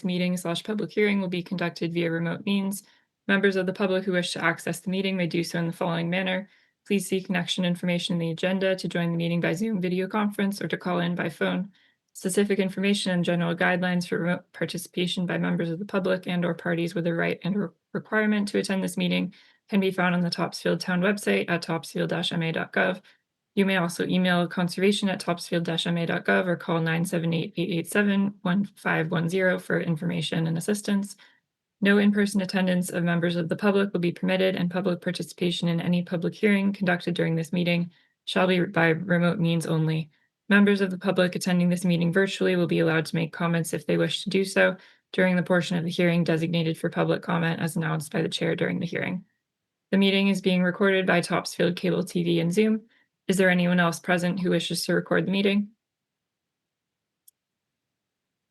this meeting/public hearing will be conducted via remote means. Members of the public who wish to access the meeting may do so in the following manner. Please see connection information in the agenda to join the meeting by Zoom video conference or to call in by phone. Specific information and general guidelines for remote participation by members of the public and/or parties with a right and requirement to attend this meeting can be found on the Topsfield Town website at topsfield-ma.gov. You may also email conservation@topsfield-ma.gov or call 978-887-1510 for information and assistance. No in-person attendance of members of the public will be permitted, and public participation in any public hearing conducted during this meeting shall be by remote means only. Members of the public attending this meeting virtually will be allowed to make comments if they wish to do so during the portion of the hearing designated for public comment as announced by the chair during the hearing. The meeting is being recorded by Topsfield Cable TV and Zoom. Is there anyone else present who wishes to record the meeting?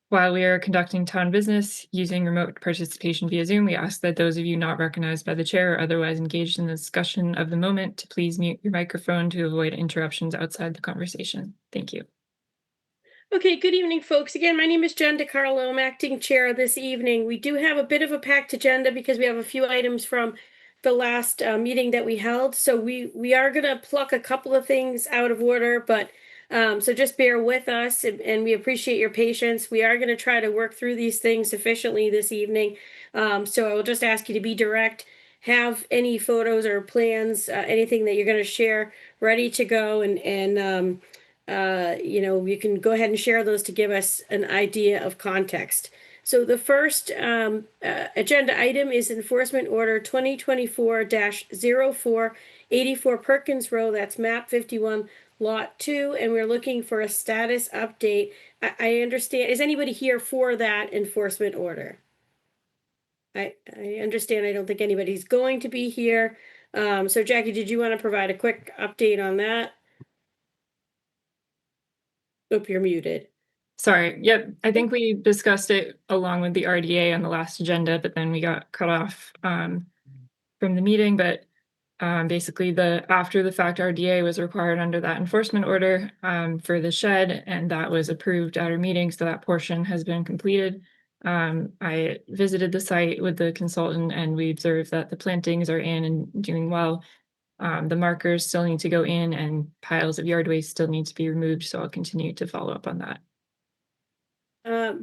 While we are conducting town business using remote participation via Zoom, we ask that those of you not recognized by the chair or otherwise engaged in the discussion of the moment to please mute your microphone to avoid interruptions outside the conversation. Thank you. Okay, good evening, folks. Again, my name is Jen DiCarlo. I'm acting chair this evening. We do have a bit of a packed agenda because we have a few items from the last meeting that we held. So we are going to pluck a couple of things out of order, but so just bear with us and we appreciate your patience. We are going to try to work through these things efficiently this evening. So I will just ask you to be direct, have any photos or plans, anything that you're going to share ready to go, and you can go ahead and share those to give us an idea of context. So the first agenda item is Enforcement Order 2024-04, 84 Perkins Row, that's map 51, lot 2, and we're looking for a status update. I understand, is anybody here for that enforcement order? I understand, I don't think anybody's going to be here. So Jackie, did you want to provide a quick update on that? Oop, you're muted. Sorry. Yep. I think we discussed it along with the RDA on the last agenda, but then we got cut off from the meeting. But basically, the after the fact RDA was required under that enforcement order for the shed, and that was approved at our meeting. So that portion has been completed. I visited the site with the consultant, and we observed that the plantings are in and doing well. The markers still need to go in, and piles of yard waste still need to be removed. So I'll continue to follow up on that.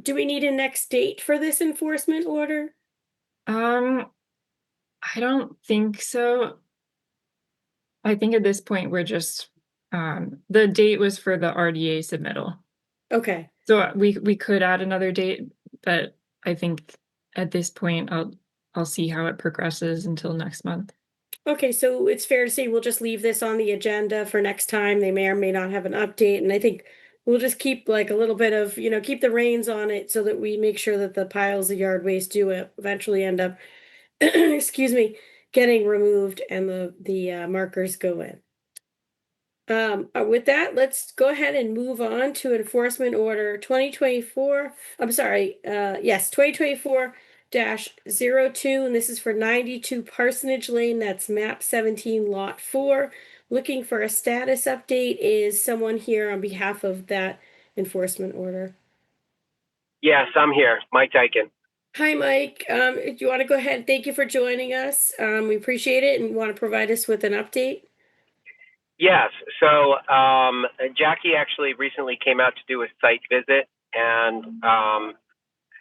Do we need a next date for this enforcement order? I don't think so. I think at this point we're just the date was for the RDA submittal. Okay. So we could add another date, but I think at this point I'll see how it progresses until next month. Okay, so it's fair to say we'll just leave this on the agenda for next time. They may or may not have an update, and I think we'll just keep like a little bit of, keep the reins on it so that we make sure that the piles of yard waste do eventually end up, excuse me, getting removed and the markers go in. With that, let's go ahead and move on to Enforcement Order 2024. I'm sorry, yes, 2024-02, and this is for 92 Parsonage Lane. That's map 17, lot 4. Looking for a status update. Is someone here on behalf of that enforcement order? Yes, I'm here, Mike Dyken. Hi, Mike. If you want to go ahead, thank you for joining us. We appreciate it, and want to provide us with an update. Yes, so Jackie actually recently came out to do a site visit and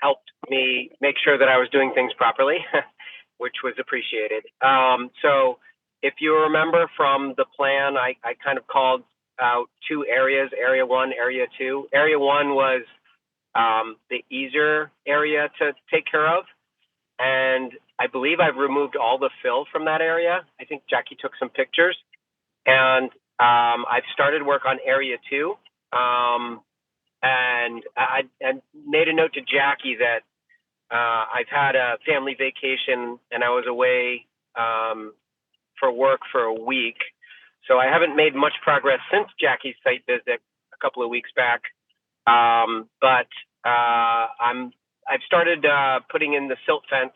helped me make sure that I was doing things properly, which was appreciated. So if you remember from the plan, I kind of called out two areas, Area 1, Area 2. Area 1 was the easier area to take care of. And I believe I've removed all the fill from that area. I think Jackie took some pictures. And I've started work on Area 2. And I made a note to Jackie that I've had a family vacation and I was away for work for a week. So I haven't made much progress since Jackie's site visit a couple of weeks back. But I've started putting in the silt fence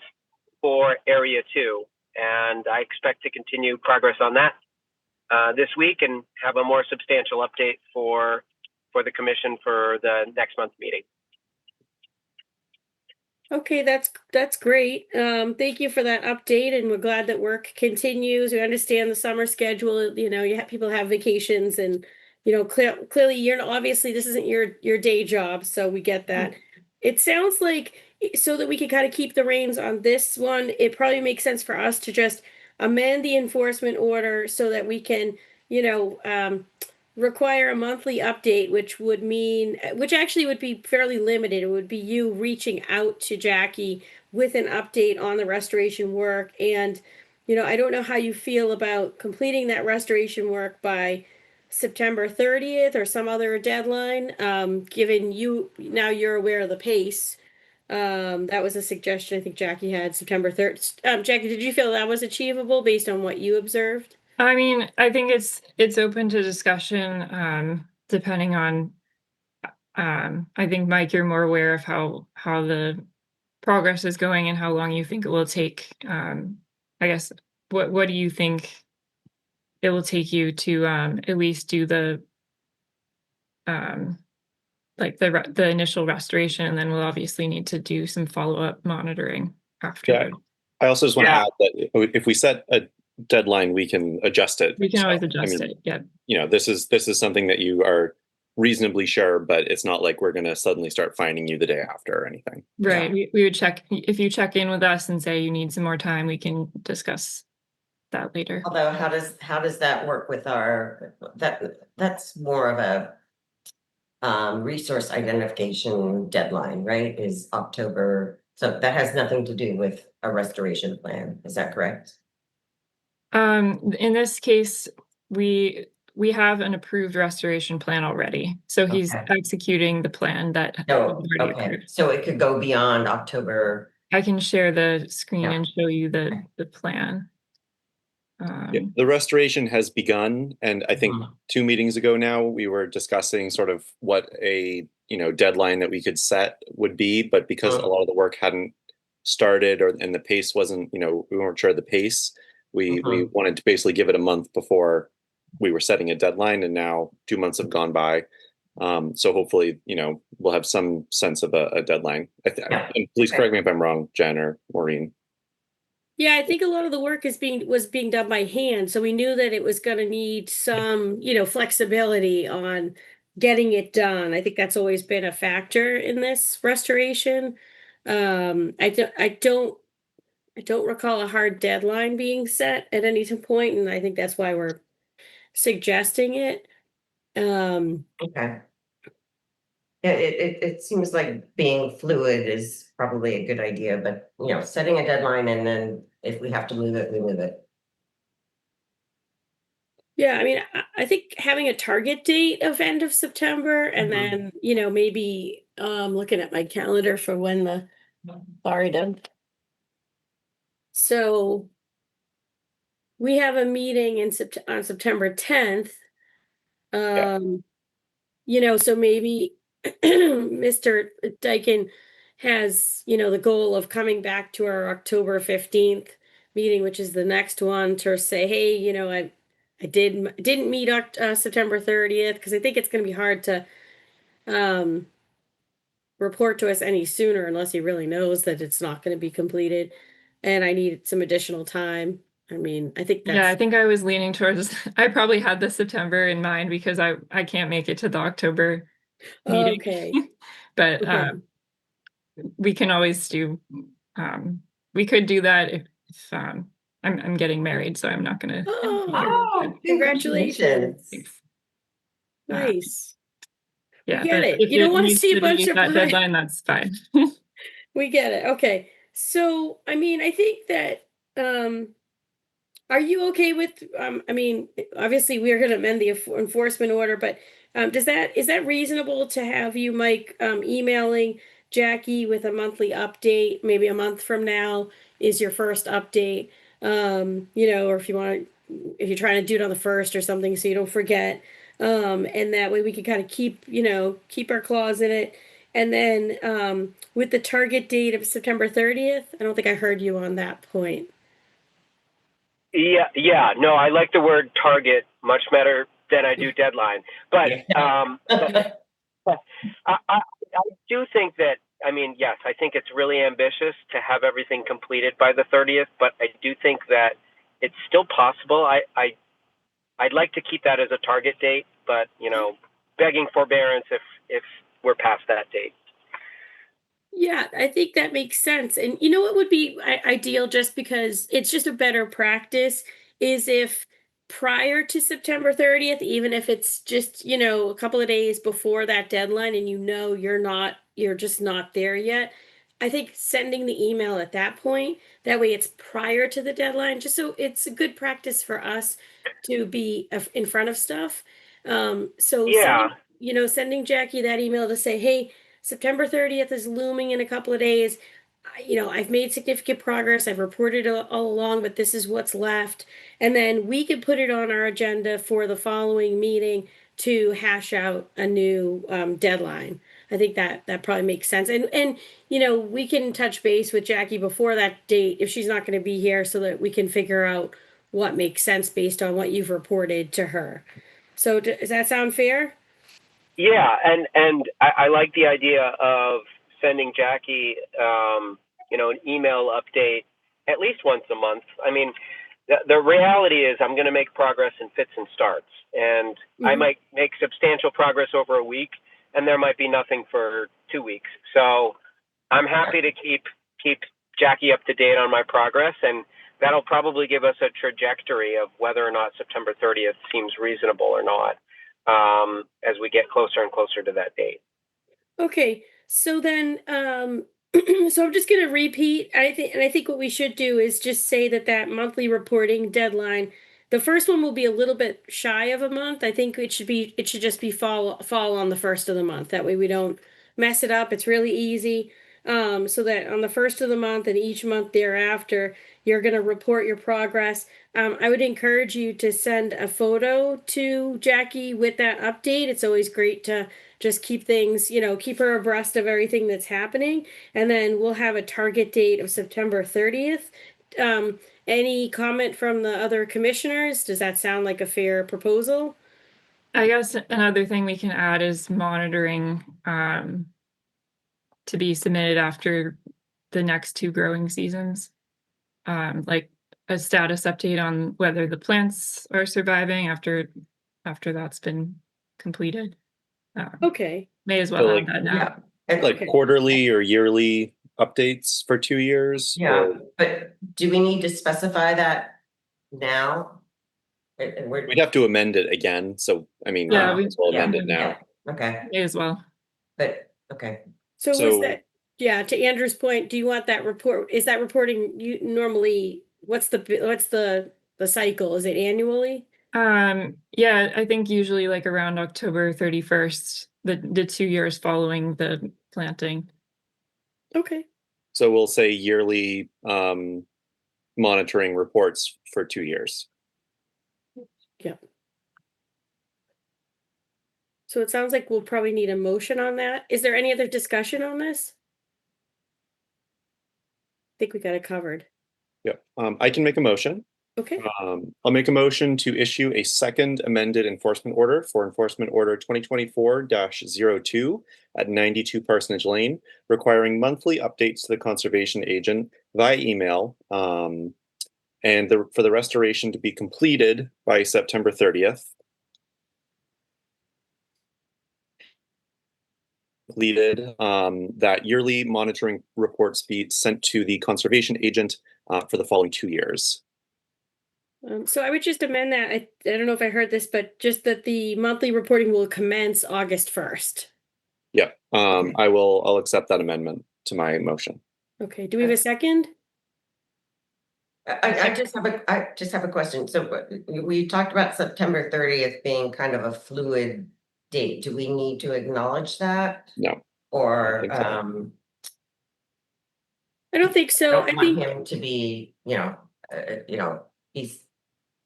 for Area 2, and I expect to continue progress on that this week and have a more substantial update for the commission for the next month's meeting. Okay, that's great. Thank you for that update, and we're glad that work continues. We understand the summer schedule. You have people have vacations, and clearly, obviously this isn't your day job, so we get that. It sounds like so that we can kind of keep the reins on this one. It probably makes sense for us to just amend the enforcement order so that we can, you know, require a monthly update, which actually would be fairly limited. It would be you reaching out to Jackie with an update on the restoration work. And, I don't know how you feel about completing that restoration work by September 30th or some other deadline, given now you're aware of the pace. That was a suggestion I think Jackie had, September 3rd. Jackie, did you feel that was achievable based on what you observed? I mean, I think it's open to discussion, depending on, I think, Mike, you're more aware of how the progress is going and how long you think it will take. I guess, what do you think it will take you to, at least do the, um, like, the initial restoration, and then we'll obviously need to do some follow-up monitoring Yeah. afterward. I also just want to Yeah. add that if we set a deadline, we can adjust it. We can So, always I adjust mean, it, yeah. this is something that you are reasonably sure, but it's not like we're going to suddenly start finding you the day after or anything. Right, we would check if you check in with us and say you need some more time, we can discuss that later. Although, how does that work with that's more of a resource identification deadline, right? Is October, so that has nothing to do with a restoration plan, is that correct? In this case, we have an approved restoration plan already, so he's Okay. executing the plan that No, we've already okay, approved. so it could go beyond October. I can share the screen Yeah. and show you the plan. Yeah, the restoration has begun, and I think 2 meetings ago now we were discussing sort of what a deadline that we could set would be, but because a lot of the work hadn't started and the pace wasn't, we weren't sure of the pace, we wanted to basically give it a month before we were setting a deadline, and now 2 months have gone by. So hopefully, we'll have some sense of a deadline. Yeah. And please correct me if I'm wrong, Jen or Maureen. Yeah, I think a lot of the work was being done by hand, so we knew that it was going to need some, flexibility on getting it done. I think that's always been a factor in this restoration. I don't recall a hard deadline being set at any point, and I think that's why we're suggesting it. Okay. Yeah, it seems like being fluid is probably a good idea, but setting a deadline, and then if we have to move it, we move it. Yeah, I mean, I think having a target date of end of September, and then, maybe looking at my calendar for when the sorry, done. So we have a meeting on September 10th. So maybe Mr. Dyken has, the goal of coming back to our October 15th meeting, which is the next one, to say, hey, I didn't meet September 30th, because I think it's going to be hard to um, report to us any sooner unless he really knows that it's not going to be completed, and I need some additional time. I mean, I think Yeah, I that's think I was leaning towards I probably had the September in mind because I can't make it to the October meeting. okay. But Okay. we can always do we could do that if I'm getting married, so I'm not gonna Oh, congratulations. Thanks. Nice. We Yeah, get but it. if You don't it want to needs see a to bunch be of that deadline, that's fine. We get it. Okay. So, I mean, I think that are you okay with I mean, obviously we're going to amend the enforcement order, but is that reasonable to have you, Mike, emailing Jackie with a monthly update, maybe a month from now is your first update, or if you're trying to do it on the first or something so you don't forget, and that way we can kind of keep our claws in it. And then with the target date of September 30th, I don't think I heard you on that point. Yeah. No, I like the word target much better than I do deadline. But I do think that I mean, yes, I think it's really ambitious to have everything completed by the 30th, but I do think that it's still possible. I'd like to keep that as a target date, but you know, begging forbearance if we're past that date. Yeah, I think that makes sense. And you know what would be ideal, just because it's just a better practice, is if prior to September 30th, even if it's just, a couple of days before that deadline and you're just not there yet. I think sending the email at that point, that way it's prior to the deadline, just so it's a good practice for us to be in front of stuff. So Yeah, sending Jackie that email to say, hey, September 30th is looming in a couple of days. I've made significant progress. I've reported all along, but this is what's left. And then we could put it on our agenda for the following meeting to hash out a new deadline. I think that probably makes sense. And we can touch base with Jackie before that date if she's not going to be here, so that we can figure out what makes sense based on what you've reported to her. So does that sound fair? yeah, and I like the idea of sending Jackie, an email update at least once a month. I mean, the reality is I'm going to make progress in fits and starts, and I might make substantial progress over a week, and there might be nothing for 2 weeks. So I'm happy to keep Jackie up to date on my progress, and that'll probably give us a trajectory of whether or not September 30th seems reasonable or not, as we get closer and closer to that date. Okay, so then, so I'm just gonna repeat. I think what we should do is just say that monthly reporting deadline, the first one will be a little bit shy of a month. I think it should just be fall on the first of the month. That way we don't mess it up. It's really easy. So that on the first of the month and each month thereafter, you're gonna report your progress. I would encourage you to send a photo to Jackie with that update. It's always great to just keep things, keep her abreast of everything that's happening. And then we'll have a target date of September 30th. Any comment from the other commissioners? Does that sound like a fair proposal? I guess another thing we can add is monitoring to be submitted after the next 2 growing seasons. Like a status update on whether the plants are surviving after that's been completed. Okay. May as well So, add that now. Yeah. Like Okay. quarterly or yearly updates for 2 years? Yeah, Or but do we need to specify that now? we'd have to amend it again, so, I mean, Yeah, might as well amend it Yeah, now. okay, May as well. but, okay. So So- was that, yeah, to Andrew's point, do you want that report, is that reporting you normally, what's the cycle? Is it annually? Yeah, I think usually like around October 31st, the 2 years following the planting. Okay. So we'll say yearly monitoring reports for 2 years. Yeah. So it sounds like we'll probably need a motion on that. Is there any other discussion on this? I think we got it covered. Yeah, I can make a motion. Okay. I'll make a motion to issue a second amended enforcement order for enforcement order 2024-02 at 92 Parsonage Lane, requiring monthly updates to the conservation agent via email, and for the restoration to be completed by September 30th. Completed, that yearly monitoring reports be sent to the conservation agent for the following 2 years. So I would just amend that. I don't know if I heard this, but just that the monthly reporting will commence August 1st. Yeah, Okay. I'll accept that amendment to my motion. Okay. Do we have a second? I just have a question. So we talked about September 30th being kind of a fluid date. Do we need to acknowledge that? No. Or, think so. I don't think so. I I want think him to be,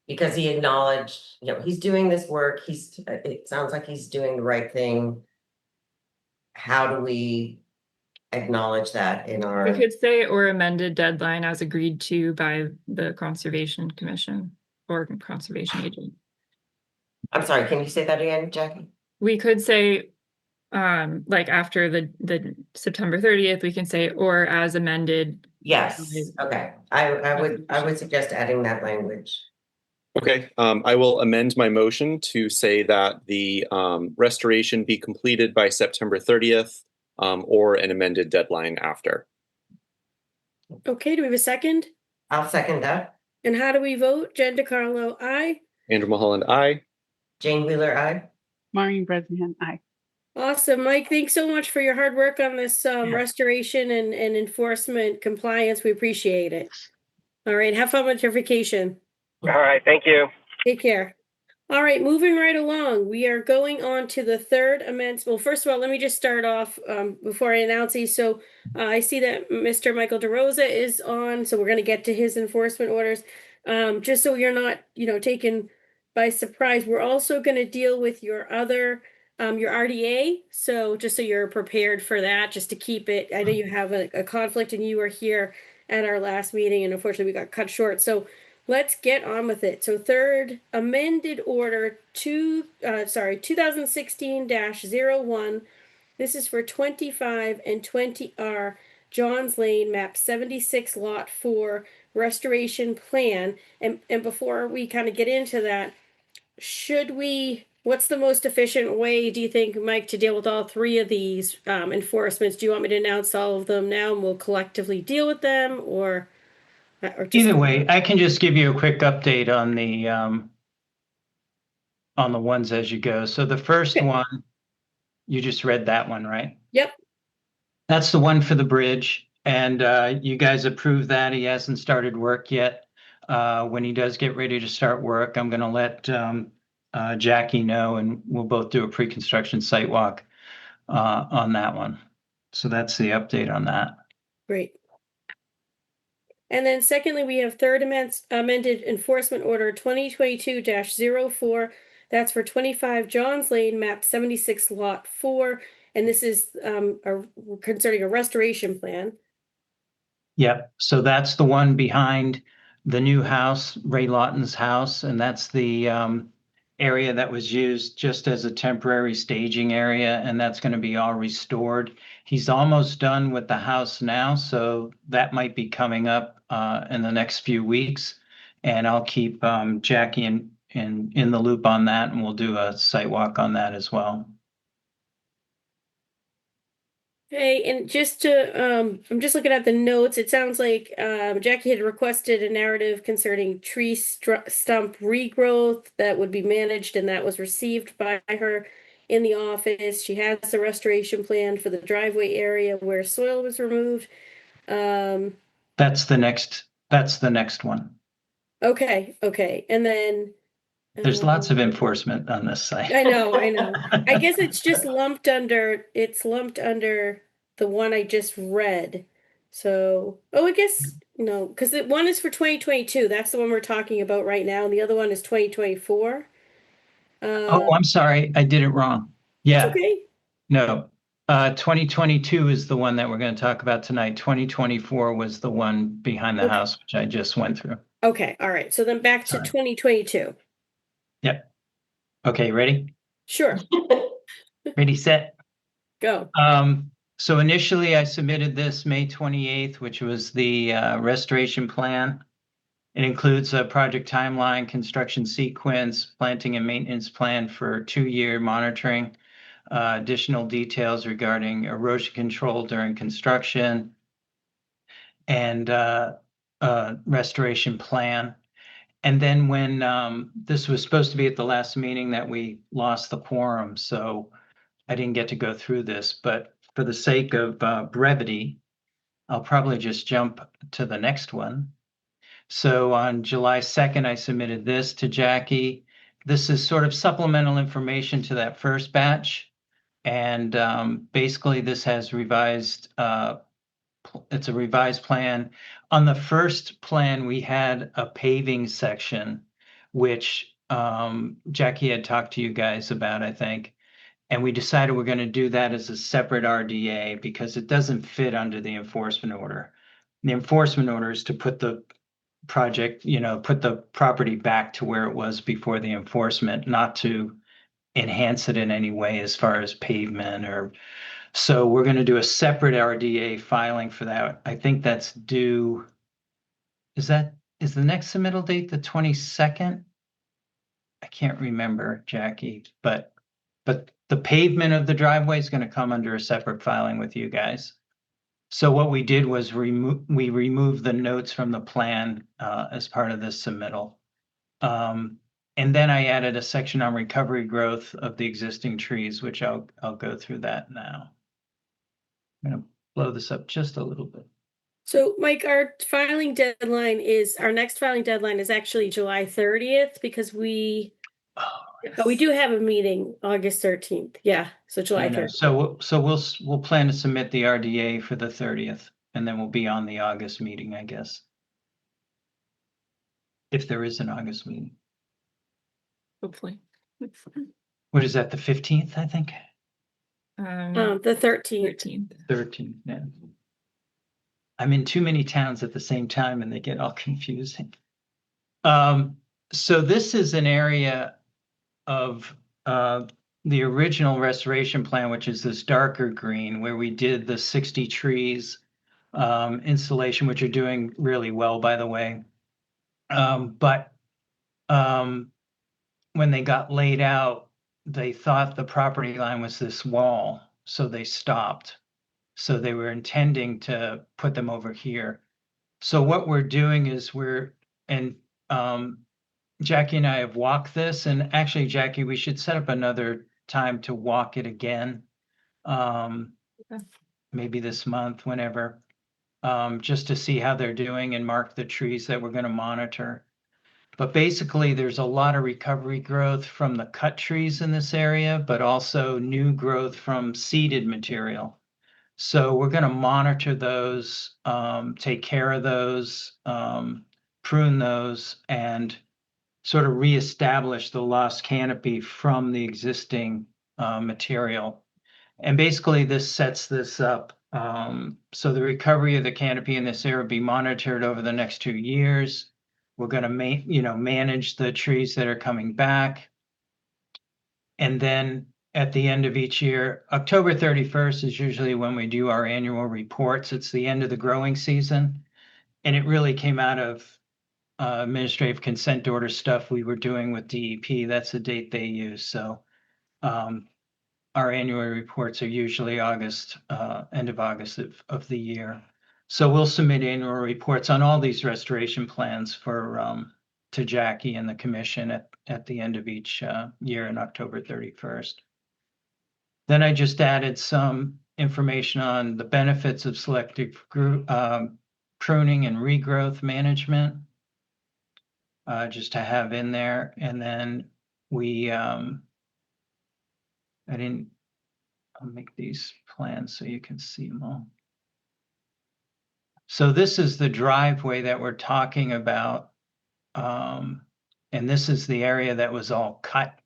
because he acknowledged, he's doing this work, it sounds like he's doing the right thing. How do we acknowledge that in We our, could say or amended deadline as agreed to by the Conservation Commission or conservation agent. I'm sorry, can you say that again, Jackie? We could say Like after the September 30th, we can say, or as amended. Yes, okay. I would suggest adding that language. Okay, I will amend my motion to say that the restoration be completed by September 30th, or an amended deadline after. Okay, do we have a second? I'll second that. And how do we vote? Jen DeCarlo, aye. Andrew Mulholland, aye. Jane Wheeler, aye. Maureen Bresnahan, aye. Awesome, Mike, thanks so much for your hard work on this restoration and enforcement compliance. We appreciate it. All right, have fun with your vacation. All right. Thank you. Take care. All right, moving right along, we are going on to the third amendment. Well, first of all, let me just start off before I announce these. So I see that Mr. Michael DeRosa is on, so we're going to get to his enforcement orders. Just so you're not, taken by surprise, we're also going to deal with your other, your RDA. So just so you're prepared for that, just to keep it. I know you have a conflict and you were here at our last meeting, and unfortunately we got cut short. So let's get on with it. So third amended order 2016-01. This is for 25 and 20R Johns Lane, map 76, lot 4, restoration plan. And before we kind of get into that, what's the most efficient way, do you think, Mike, to deal with all three of these enforcements? Do you want me to announce all of them now and we'll collectively deal with them, or just Either way, I can just give you a quick update on the ones as you go. So the first Okay. one, you just read that one, right? Yep. That's the one for the bridge, and you guys approved that. He hasn't started work yet. When he does get ready to start work, I'm going to let Jackie know, and we'll both do a pre-construction site walk on that one. So that's the update on that. Great. And then secondly, we have third amended enforcement order 2022-04. That's for 25 Johns Lane, map 76, lot 4. And this is concerning a restoration plan. Yep. So that's the one behind the new house, Ray Lawton's house, and that's the area that was used just as a temporary staging area, and that's going to be all restored. He's almost done with the house now, so that might be coming up in the next few weeks, and I'll keep Jackie in the loop on that, and we'll do a site walk on that as well. Hey, and just to, I'm just looking at the notes. It sounds like Jackie had requested a narrative concerning tree stump regrowth that would be managed, and that was received by her in the office. She has the restoration plan for the driveway area where soil was removed. That's the next one. Okay. And then There's lots of enforcement on this site. I know. I guess it's just lumped under the one I just read. So, I guess no, because one is for 2022. That's the one we're talking about right now, and the other one is 2024. Oh, I'm sorry, I did it wrong. It's Yeah, okay. no. 2022 is the one that we're going to talk about tonight. 2024 was the one behind the Okay. house, which I just went through. Okay, all right. So then back to Sorry. 2022. Yep. Okay, ready? Sure, Ready, set. go. So initially I submitted this May 28th, which was the restoration plan. It includes a project timeline, construction sequence, planting and maintenance plan for 2-year monitoring, additional details regarding erosion control during construction, and restoration plan. And then when this was supposed to be at the last meeting that we lost the quorum, so I didn't get to go through this, but for the sake of brevity, I'll probably just jump to the next one. So on July 2nd, I submitted this to Jackie. This is sort of supplemental information to that first batch. And basically this has revised, it's a revised plan. On the first plan, we had a paving section, which Jackie had talked to you guys about, I think. And we decided we're going to do that as a separate RDA because it doesn't fit under the enforcement order. The enforcement order is to put the project, put the property back to where it was before the enforcement, not to enhance it in any way as far as pavement or, so we're going to do a separate RDA filing for that. I think that's due. Is the next submittal date the 22nd? I can't remember, Jackie, but the pavement of the driveway is going to come under a separate filing with you guys. So what we did was we removed the notes from the plan as part of this submittal. And then I added a section on recovery growth of the existing trees, which I'll go through that now. I'm going to blow this up just a little bit. So Mike, our next filing deadline is actually July 30th because we do have a meeting August 13th. Yeah, so July 30th. So we'll plan to submit the RDA for the 30th, and then we'll be on the August meeting, I guess. If there is an August meeting. Hopefully. What is that, the 15th, I think? The 13th. 13th, yeah. I'm in too many towns at the same time and they get all confusing. So this is an area of the original restoration plan, which is this darker green, where we did the 60 trees installation, which are doing really well, by the way. But when they got laid out, they thought the property line was this wall, so they stopped. So they were intending to put them over here. So what we're doing is Jackie and I have walked this, and actually, Jackie, we should set up another time to walk it again. Maybe this month, whenever, just to see how they're doing and mark the trees that we're going to monitor. But basically, there's a lot of recovery growth from the cut trees in this area, but also new growth from seeded material. So we're going to monitor those, take care of those, prune those, and sort of reestablish the lost canopy from the existing material. And basically, this sets this up. So the recovery of the canopy in this area will be monitored over the next 2 years. We're going to manage the trees that are coming back. And then at the end of each year, October 31st is usually when we do our annual reports. It's the end of the growing season. And it really came out of administrative consent order stuff we were doing with DEP. That's the date they use. So our annual reports are usually August, end of August of the year. So we'll submit annual reports on all these restoration plans to Jackie and the commission at the end of each year on October 31st. Then I just added some information on the benefits of selective pruning and regrowth management, just to have in there. And then I'll make these plans so you can see them all. So this is the driveway that we're talking about. And this is the area that was all cut.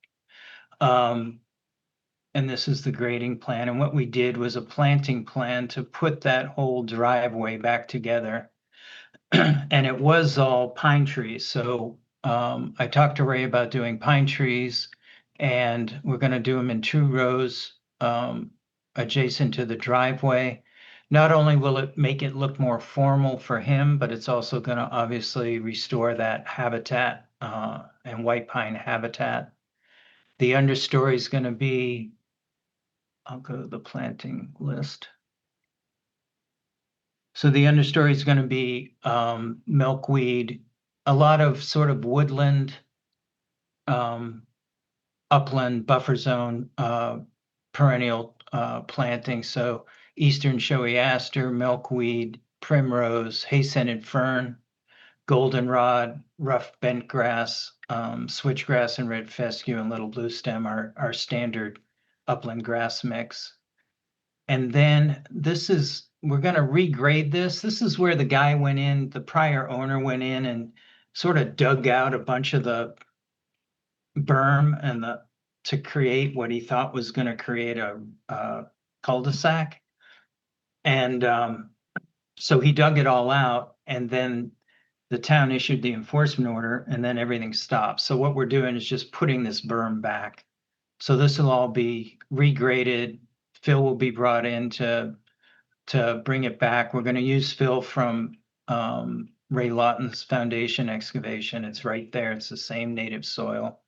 And this is the grading plan. And what we did was a planting plan to put that whole driveway back together. And it was all pine trees. So I talked to Ray about doing pine trees, and we're going to do them in 2 rows adjacent to the driveway. Not only will it make it look more formal for him, but it's also going to obviously restore that habitat and white pine habitat. The understory is going to be, I'll go to the planting list. So the understory is going to be milkweed, a lot of sort of woodland, upland buffer zone perennial planting. So eastern showy aster, milkweed, primrose, hay-scented fern, goldenrod, rough bent grass, switchgrass, and red fescue and little blue stem are our standard upland grass mix. And then we're going to regrade this. This is where the guy went in, the prior owner went in and sort of dug out a bunch of the berm and to create what he thought was going to create a cul-de-sac. And so he dug it all out, and then the town issued the enforcement order, and then everything stopped. So what we're doing is just putting this berm back So this will all be regraded. Phil will be brought in to bring it back. We're going to use Phil from Ray Lawton's foundation excavation. It's right there. It's the same native soil.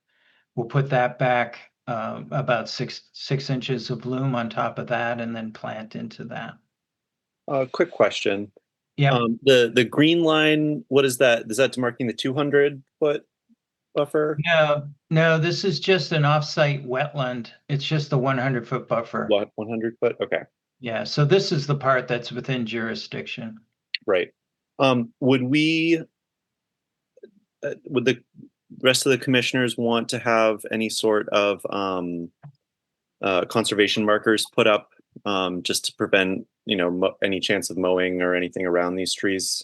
We'll put that back about six inches of loam on top of that, and then plant into that. Quick question. Yeah. The green line, what is that? Is that demarcating the 200-foot buffer? No, this is just an offsite wetland. It's just the 100-foot buffer. What, 100 foot? Okay. Yeah, so this is the part that's within jurisdiction. Right. Would the rest of the commissioners want to have any sort of conservation markers put up just to prevent, any chance of mowing or anything around these trees?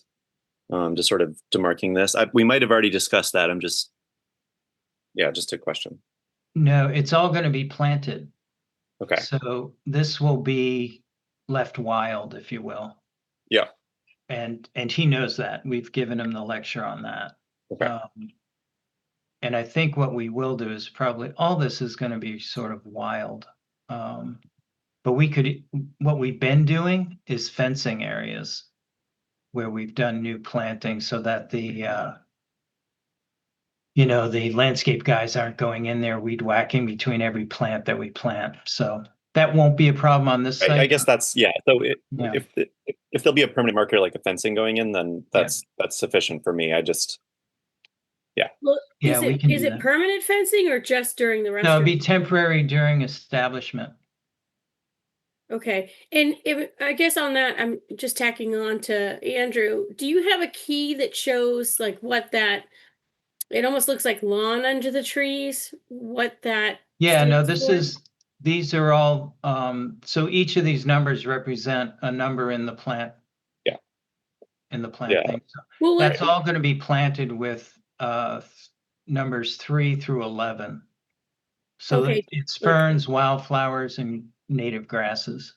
Just sort of demarking this. We might have already discussed that. Just a question. No, it's all going to be planted. Okay. So this will be left wild, if you will. Yeah. And he knows that. We've given him the lecture on that. Okay. And I think what we will do is probably all this is going to be sort of wild. But what we've been doing is fencing areas where we've done new planting so that the landscape guys aren't going in there weed whacking between every plant that we plant. So that won't be a problem on this site. I guess that's, yeah. So if there'll be a permanent marker like a fencing going in, then that's sufficient for me. Well, Yeah, we can is do it that. permanent fencing or just during the No, restaurant? it'd be temporary during establishment. Okay, and I guess on that, I'm just tacking on to Andrew. Do you have a key that shows like what that? It almost looks like lawn under the trees. What that? Yeah, no, stands for? these are all, so each of these numbers represent a number in the plant. Yeah. In the plant thing. So Well, that's all going to be planted with numbers 3 through 11. So Okay, it's ferns, wildflowers, and native grasses.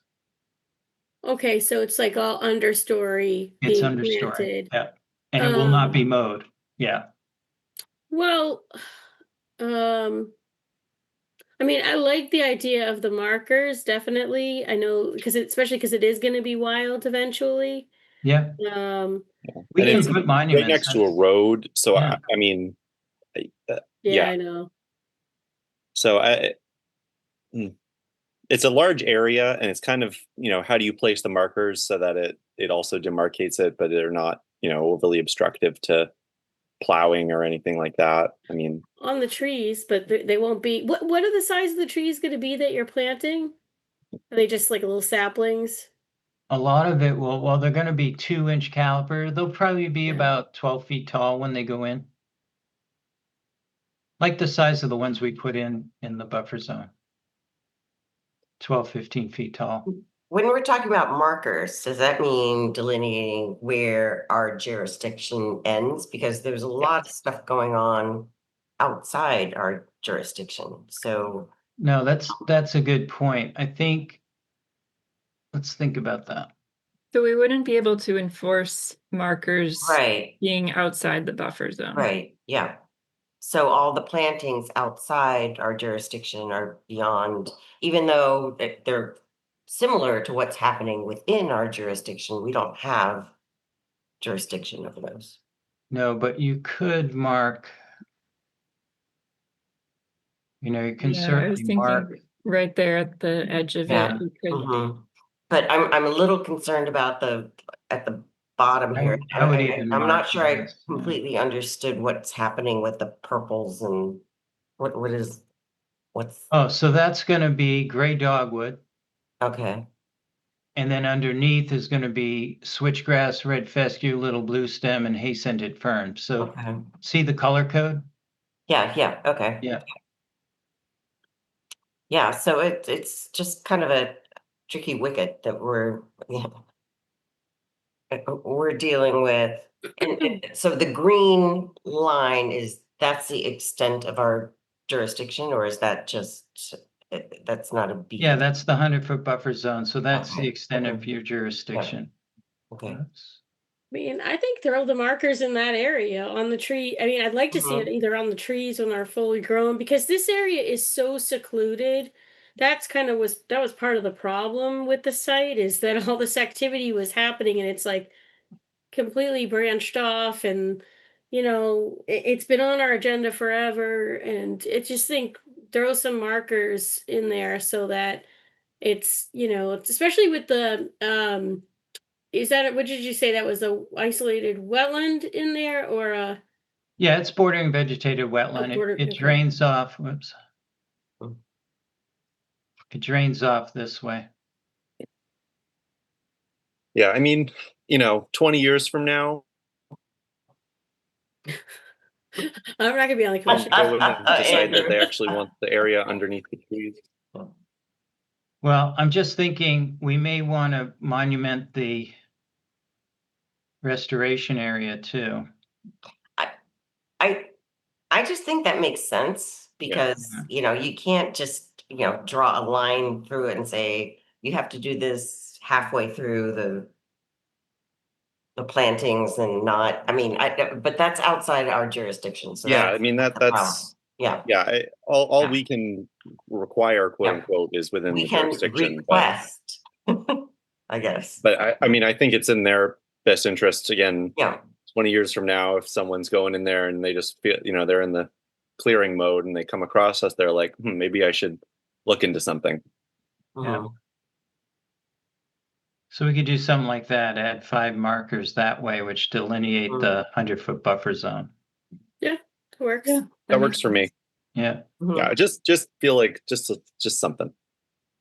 okay, so it's like all understory It's being understory. planted. Yeah. And it will not be mowed. Yeah. Well, I mean, I like the idea of the markers, definitely. I know especially because it is going to be wild eventually. Yeah. We And can it's put monuments right next to a road. So Yeah. I mean, Yeah, I know. So it's a large area, and it's kind of, how do you place the markers so that it also demarcates it, but they're not, overly obstructive to plowing or anything like that. I mean, On the trees, but they won't be. What are the size of the trees going to be that you're planting? Are they just like little saplings? A lot of it well, they're going to be 2-inch caliper. They'll probably be about 12 feet tall when they go in. Like the size of the ones we put in the buffer zone. 12, 15 feet tall. When we're talking about markers, does that mean delineating where our jurisdiction ends? Because there's a lot of stuff going on outside our jurisdiction. So No, that's a good point. I think, let's think about that. So we wouldn't be able to enforce markers right, being outside the buffer zone. right, yeah. So all the plantings outside our jurisdiction are beyond, even though they're similar to what's happening within our jurisdiction, we don't have jurisdiction over those. No, but you could mark, you can Yeah, I was certainly thinking mark. right there at the edge of Yeah. it. You could, Mhm. But I'm a little concerned about at the bottom here. I would even I'm mark not sure I this, yeah. completely understood what's happening with the purples and what's Oh, so that's going to be gray dogwood. okay. And then underneath is going to be switchgrass, red fescue, little blue stem, and hay-scented fern. So Okay. see the color code? Yeah, okay. Yeah. Yeah, so it's just kind of a tricky wicket that we're dealing with. And so the green line that's the extent of our jurisdiction, or is that just that's not a beacon? Yeah, that's the 100-foot buffer zone. So that's the Okay, extent of okay. your jurisdiction. Okay. mean, I think throw the markers in that area on the tree. I mean, I'd like to see it either on the trees when they're fully grown because this area is so secluded. That's kind of that was part of the problem with the site is that all this activity was happening and it's like completely branched off and it's been on our agenda forever and it just think throw some markers in there so that it's especially with the is that what did you say that was a isolated wetland in there or a Yeah, it's bordering vegetated wetland. border- It okay. drains off, whoops. It drains off this way. Yeah, I mean, 20 years from now, I'm not gonna be on the commission. go in and decide that Andrew. they actually want the area underneath the trees. Well, I'm just thinking we may want to monument the restoration area too. I just think that makes sense because, you can't just, draw a line through it and say, you have to do this halfway through the plantings and not, but that's outside our jurisdiction. So Yeah, I mean, that's the problem. that's, Yeah, yeah, all Yeah. we can require, quote Yeah. unquote, is within we the can jurisdiction. But request, I guess. I mean, I think it's in their best interest, again, Yeah, 20 years from now, if someone's going in there and they just feel, they're in the clearing mode and they come across us, they're like, maybe I should look into something. mhm. So we could do something like that, add 5 markers that way, which delineate the 100-foot buffer zone. Yeah, it works. Yeah. That works for me. Yeah. Mhm. Yeah, just feel like just something.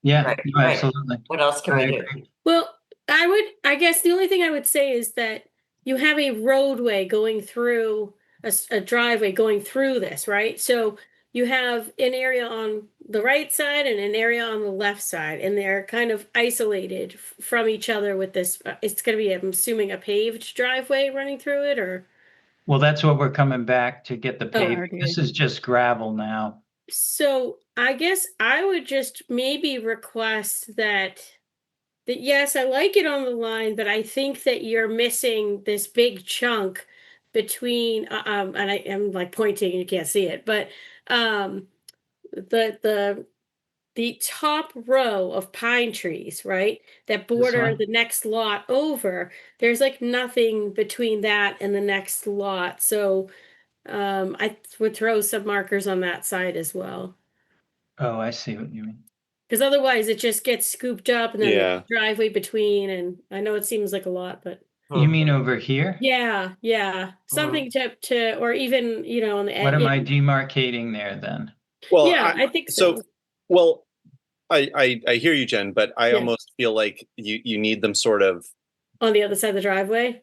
Yeah, Right, no, right. absolutely. What else can I we do? agree. Well, I guess the only thing I would say is that you have a roadway going through a driveway going through this, right? So you have an area on the right side and an area on the left side, and they're kind of isolated from each other with this. It's going to be, I'm assuming, a paved driveway running through it, or Well, that's what we're coming back to get the paved. RDA. This is just gravel now. so I guess I would just maybe request that yes, I like it on the line, but I think that you're missing this big chunk between and I am like pointing, you can't see it, but um the the top row of pine trees, right? That border one? the next lot over, there's like nothing between that and the next lot. So I would throw some markers on that side as well. Oh, I see what you mean. Because otherwise it just gets scooped up and then Yeah. the driveway between, and I know it seems like a lot, but You mean over here? yeah, something to or even on the What am edge. I demarcating there then? Well, Yeah, I think so. well, I hear you, Jen, but I Yeah. almost feel like you need them sort of, On the other side of the driveway.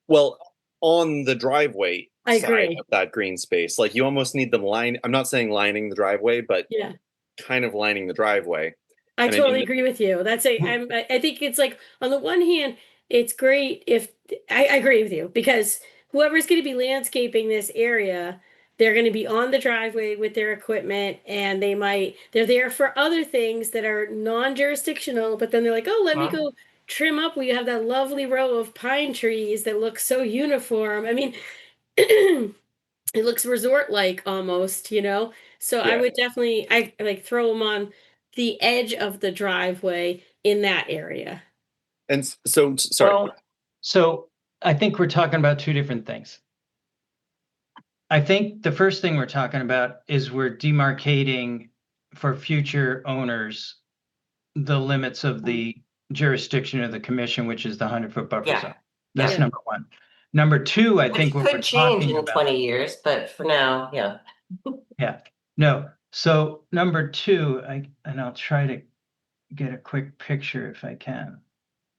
well, on the driveway I side agree. of that green space. Like you almost need them I'm not saying lining the driveway, but Yeah, kind of lining the driveway. I And I totally mean- agree with you. I think it's like on the one hand, it's great if I agree with you because whoever's going to be landscaping this area, they're going to be on the driveway with their equipment and they're there for other things that are non-jurisdictional, but then they're like, oh, let me go trim up. We have that lovely row of pine trees that look so uniform. I mean, it looks resort-like almost, So I Yeah. would definitely, I like throw them on the edge of the driveway in that area. And so, sorry. Well, so I think we're talking about 2 different things. I think the first thing we're talking about is we're demarcating for future owners the limits of the jurisdiction of the commission, which is the 100-foot buffer Yeah. zone. That's Yeah. number 1. Number 2, I Which think what we're could change talking in about. 20 years, but for now, yeah. Yeah, no. So number 2, and I'll try to get a quick picture if I can,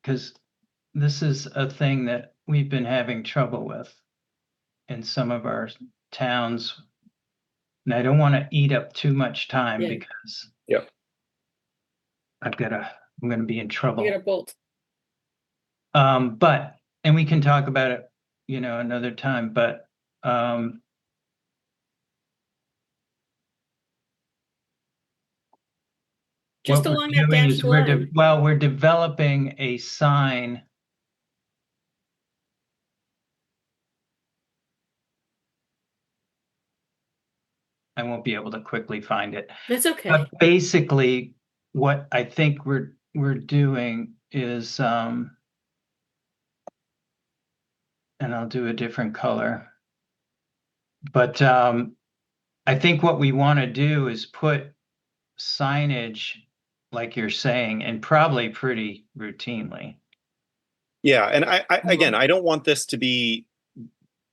because this is a thing that we've been having trouble with in some of our towns. And I don't want to eat up too much time Yeah. because Yep. I'm gonna be in trouble. You got a bolt. And we can talk about it, another time, but Just what we're along that doing dashed is line. we're developing a sign. We're developing a sign I won't be able to quickly find it. That's okay. But basically, what I think we're doing is, and I'll do a different color. But I think what we want to do is put signage, like you're saying, and probably pretty routinely. Yeah, and I again, I don't want this to be.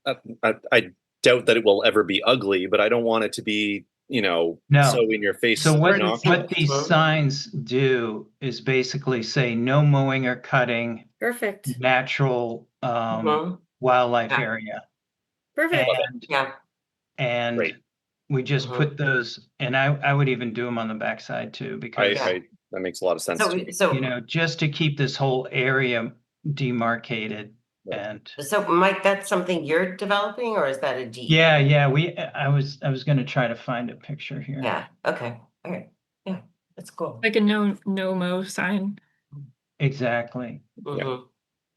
I doubt that it will ever be ugly, but I don't want it to be, No. so in your face. So what obnoxious. these signs do is basically say no mowing or cutting, Perfect. natural Mhm. wildlife Yeah. Perfect. and Yeah. and Great. we just Mhm. put those, and I would even do them on the backside too, because Yeah. That makes a lot of sense So, to me. so, just to keep this whole area demarcated. Right. And so Mike, that's something you're developing, or is that a D? yeah, I was going to try to find a picture here. Yeah, okay, all right, yeah, that's cool. Like a no mow sign. Exactly. Mhm.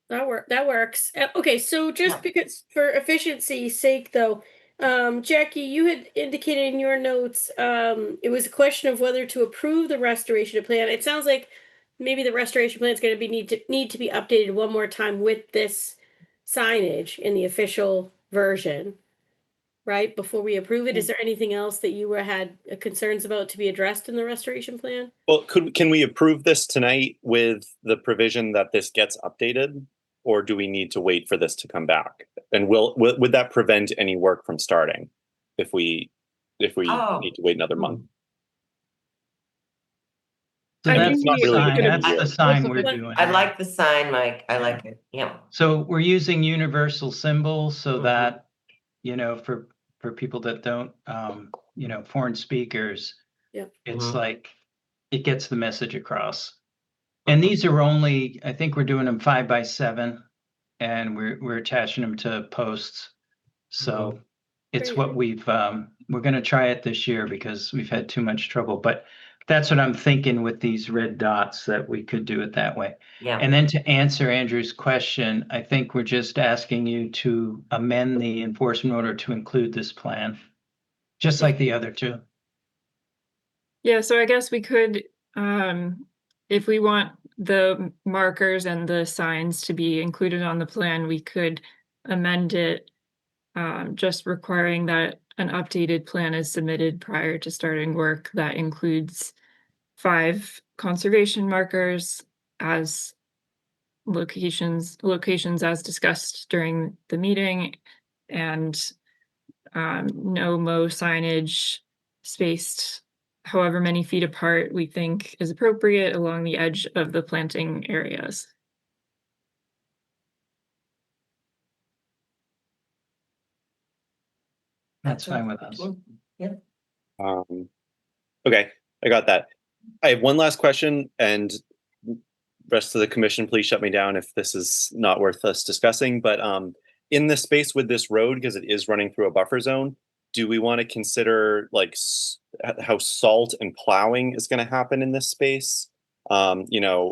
That works. Okay, so just Yeah. because for efficiency's sake though, Jackie, you had indicated in your notes, it was a question of whether to approve the restoration plan. It sounds like maybe the restoration plan is going to need to be updated one more time with this signage in the official version, right? Before we approve it. Is there anything else that you had concerns about to be addressed in the restoration plan? Well, can we approve this tonight with the provision that this gets updated, or do we need to wait for this to come back? And would that prevent any work from starting if we Oh. need to wait another month? So I that's think the we really sign. good That's idea. the sign Well, we're but- doing. I like the sign, Mike, I like it, yeah. So we're using universal symbols so Mhm. that, for people that don't, foreign speakers, Yep. it's Mhm. like it gets the message across. And these are only, I think we're doing them 5x7, and we're attaching them to posts. So it's Great. what we're going to try it this year because we've had too much trouble. But that's what I'm thinking with these red dots, that we could do it that way. Yeah, And then to answer Andrew's question, I think we're just asking you to amend the enforcement order to include this plan, just like the other two. Yeah, so I guess we could, if we want the markers and the signs to be included on the plan, we could amend it, just requiring that an updated plan is submitted prior to starting work. That includes 5 conservation markers as locations as discussed during the meeting, and no mow signage spaced however many feet apart we think is appropriate along the edge of the planting areas. That's fine with us. yeah, Okay, I got that. I have one last question, and rest of the commission, please shut me down if this is not worth us discussing. But in the space with this road, because it is running through a buffer zone, do we want to consider like how salt and plowing is going to happen in this space? Yeah,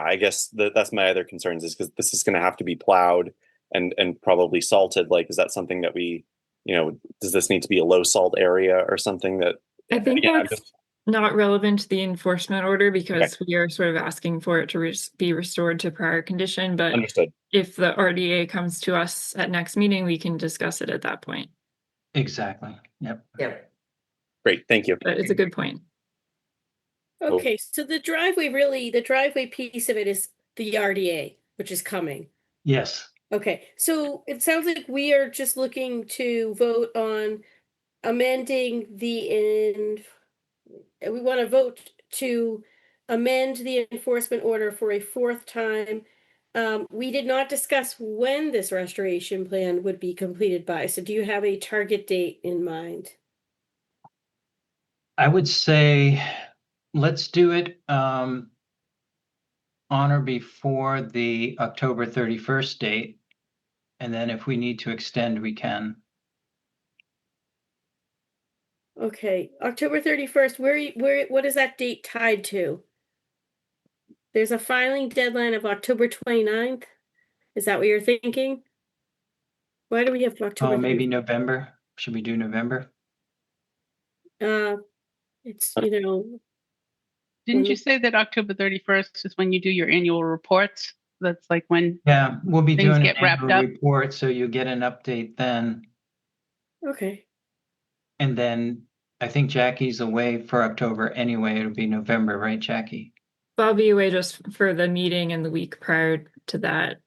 I guess that's my other concerns, is because this is going to have to be plowed and probably salted. Like, is that something that we, does this need to be a low salt area or something that? I think Again, I'm that's not relevant to the enforcement order because we are sort of asking for it to be restored to prior condition. But Understood. if the RDA comes to us at next meeting, we can discuss it at that point. Exactly. Yep. yeah. Great, thank you. But it's a good point. Okay, so the driveway piece of it is the RDA, which is coming. Yes. Okay, so it sounds like we are just looking to vote on amending we want to vote to amend the enforcement order for a 4th time. We did not discuss when this restoration plan would be completed by. So do you have a target date in mind? I would say let's do it on or before the October 31st date. And then if we need to extend, we can. Okay, October 31st, what is that date tied to? There's a filing deadline of October 29th. Is that what you're thinking? Why do we have October? Oh, maybe 31st? November. Should we do November? It's, you know, Didn't you say that October 31st is when you do your annual reports? That's like when, Yeah, we'll be Things doing an get wrapped annual up. report, so you get an update then. okay. And then I think Jackie's away for October anyway. It'll be November, right, Jackie? I'll be away just for the meeting and the week prior to that,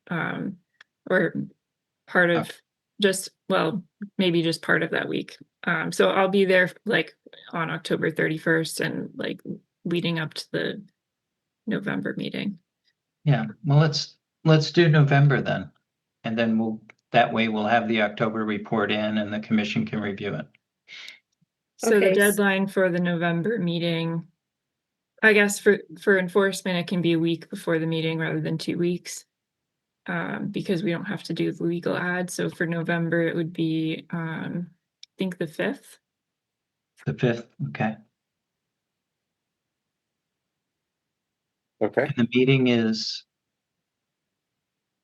or part of just, well, maybe just part of that week. So I'll be there like on October 31st and like leading up to the November meeting. Yeah, well, let's do November then. And then that way we'll have the October report in and the commission can review it. So the Okay. deadline for the November meeting, I guess for enforcement, it can be a week before the meeting rather than 2 weeks. Because we don't have to do the legal ad. So for November, it would be, I think the 5th. The 5th, okay. Okay. And the meeting is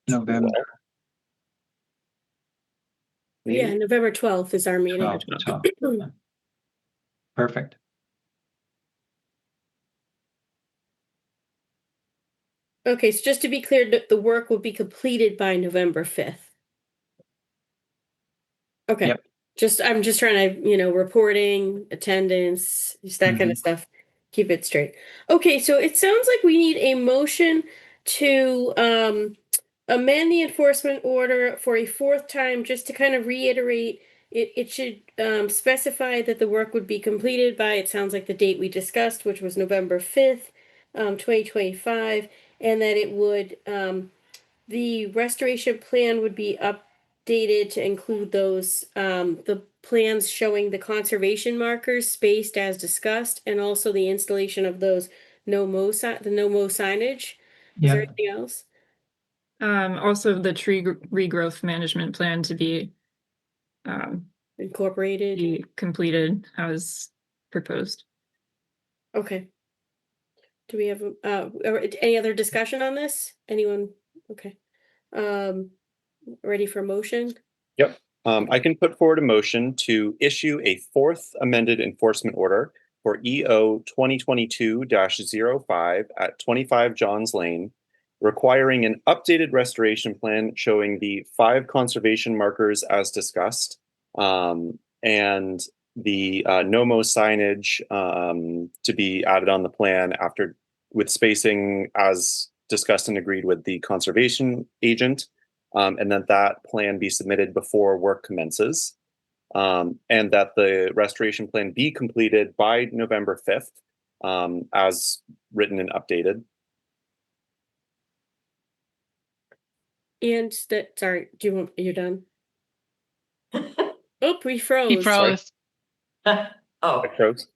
November Yeah, November 12th is our meeting. 12th. Perfect. Okay, so just to be clear, the work will be completed by November 5th. Okay. Yep. I'm just trying to, reporting, attendance, just that kind of stuff. Keep it straight. Okay, so it sounds like we need a motion to amend the enforcement order for a fourth time, just to kind of reiterate. It should specify that the work would be completed by, it sounds like the date we discussed, which was November 5th, 2025, and that it would, the restoration plan would be updated to include those, the plans showing the conservation markers spaced as discussed, and also the installation of those the no mow signage. Is there Yeah, anything else? Also the tree regrowth management plan to be Incorporated? completed as proposed. Okay. Do we have, any other discussion on this? Anyone? Okay. Ready for motion? Yep. I can put forward a motion to issue a fourth amended enforcement order for EO 2022-05 at 25 Johns Lane, requiring an updated restoration plan showing the 5 conservation markers as discussed, and the no-mow signage to be added on the plan with spacing as discussed and agreed with the conservation agent. And that plan be submitted before work commences, and that the restoration plan be completed by November 5th, as written and updated. And that, sorry, you're done? Oh, we froze. he froze. Oh, I froze.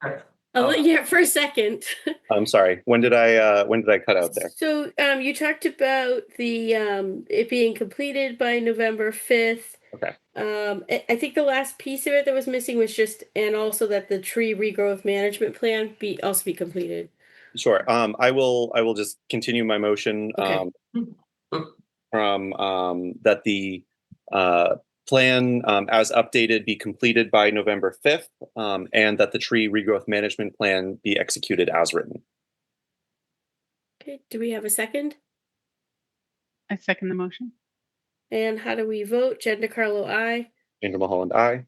Yeah, for a second. I'm sorry. When did I cut out there? So, you talked about the, it being completed by November 5th. Okay. I think the last piece of it that was missing was and also that the tree regrowth management plan also be completed. Sure. I will just continue my motion. Okay. From that the plan as updated be completed by November 5th, and that the tree regrowth management plan be executed as written. Okay, do we have a second? I second the motion. And how do we vote? Jen DeCarlo, aye. Andrew Mulholland, aye.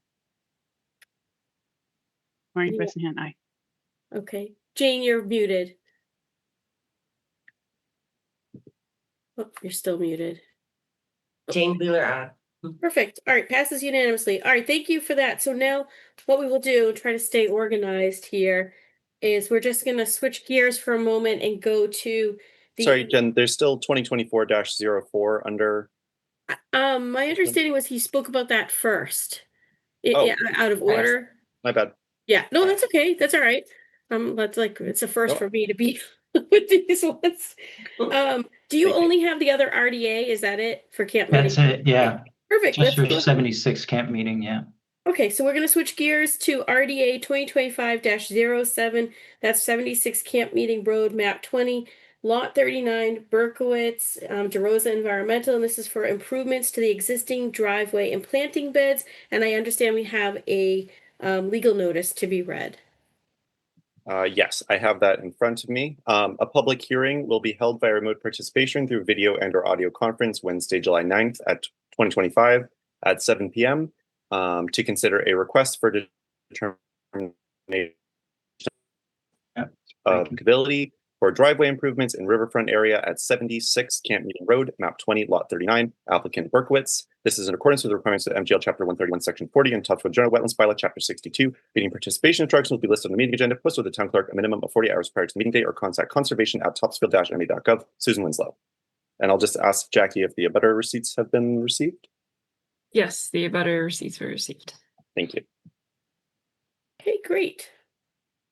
Maureen Yeah. Bresnahan, aye. Okay, Jane, you're muted. Oh, you're still muted. Jane Wheeler, Perfect. All right, passes unanimously. All right, thank you for that. So now what we will do, try to stay organized here, is we're just gonna switch gears for a moment and go to the. Sorry, Jen, there's still 2024-04 under. My understanding was he spoke about that first. Oh. Out of order. My bad. Yeah, no, that's okay. That's all right. That's like, it's a first Nope. for me to be with these ones. Do you Thank you. only have the other RDA? Is that it for camp meeting? that's it, yeah. Perfect. Just for Let's the go. 76 camp meeting, yeah. Okay, so we're gonna switch gears to RDA 2025-07. That's 76 Camp Meeting Road, map 20, lot 39, Berkowitz, DeRosa Environmental, and this is for improvements to the existing driveway and planting beds. And I understand we have a legal notice to be read. Yes, I have that in front of me. A public hearing will be held by remote participation through video and or audio conference Wednesday, July 9th at 2025 at 7 p.m. To consider a request for determination Yep, of thank you. ability for driveway improvements in riverfront area at 76 Camp Meeting Road, map 20, lot 39, applicant Berkowitz. This is in accordance with the requirements of MGL Chapter 131, Section 40, and Topsfield General Wetlands Bylaw Chapter 62. Meeting participation instructions will be listed on the meeting agenda, posted with the town clerk a minimum of 40 hours prior to the meeting date, or contact conservation at topsfield-ma.gov. Susan Winslow. And I'll just ask Jackie if the abutter receipts have been received. Yes, the abutter receipts were received. Thank you. Okay, great.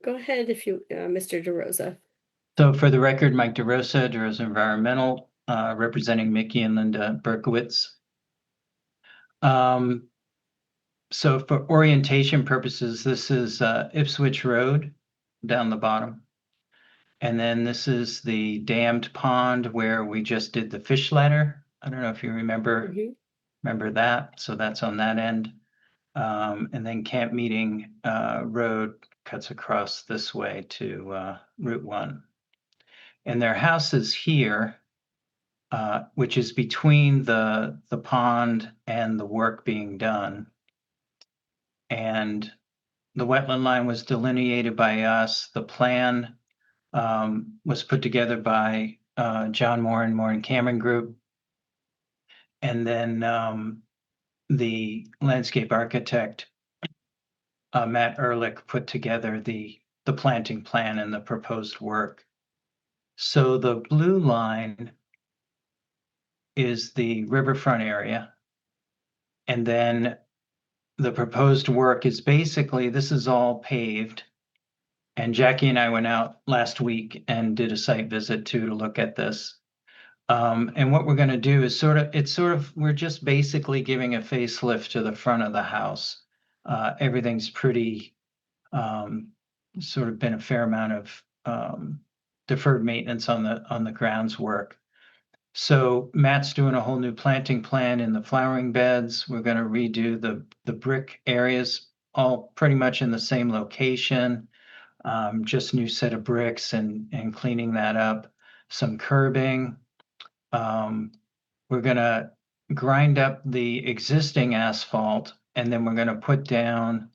Go ahead if you, Mr. DeRosa. So for the record, Mike DeRosa, DeRosa Environmental, representing Mickey and Linda Berkowitz. So for orientation purposes, this is Ipswich Road down the bottom. And then this is the dammed pond where we just did the fish ladder. I don't know if you remember that. So that's on that end. And then Camp Meeting Road cuts across this way to Route 1. And their house is here, which is between the pond and the work being done. And the wetland line was delineated by us. The plan was put together by John Moore and Cameron Group. And then the landscape architect, Matt Ehrlich, put together the planting plan and the proposed work. So the blue line is the riverfront area. And then the proposed work is basically, this is all paved. And Jackie and I went out last week and did a site visit too to look at this. And what we're going to do is we're just basically giving a facelift to the front of the house. Everything's pretty, sort of been a fair amount of deferred maintenance on the grounds work. So Matt's doing a whole new planting plan in the flowering beds. We're going to redo the brick areas, all pretty much in the same location. Just new set of bricks and cleaning that up. Some curbing. We're going to grind up the existing asphalt, and then we're going to put down,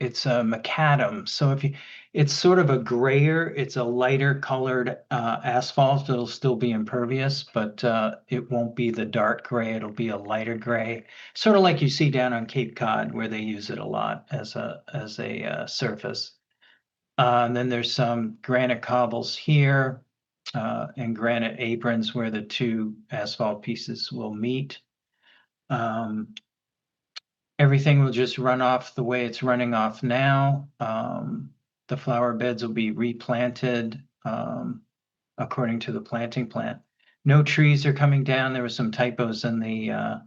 it's a macadam. So it's sort of a grayer, it's a lighter colored asphalt. It'll still be impervious, but it won't be the dark gray. It'll be a lighter gray, sort of like you see down on Cape Cod where they use it a lot as a surface. And then there's some granite cobbles here and granite aprons where the two asphalt pieces will meet. Everything will just run off the way it's running off now. The flower beds will be replanted according to the planting plan. No trees are coming down. There were some typos in the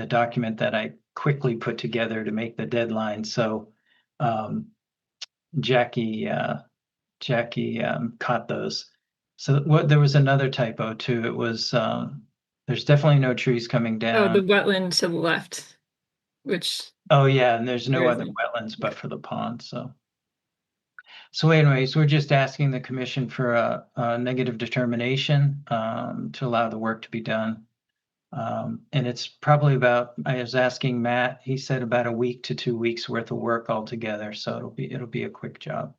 document that I quickly put together to make the deadline. So Jackie caught those. So there was another typo too. It was there's definitely no trees coming down. Oh, the wetland to the left, which. Oh yeah, and there's no There other isn't. wetlands but for the pond. So anyways, we're just asking the commission for a negative determination to allow the work to be done. And it's probably about, I was asking Matt, he said about a week to 2 weeks worth of work altogether. So it'll be a quick job.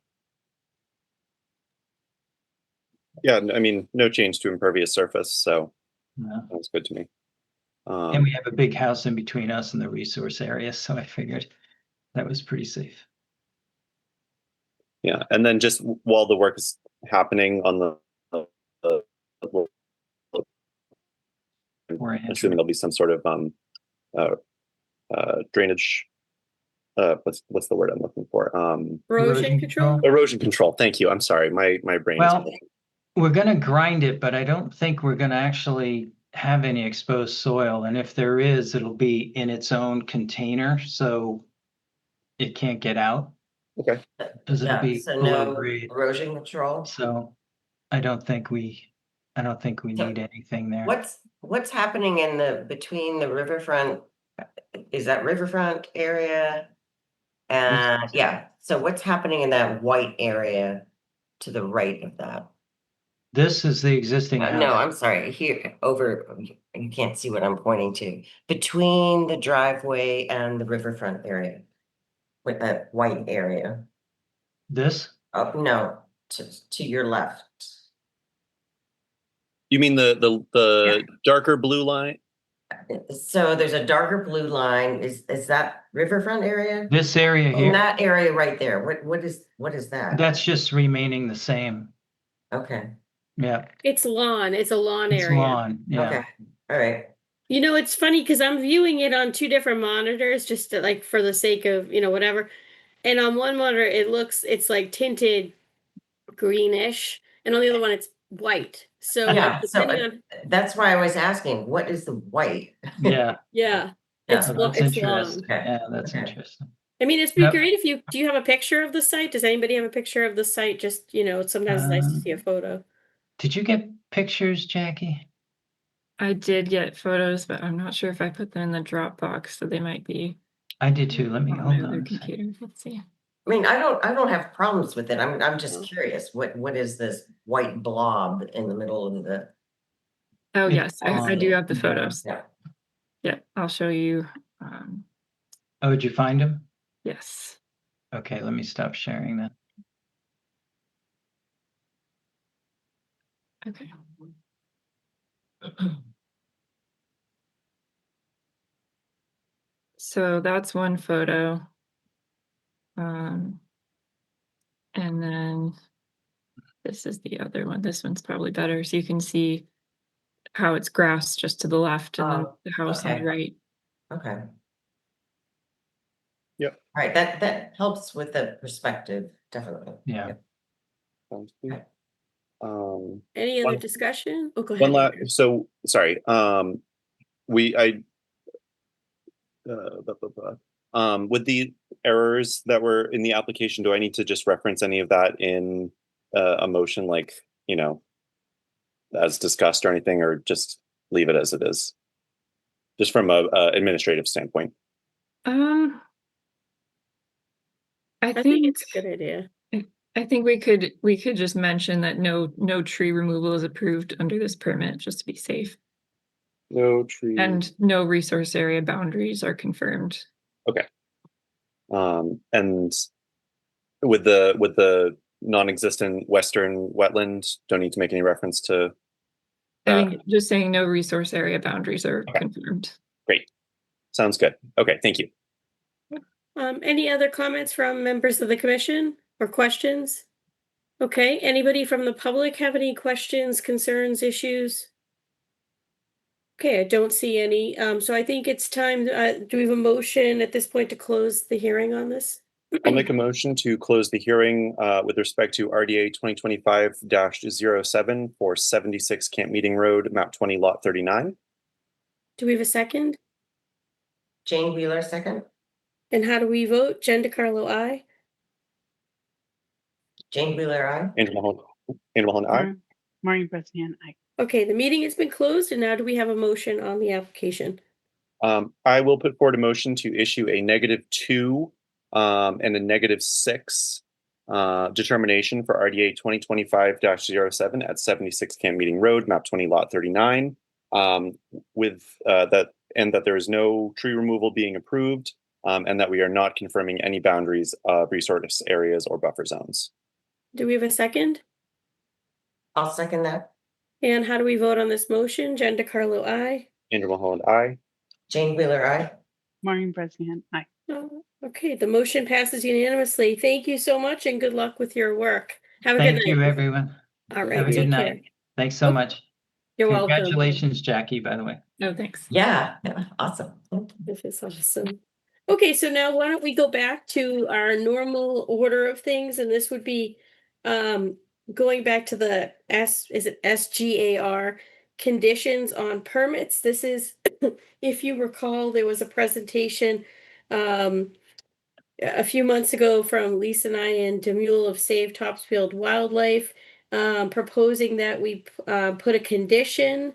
Yeah, I mean, no change to impervious surface, so Yeah. that's good to me. And we have a big house in between us and the resource area, so I figured that was pretty safe. Yeah, and then just while the work is happening on the assuming there'll be some sort of drainage. What's the word I'm looking for? Erosion control? Erosion control. Thank you. I'm sorry. My brain. Well, we're going to grind it, but I don't think we're going to actually have any exposed soil. And if there is, it'll be in its own container, so it can't get out. Okay. Because it'll be So below no grade. erosion control. So I don't think we need anything there. What's happening between the riverfront? Is that riverfront area? And yeah, so what's happening in that white area to the right of that? This is the existing No, house. I'm sorry, here, over, you can't see what I'm pointing to, between the driveway and the riverfront area. With that white area. This? Oh, no, to your left. You mean the darker blue line? So there's a darker blue line. Is that riverfront area? This area In here? that area right there, what is that? That's just remaining the same. Okay, Yeah, It's lawn. It's a lawn it's area. lawn, yeah. okay, all right. You know, it's funny because I'm viewing it on two different monitors, just to, like for the sake of, whatever. And on one monitor, it's like tinted greenish, and on the other one, it's white. So Yeah, so depending on, that's why I was asking, what is the white? Yeah, yeah, Yeah. it's so that's it's interesting. lawn. Okay, Yeah, that's okay. interesting. I mean, it'd be Yep. great if do you have a picture of the site? Does anybody have a picture of the site? Just, sometimes it's nice to see a photo. Did you get pictures, Jackie? I did get photos, but I'm not sure if I put them in the Dropbox, so they might be I did too. Let me, on my hold other on a second. computer. Let's see. I mean, I don't have problems with it. I'm just curious, what is this white blob in the middle of the, Oh, It's yes, I do have the yeah. photos. yeah. Yeah, I'll show you. Oh, did you find him? Yes. Okay, let me stop sharing that. Okay. So that's one photo. And then this is the other one. This one's probably better. So you can see how it's grass just to the left and then Oh, the house on okay. the right. Okay. Yep. All right, that helps with the perspective, definitely. Yeah. Sounds good. Any other One- discussion? Oh, go One ahead. last, so, sorry, with the errors that were in the application, do I need to just reference any of that in a motion, like, as discussed or anything, or just leave it as it is? Just from a administrative standpoint. I I think think it's a good idea. I think we could just mention that no tree removal is approved under this permit, just to be safe. No tree. And no resource area boundaries are confirmed. Okay. And with the non-existent western wetland, don't need to make any reference to I that. think just saying no resource area boundaries are Okay. confirmed. Great. Sounds good. Okay, thank you. Any other comments from members of the commission or questions? Okay, anybody from the public have any questions, concerns, issues? Okay, I don't see any. So I think it's time, do we have a motion at this point to close the hearing on this? I'll make a motion to close the hearing with respect to RDA 2025-07 for 76 Camp Meeting Road, map 20, lot 39. Do we have a second? Jane Wheeler, second. And how do we vote? Jen DeCarlo, aye. Jane Wheeler, aye. Andrew Mahone, aye. Maureen Bresnahan, aye. Okay, the meeting has been closed, and now do we have a motion on the application? I will put forward a motion to issue a -2 and a -6 determination for RDA 2025-07 at 76 Camp Meeting Road, map 20, lot 39. With that there is no tree removal being approved, and that we are not confirming any boundaries of resource areas or buffer zones. Do we have a second? I'll second that. And how do we vote on this motion? Jen DeCarlo, aye. Andrew Mulholland, aye. Jane Wheeler, aye. Maureen Bresnahan, aye. Oh, okay, the motion passes unanimously. Thank you so much and good luck with your work. Have a good Thank night. you, everyone. All right, Have a good take care. night. Thanks so Oh, much. You're welcome. Congratulations, Jackie, by the way. No, thanks. Yeah, awesome. This is awesome. Okay, so now why don't we go back to our normal order of things, and this would be going back to the SGAR conditions on permits. This is, if you recall, there was a presentation a few months ago from Lisa and I and Demule of Save Topsfield Wildlife, proposing that we put a condition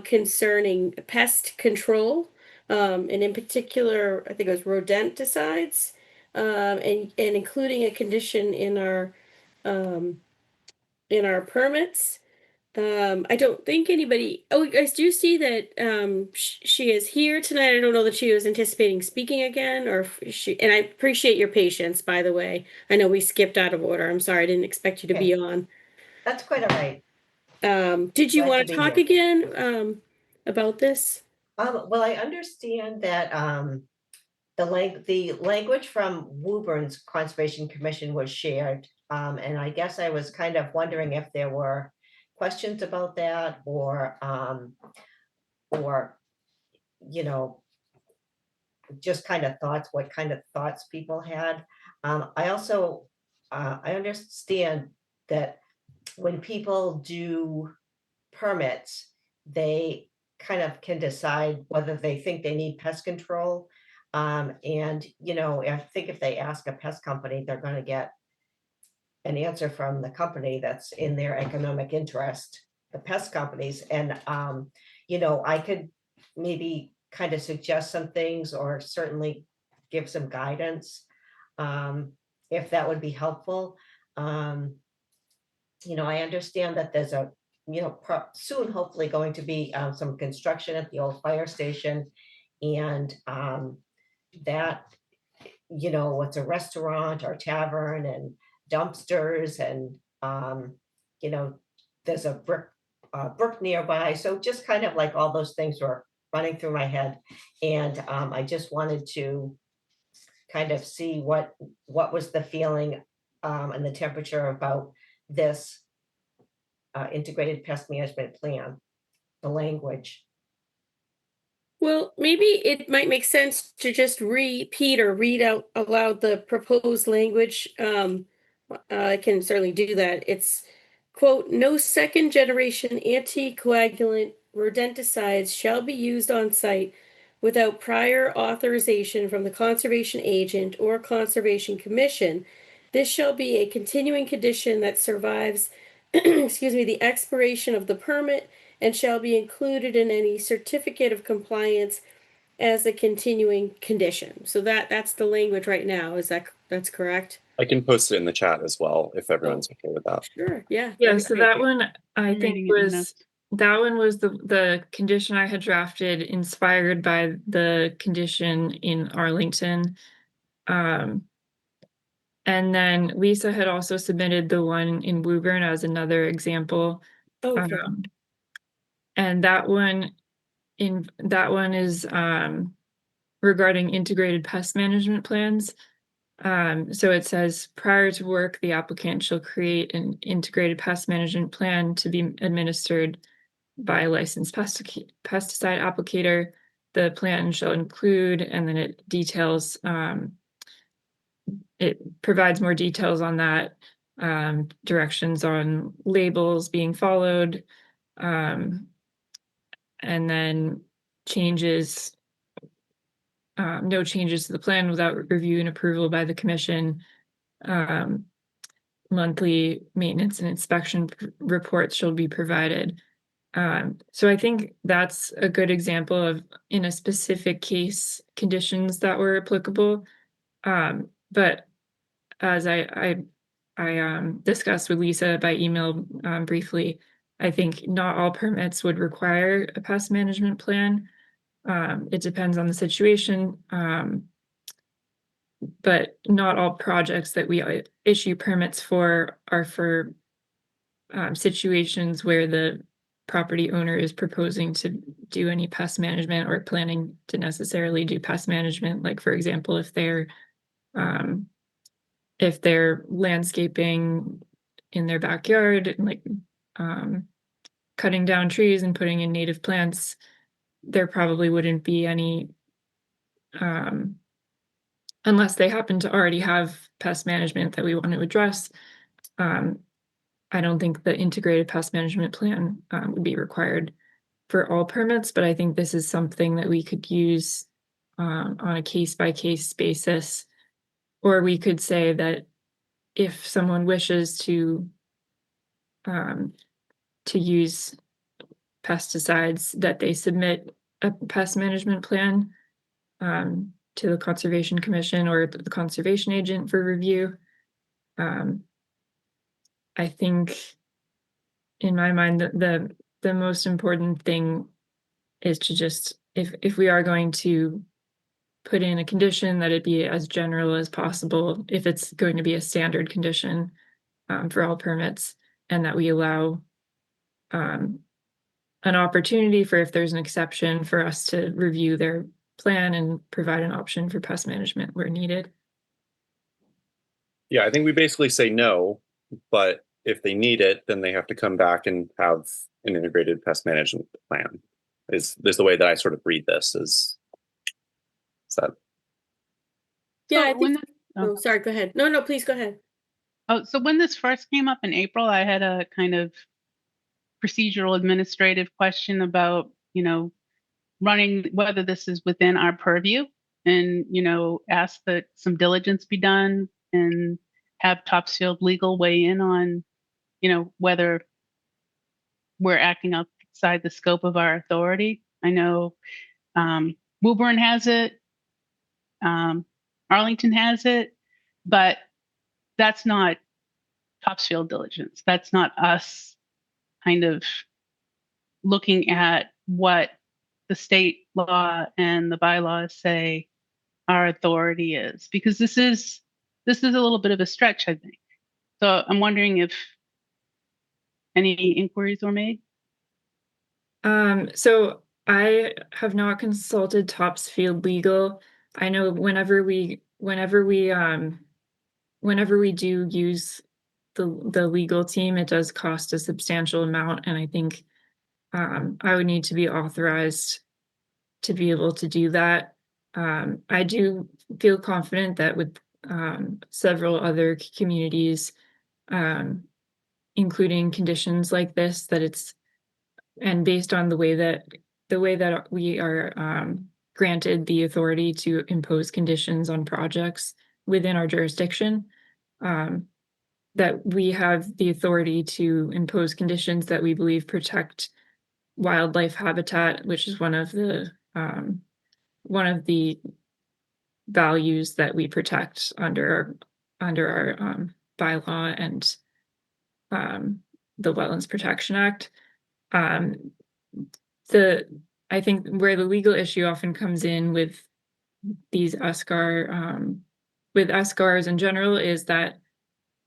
concerning pest control, and in particular, I think it was rodenticides. and including a condition in our permits. I don't think anybody, oh, you guys do see that, she is here tonight. I don't know that she was anticipating speaking again, or if she, and I appreciate your patience, by the way. I know we skipped out of order. I'm sorry, I didn't expect you to be on. That's quite all right. Did you Glad want to to be talk here. again, about this? Well, I understand that the language from Woburn's Conservation Commission was shared. And I guess I was kind of wondering if there were questions about that, or you know, just kind of thoughts, what kind of thoughts people had. I also I understand that when people do permits, they kind of can decide whether they think they need pest control. And, you know, I think if they ask a pest company, they're going to get an answer from the company that's in their economic interest, the pest companies. And, you know, I could maybe kind of suggest some things, or certainly give some guidance, if that would be helpful. You know, I understand that there's a, you know, soon hopefully going to be some construction at the old fire station. And that, you know, it's a restaurant or tavern and dumpsters, and you know, there's a brook nearby. So just kind of like all those things were running through my head. And I just wanted to kind of see what was the feeling and the temperature about this integrated pest management plan, the language. Well, maybe it might make sense to just repeat or read out aloud the proposed language. I can certainly do that. It's, quote, "No second generation anticoagulant rodenticides shall be used on site without prior authorization from the conservation agent or conservation commission. This shall be a continuing condition that survives, excuse me, the expiration of the permit, and shall be included in any certificate of compliance as a continuing condition." So that's the language right now. That's correct? I can post it in the chat as well if everyone's Oh. okay with that. Sure, yeah. Yeah, that'd so be that great. one I I'm think reading it in the was notes. that one was the condition I had drafted, inspired by the condition in Arlington. And then Lisa had also submitted the one in Woburn as another example. Okay. And that one is regarding integrated pest management plans. So it says, prior to work, the applicant shall create an integrated pest management plan to be administered by a licensed pesticide applicator. The plan shall include, and then it details, it provides more details on that, directions on labels being followed, and then changes, no changes to the plan without review and approval by the commission. Monthly maintenance and inspection reports shall be provided. So I think that's a good example of, in a specific case, conditions that were applicable. But as I discussed with Lisa by email briefly, I think not all permits would require a pest management plan. It depends on the situation, but not all projects that we issue permits for are for situations where the property owner is proposing to do any pest management or planning to necessarily do pest management. Like, for example, if they're landscaping in their backyard, like cutting down trees and putting in native plants, there probably wouldn't be any, unless they happen to already have pest management that we want to address. I don't think the integrated pest management plan would be required for all permits, but I think this is something that we could use on a case-by-case basis. Or we could say that if someone wishes to use pesticides, that they submit a pest management plan to the Conservation Commission or the conservation agent for review. I think in my mind the most important thing is to just, if we are going to put in a condition, that it be as general as possible if it's going to be a standard condition for all permits, and that we allow an opportunity for, if there's an exception, for us to review their plan and provide an option for pest management where needed. Yeah, I think we basically say no, but if they need it, then they have to come back and have an integrated pest management plan. Is the way that I sort of read this is that. Yeah, I So when think, the- oh, sorry, go ahead. No, please go ahead. Oh, so when this first came up in April, I had a kind of procedural administrative question about, running, whether this is within our purview, and, ask that some diligence be done and have Topsfield Legal weigh in on, whether we're acting outside the scope of our authority. I know Woburn has it, Arlington has it, but that's not Topsfield diligence. That's not us kind of looking at what the state law and the bylaws say our authority is, because this is a little bit of a stretch, I think. So I'm wondering if any inquiries were made. So I have not consulted Topsfield Legal. I know whenever we do use the legal team, it does cost a substantial amount, and I think I would need to be authorized to be able to do that. I do feel confident that with several other communities, including conditions like this, that it's, and based on the way that we are granted the authority to impose conditions on projects within our jurisdiction, that we have the authority to impose conditions that we believe protect wildlife habitat, which is one of the values that we protect under our bylaw and the Wetlands Protection Act. I think where the legal issue often comes in with these USCAR, with USCARs in general, is that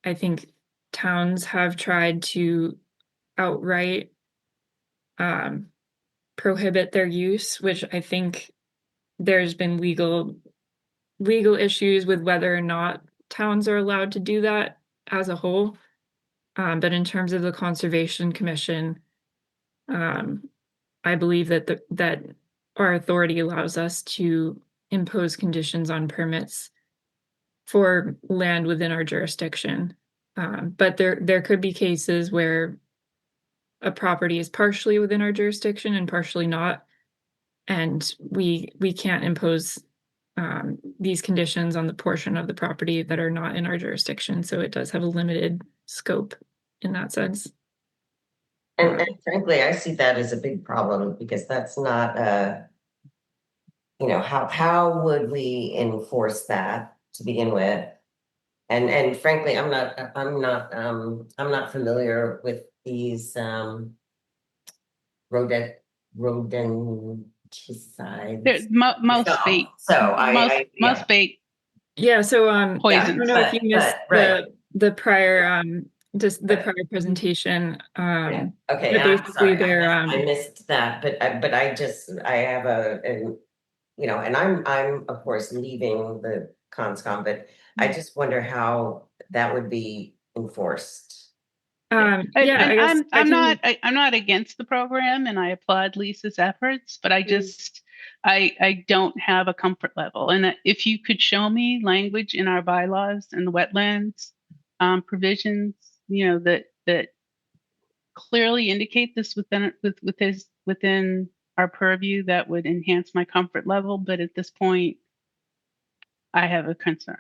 I think towns have tried to outright prohibit their use, which I think there's been legal issues with whether or not towns are allowed to do that as a whole. But in terms of the Conservation Commission, I believe that our authority allows us to impose conditions on permits for land within our jurisdiction. But there could be cases where a property is partially within our jurisdiction and partially not, and we can't impose these conditions on the portion of the property that are not in our jurisdiction. So it does have a limited scope in that sense. And frankly, I see that as a big problem, because that's not how would we enforce that to begin with? And frankly, I'm not familiar with these rodenticides. Mouse So, bait. So Mouse bait. Yeah, so I Poisons. don't know if you missed right. the prior just the prior presentation. Okay, but and I'm basically sorry, they're I missed that, but I have and I'm of course leaving the conscom, but I just wonder how that would be enforced. yeah, I guess I'm not against the program, and I applaud Lisa's efforts, but I don't have a comfort level. And if you could show me language in our bylaws and the wetlands provisions, that clearly indicate this within our purview, that would enhance my comfort level. But at this point, I have a concern.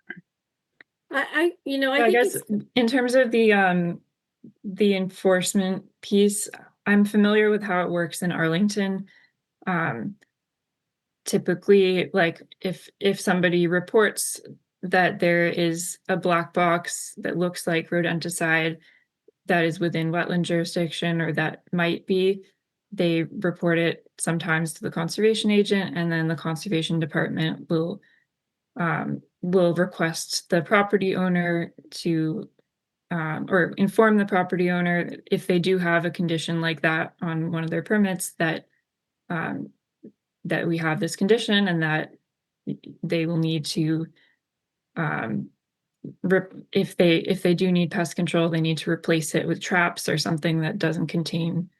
I I think guess in terms of the enforcement piece, I'm familiar with how it works in Arlington. typically, like if somebody reports that there is a black box that looks like rodenticide that is within wetland jurisdiction, or that might be, they report it sometimes to the conservation agent, and then the conservation department will request the property owner to or inform the property owner if they do have a condition like that on one of their permits, that that we have this condition, and that they will need to if they do need pest control, they need to replace it with traps or something that doesn't contain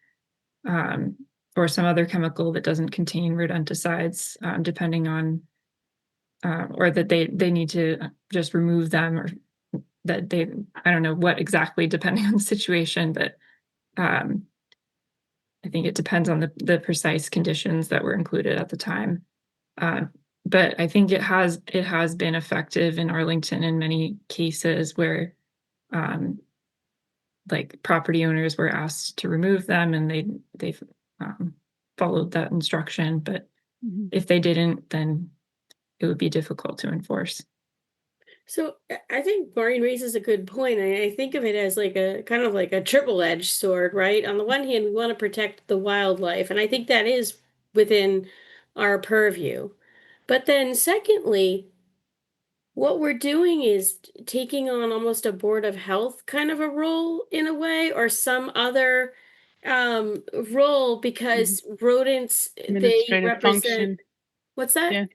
or some other chemical that doesn't contain rodenticides, depending on or that they need to just remove them, or that they, I don't know what exactly, depending on the situation, but I think it depends on the precise conditions that were included at the time. But I think it has been effective in Arlington in many cases where like property owners were asked to remove them, and they've followed that instruction. But if they didn't, then it would be difficult to enforce. So I think Maureen raises a good point. I think of it as like a kind of like a triple-edged sword, right? On the one hand, we want to protect the wildlife, and I think that is within our purview. But then secondly, what we're doing is taking on almost a board of health kind of a role in a way, or some other role, because rodents, they Administrative represent function. what's that?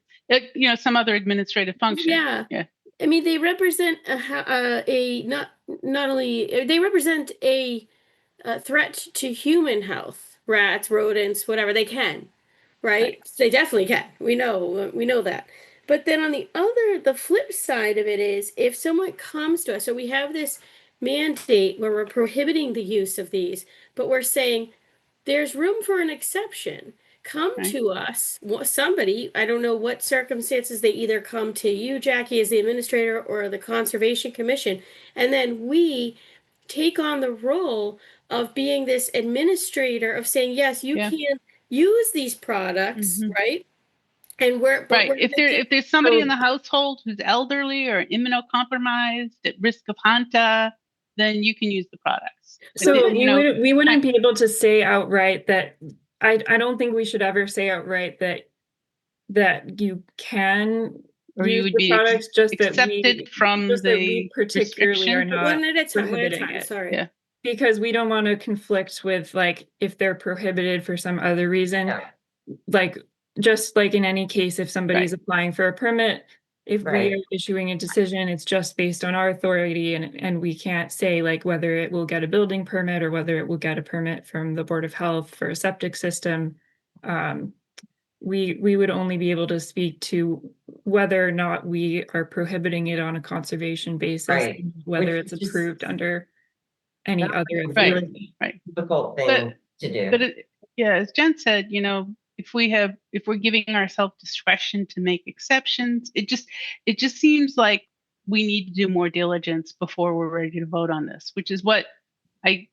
Yeah. Some other administrative function. Yeah. Yeah. I mean, they represent a not only they represent a threat to human health, rats, rodents, whatever they can, right? They definitely can. We know that. But then on the flip side of it is, if someone comes to us, so we have this mandate where we're prohibiting the use of these, but we're saying there's room for an exception. Come Right. to us, somebody, I don't know what circumstances, they either come to you, Jackie, as the administrator, or the Conservation Commission, and then we take on the role of being this administrator of saying, yes, you Yeah. can use these products, right? And right. If there's somebody in the household who's elderly or immunocompromised at risk of Hanta, then you can use the products. So we wouldn't be able to say outright that. I don't think we should ever say outright that you can or you use would the be products, just accepted that from we particularly are restriction. not one at a time, prohibiting it. sorry. Yeah. Because we don't want to conflict with, like, if they're prohibited for some other reason, like just like in any case, if somebody's applying for a permit, if we are issuing a decision, it's just based on our authority, and we can't say like whether it will get a building permit or whether it will get a permit from the Board of Health for a septic system. We would only be able to speak to whether or not we are prohibiting it on a conservation basis, whether it's approved under any other authority. Right. Difficult thing to do. But as Jen said, if we're giving ourselves discretion to make exceptions, it just seems like we need to do more diligence before we're ready to vote on this, which is what the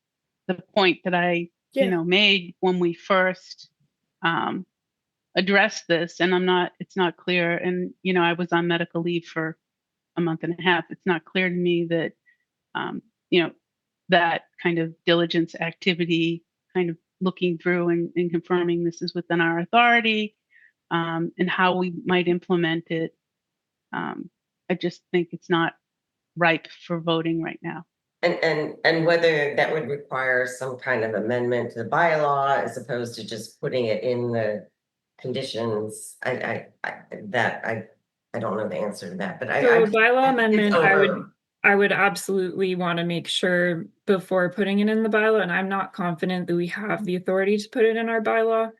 point that I made when we first addressed this. And it's not clear. And I was on medical leave for a month and a half. It's not clear to me that that kind of diligence activity, kind of looking through and confirming this is within our authority, and how we might implement it. I just think it's not ripe for voting right now. And whether that would require some kind of amendment to the bylaw as opposed to just putting it in the conditions, I don't know the answer to that. But bylaw amendment, I would absolutely want to make sure before putting it in the bylaw, and I'm not confident that we have the authority to put it in our bylaw.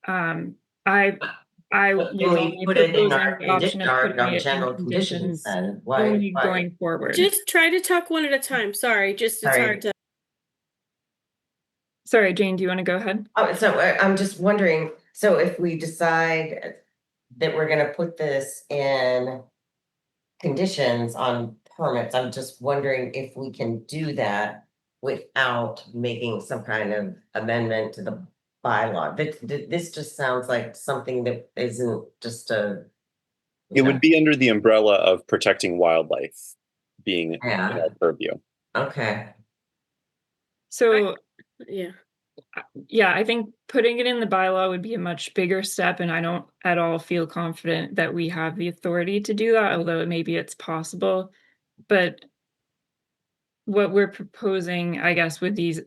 I was only proposing the option of putting it in conditions only going forward. Just try to talk one at a time. Sorry, it's hard to. Sorry, Jane, do you want to go ahead? Oh, so I'm just wondering, so if we decide that we're going to put this in conditions on permits, I'm just wondering if we can do that without making some kind of amendment to the bylaw. This just sounds like something that isn't just a. It would be under the umbrella of protecting wildlife being in Yeah. our purview. Okay. So Yeah. yeah, I think putting it in the bylaw would be a much bigger step, and I don't at all feel confident that we have the authority to do that, although maybe it's possible. But what we're proposing, I guess, with these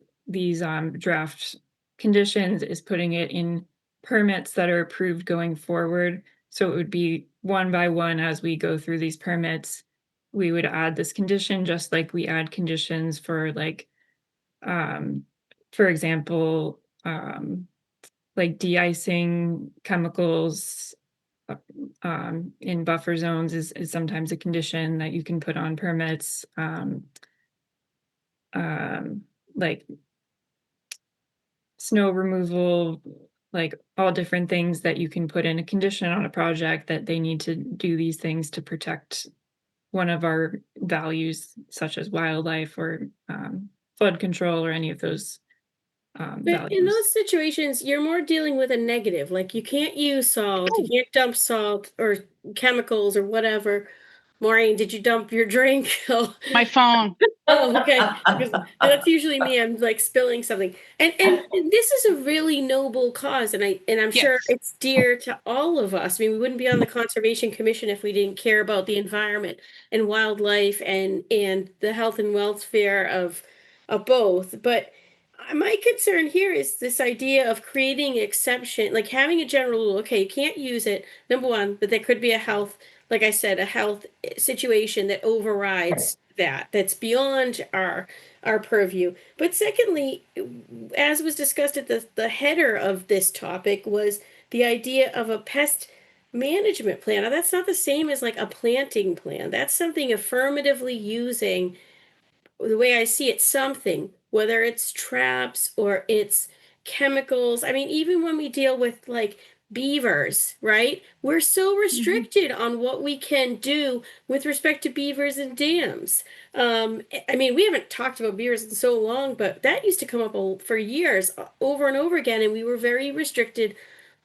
draft conditions is putting it in permits that are approved going forward. So it would be one by one as we go through these permits. We would add this condition just like we add conditions for like, for example, like de-icing chemicals in buffer zones is sometimes a condition that you can put on permits. Like snow removal, like all different things that you can put in a condition on a project that they need to do these things to protect one of our values, such as wildlife or flood control or any of those But in values. those situations, you're more dealing with a negative. Like you can't use salt, you can't dump salt or chemicals or whatever. Maureen, did you dump your drink? Oh, My phone. oh, okay. Because that's usually me. I'm like spilling something. And this is a really noble cause, and I'm sure Yes. it's dear to all of us. I mean, we wouldn't be on the Conservation Commission if we didn't care about the environment and wildlife and the health and welfare of both. But my concern here is this idea of creating exception, like having a general rule. Okay, you can't use it, number one, but there could be a health, like I said, a health situation that overrides that's beyond our purview. But secondly, as was discussed at the header of this topic, was the idea of a pest management plan. Now, that's not the same as like a planting plan. That's something affirmatively using, the way I see it, something, whether it's traps or it's chemicals. I mean, even when we deal with like beavers, right? We're so restricted on what we can do with respect to beavers and dams. I mean, we haven't talked about beavers in so long, but that used to come up for years, over and over again, and we were very restricted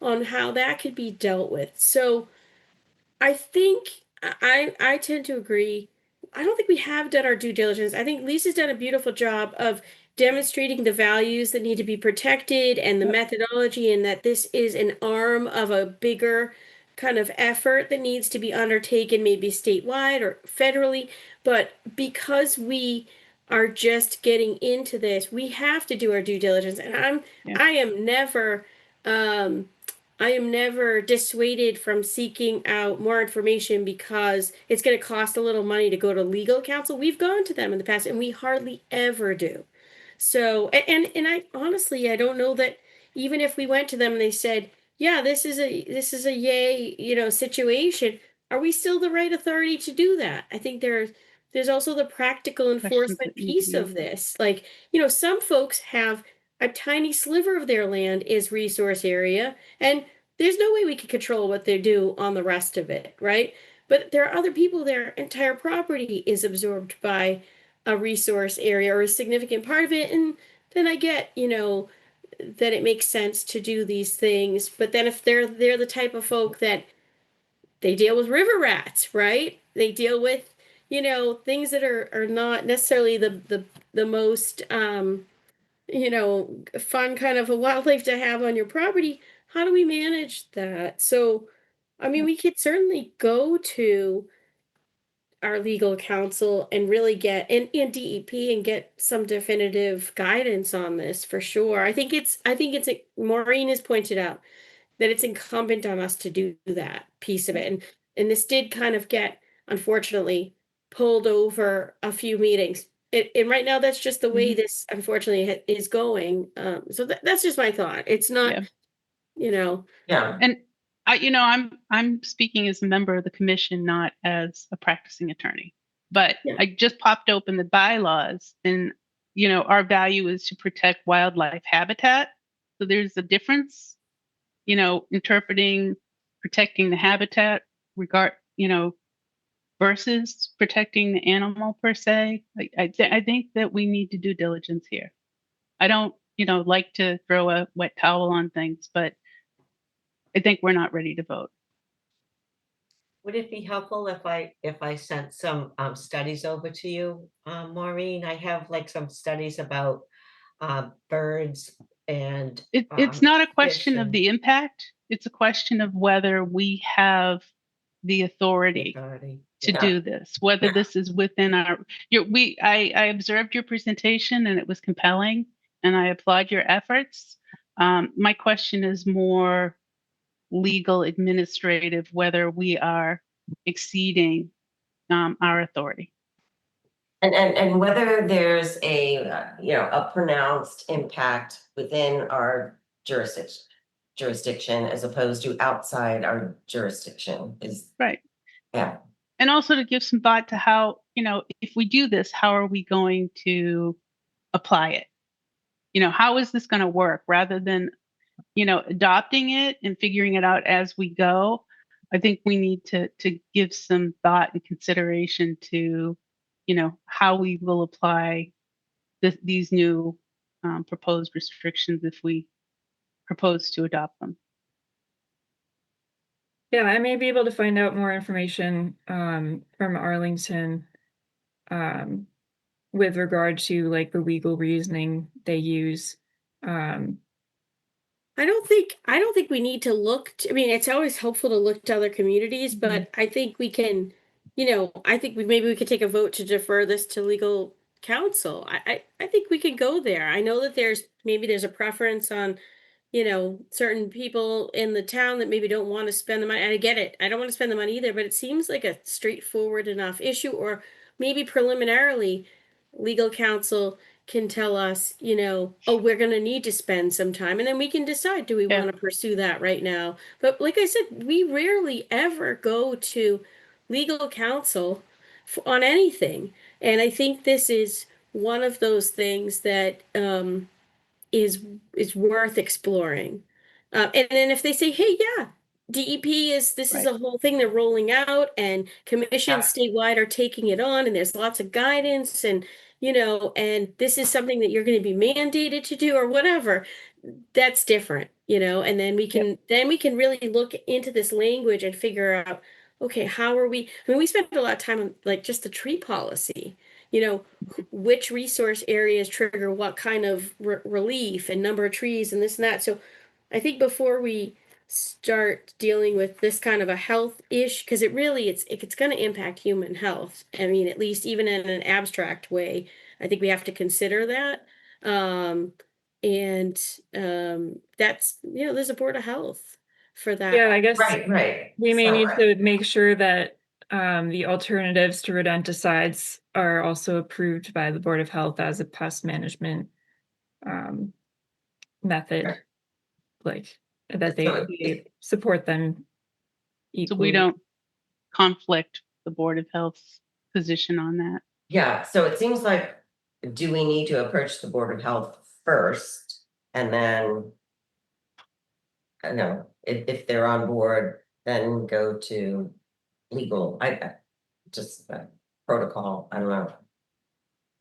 on how that could be dealt with. So I think I tend to agree. I don't think we have done our due diligence. I think Lisa's done a beautiful job of demonstrating the values that need to be protected and the methodology, and that this is an arm of a bigger kind of effort that needs to be undertaken, maybe statewide or federally. But because we are just getting into this, we have to do our due diligence. And Yeah. I am never dissuaded from seeking out more information because it's going to cost a little money to go to legal counsel. We've gone to them in the past and we hardly ever do. So, and I honestly, I don't know that even if we went to them and they said, yeah, this is a yay, situation, are we still the right authority to do that? I think there's also the practical Questions enforcement that need to piece be of this. Like, some folks have a tiny sliver of their land is resource area, and there's no way we can control what they do on the rest of it, right? But there are other people, their entire property is absorbed by a resource area or a significant part of it. And then I get, that it makes sense to do these things. But then if they're the type of folk that they deal with river rats, right? They deal with, things that are not necessarily the most fun kind of a wildlife to have on your property. How do we manage that? So, I mean, we could certainly go to our legal counsel and really get and DEP and get some definitive guidance on this for sure. I think it's Maureen has pointed out that it's incumbent on us to do that piece of it. And this did kind of get, unfortunately, pulled over a few meetings. And right now, that's just the way this, unfortunately, is going. So that's just my thought. It's not, Yeah. Yeah. And I'm speaking as a member of the commission, not as a practicing attorney. But Yeah. I just popped open the bylaws, and our value is to protect wildlife habitat. So there's a difference, interpreting protecting the habitat versus protecting the animal per se. I think that we need to do diligence here. I don't like to throw a wet towel on things, but I think we're not ready to vote. Would it be helpful if I sent some studies over to you, Maureen? I have like some studies about birds and It's not a question of and- the impact. It's a question of whether we have the authority authority. to Yeah. do this, whether this is within our, I observed your presentation and it was compelling and I applaud your efforts. My question is more legal, administrative, whether we are exceeding our authority. And whether there's a a pronounced impact within our jurisdiction as opposed to outside our jurisdiction is Right. yeah. And also to give some thought to how, if we do this, how are we going to apply it? How is this going to work rather than, adopting it and figuring it out as we go? I think we need to give some thought and consideration to, how we will apply these new proposed restrictions if we propose to adopt them. Yeah, I may be able to find out more information from Arlington with regard to like the legal reasoning they use. I don't think we need to I mean, it's always helpful to look to other communities, but I think we can, I think maybe we could take a vote to defer this to legal counsel. I think we could go there. I know that there's a preference on, certain people in the town that maybe don't want to spend the money. And I get it. I don't want to spend the money either, but it seems like a straightforward enough issue, or maybe preliminarily legal counsel can tell us, oh, we're going to need to spend some time, and then we can decide, do we Yeah. want to pursue that right now? But like I said, we rarely ever go to legal counsel on anything. And I think this is one of those things that is worth exploring. And then if they say, hey, yeah, DEP this is Right. a whole thing they're rolling out, and commissions statewide are taking it on, and there's lots of guidance, and and this is something that you're going to be mandated to do or whatever, that's different, and then we can really look into this language and figure out, okay, how are we, I mean, we spent a lot of time on like just the tree policy, which resource areas trigger what kind of relief and number of trees and this and that. So I think before we start dealing with this kind of a health issue, because it's going to impact human health. I mean, at least even in an abstract way, I think we have to consider that. And that's, there's a board of health for that. Yeah, I guess Right. we may So, need to make sure that the alternatives to rodenticides are also approved by the Board of Health as a pest management method, Right. like that So they support them equally. So we don't conflict the Board of Health's position on that. yeah, so it seems like, do we need to approach the Board of Health first and then I don't know if they're on board, then go to legal? I just protocol. I don't know.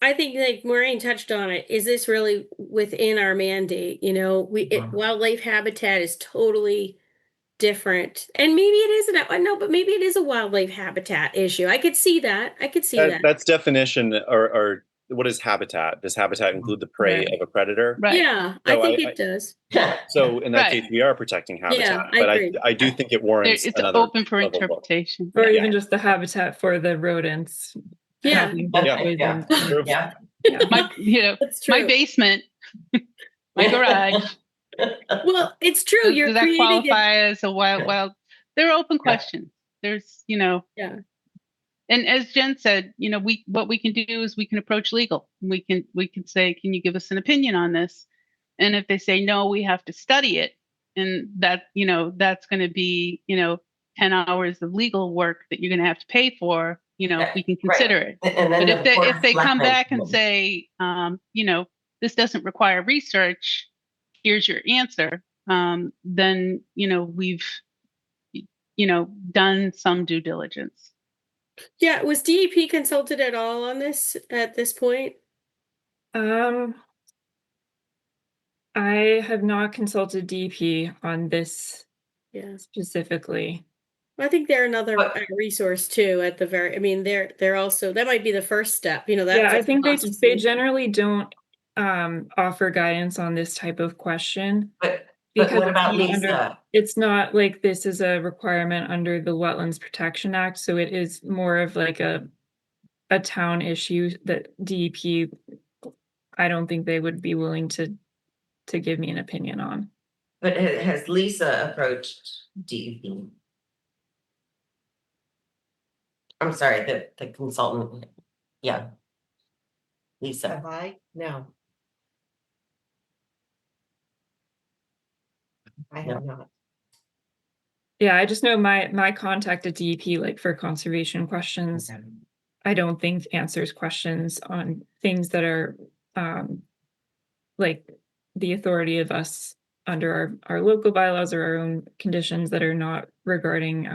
I think like Maureen touched on it. Is this really within our mandate? Wildlife habitat is totally different, and maybe it isn't. I know, but maybe it is a wildlife habitat issue. I could see that. That's definition or what is habitat? Does habitat include the prey Right. of a predator? Right. Yeah, So I think it does. So in that Right. case, we are protecting habitat, Yeah, I but agree. I do think it warrants It's another open for level look. interpretation. Or Yeah. even just the habitat for the rodents. Yeah. having been Yeah. poisoned. True. Yeah. Yeah. That's true. My basement, my garage. Well, it's true. Does You're that creating qualify as a wild? They're open questions. There's, Yeah. And as Jen said, what we can do is we can approach legal. We can say, can you give us an opinion on this? And if they say no, we have to study it, and that that's going to be 10 hours of legal work that you're going to have to pay for. We can consider it. And then But if they come back and say, this doesn't require research, here's your answer, then we've done some due diligence. Yeah, was DEP consulted at all on this at this point? Um, I have not consulted DP on this Yeah. specifically. I think they're another But- resource too at the very, I mean, they're also, that might be the first step, you know, Yeah, that's. I think they generally don't offer guidance on this type of question But because what about Lisa? It's not like this is a requirement under the Wetlands Protection Act, so it is more of like a town issue that DEP, I don't think they would be willing to give me an opinion on. But has Lisa approached DEP? I'm sorry, the consultant. Yeah. Lisa. Have I? No. I have not. Yeah, I just know my contact at DEP, like for conservation questions, I don't think answers questions on things that are like the authority of us under our local bylaws or our own conditions that are not regarding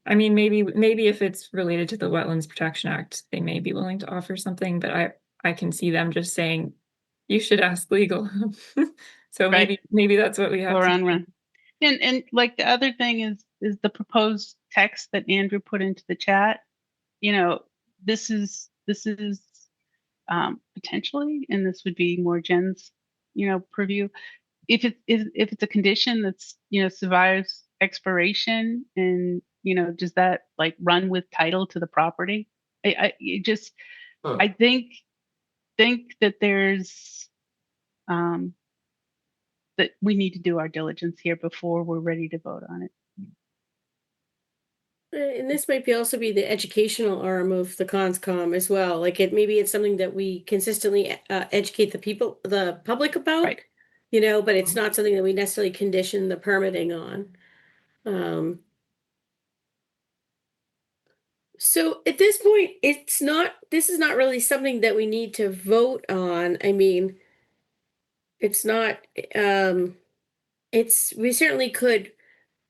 I mean, maybe if it's related to the Wetlands Protection Act, they may be willing to offer something, but I can see them just saying, you should ask legal. So Right. maybe that's what we have Go to around, do. run. And like the other thing is the proposed text that Andrew put into the chat. You know, this is potentially, and this would be more Jen's, purview. If it's a condition that's, survives expiration, and does that like run with title to the property? I think that there's that we need to do our diligence here before we're ready to vote on it. And this might also be the educational arm of the conscom as well. Like maybe it's something that we consistently educate the public about, Right. But it's not something that we necessarily condition the permitting on. So at this point, this is not really something that we need to vote on. I mean, it's not, we certainly could,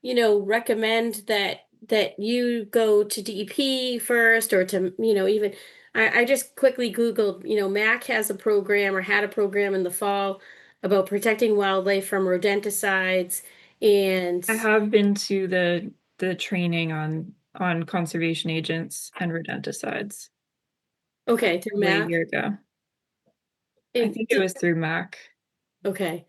recommend that you go to DEP first, or to, even, I just quickly Googled, MAC has a program, or had a program in the fall about protecting wildlife from rodenticides. And I have been to the training on conservation agents and rodenticides. okay, through Probably a MAC. year ago. I think it was through MAC. Okay.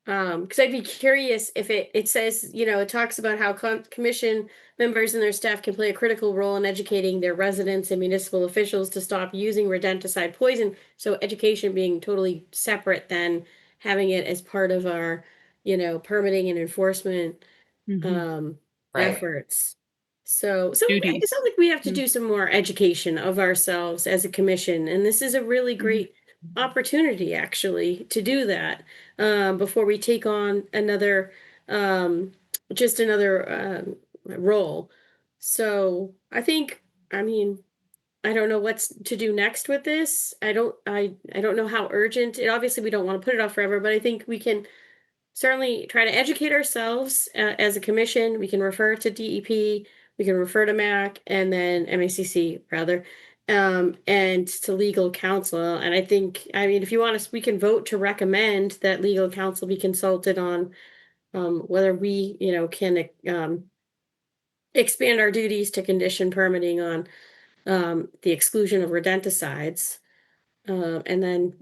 Because I'd be curious if it says, it talks about how commission members and their staff can play a critical role in educating their residents and municipal officials to stop using rodenticide poison. So education being totally separate than having it as part of our, permitting and enforcement Right. efforts. So Duties. it sounds like we have to do some more education of ourselves as a commission, and this is a really great opportunity actually to do that before we take on another role. So I think, I mean, I don't know what's to do next with this. I don't know how urgent it, obviously we don't want to put it off forever, but I think we can certainly try to educate ourselves as a commission. We can refer to DEP, we can refer to MAC, and then MACC rather, and to legal counsel. And I think, I mean, if you want us, we can vote to recommend that legal counsel be consulted on whether we, can expand our duties to condition permitting on the exclusion of rodenticides. And then,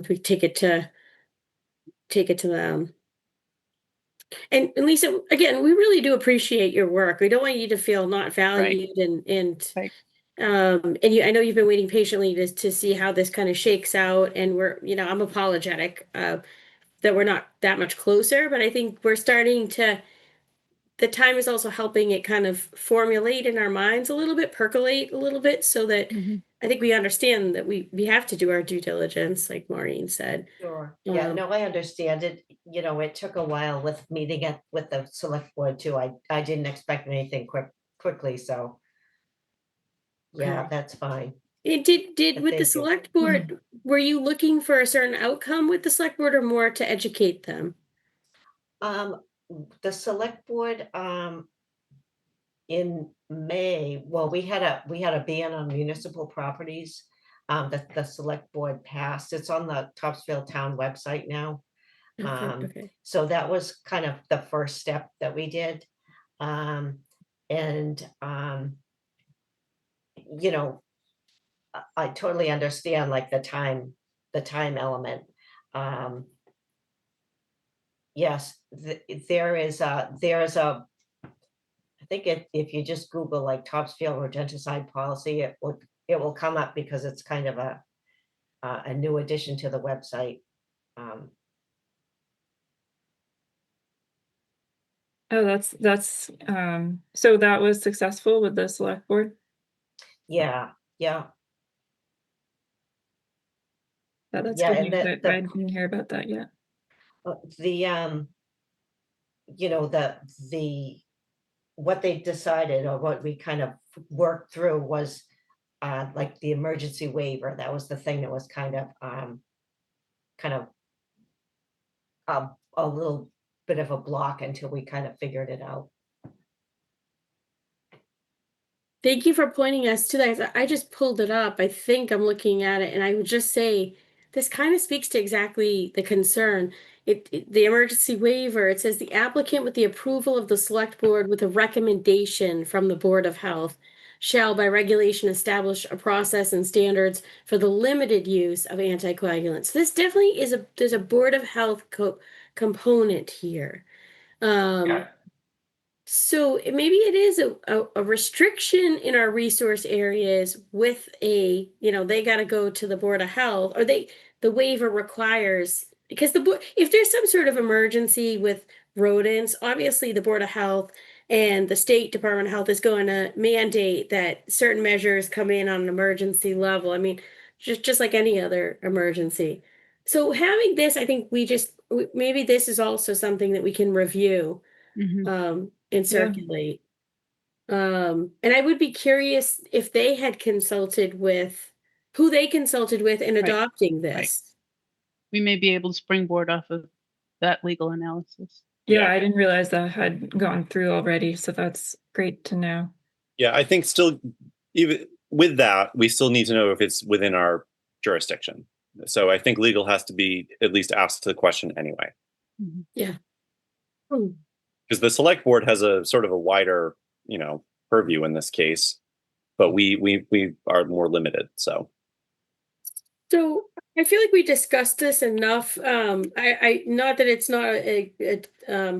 we take it to them. And Lisa, again, we really do appreciate your work. We don't want you to feel not valued. Right. I know you've been waiting patiently to see how this kind of shakes out. And I'm apologetic that we're not that much closer, but I think we're starting to, the time is also helping it kind of formulate in our minds a little bit, percolate a little bit, so that I think we understand that we have to do our due diligence, like Maureen said. Sure. Yeah, no, I understand it. It took a while with meeting with the select board too. I didn't expect anything quickly, so. Yeah, Okay. that's fine. It did with the Thank you. select board, were you looking for a certain outcome with the select board, or more to educate them? The select board, in May, well, we had a ban on municipal properties that the select board passed. It's on the Topsfield town website now. Okay. So that was kind of the first step that we did. And, you know, I totally understand like the time element. Yes, there is a, I think if you just Google like Topsfield rodenticide policy, it will come up because it's kind of a new addition to the website. Oh, that's so that was successful with the select board? Yeah, Yeah, that's yeah, good and news. I didn't hear about that yet. the you know, the what they decided or what we kind of worked through was like the emergency waiver. That was the thing that was kind of a little bit of a block until we kind of figured it out. Thank you for pointing us to that. I just pulled it up. I think I'm looking at it, and I would just say this kind of speaks to exactly the concern. The emergency waiver, it says the applicant with the approval of the select board with a recommendation from the Board of Health shall by regulation establish a process and standards for the limited use of anticoagulants. This definitely is there's a Board of Health component here. So maybe it is a restriction in our resource areas with they got to go to the Board of Health, or the waiver requires, because if there's some sort of emergency with rodents, obviously the Board of Health and the State Department of Health is going to mandate that certain measures come in on an emergency level. I mean, just like any other emergency. So having this, I think maybe this is also something that we can review and circulate. And I would be curious if they had consulted with who they consulted with in Right. adopting this. We may be able to springboard off of that legal analysis. Yeah, I didn't realize that had gone through already, so that's great to know. Yeah, I think still, even with that, we still need to know if it's within our jurisdiction. So I think legal has to be at least asked the question anyway. Yeah. Hmm. Because the select board has a sort of a wider, purview in this case, but we are more limited. So I feel like we discussed this enough. I not that it's not a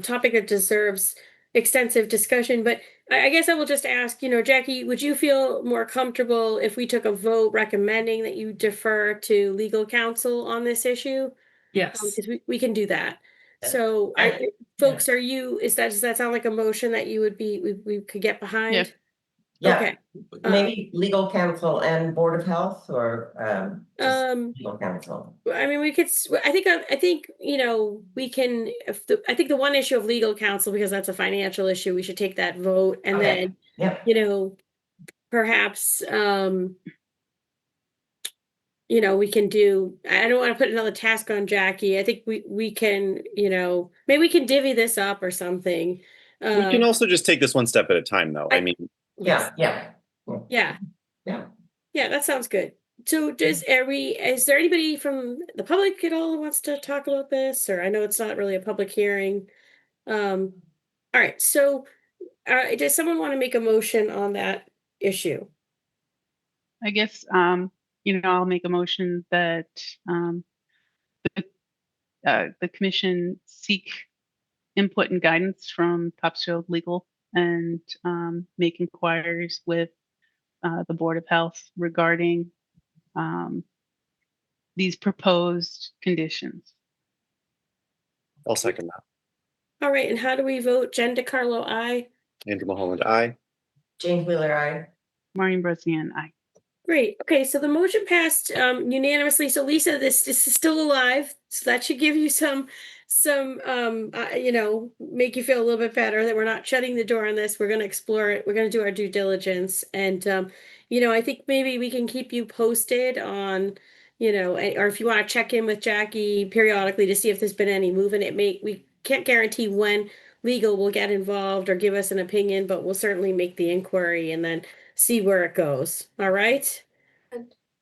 topic that deserves extensive discussion, but I guess I will just ask, Jackie, would you feel more comfortable if we took a vote recommending that you defer to legal counsel on this issue? Yes. Because we can do that. Yeah. So, folks, does that sound like a motion that you would we could get behind? Yeah. Yeah, Okay. maybe legal counsel and Board of Health, or just legal counsel. I mean, we could. I think we can. I think the one issue of legal counsel, because that's a financial issue, we should take that vote, and Okay. then Yep. perhaps we can do. I don't want to put another task on Jackie. I think we can. Maybe we can divvy this up or something. we can also just take this one step at a time, though. I mean, Yeah. Yeah. Yeah. Yeah, that sounds good. So is there anybody from the public at all who wants to talk about this? Or I know it's not really a public hearing. All right, so does someone want to make a motion on that issue? I guess I'll make a motion that the commission seek input and guidance from Topsfield Legal and make inquiries with the Board of Health regarding these proposed conditions. I'll second that. All right, and how do we vote? Jen DeCarlo, aye. Andrew Mulholland, aye. Jane Wheeler, aye. Maureen Bresnian, aye. Great. Okay, so the motion passed unanimously. So Lisa, this is still alive, so that should give you some make you feel a little bit better that we're not shutting the door on this. We're going to explore it. We're going to do our due diligence, and I think maybe we can keep you posted on, or if you want to check in with Jackie periodically to see if there's been any movement. We can't guarantee when legal will get involved or give us an opinion, but we'll certainly make the inquiry and then see where it goes. All right.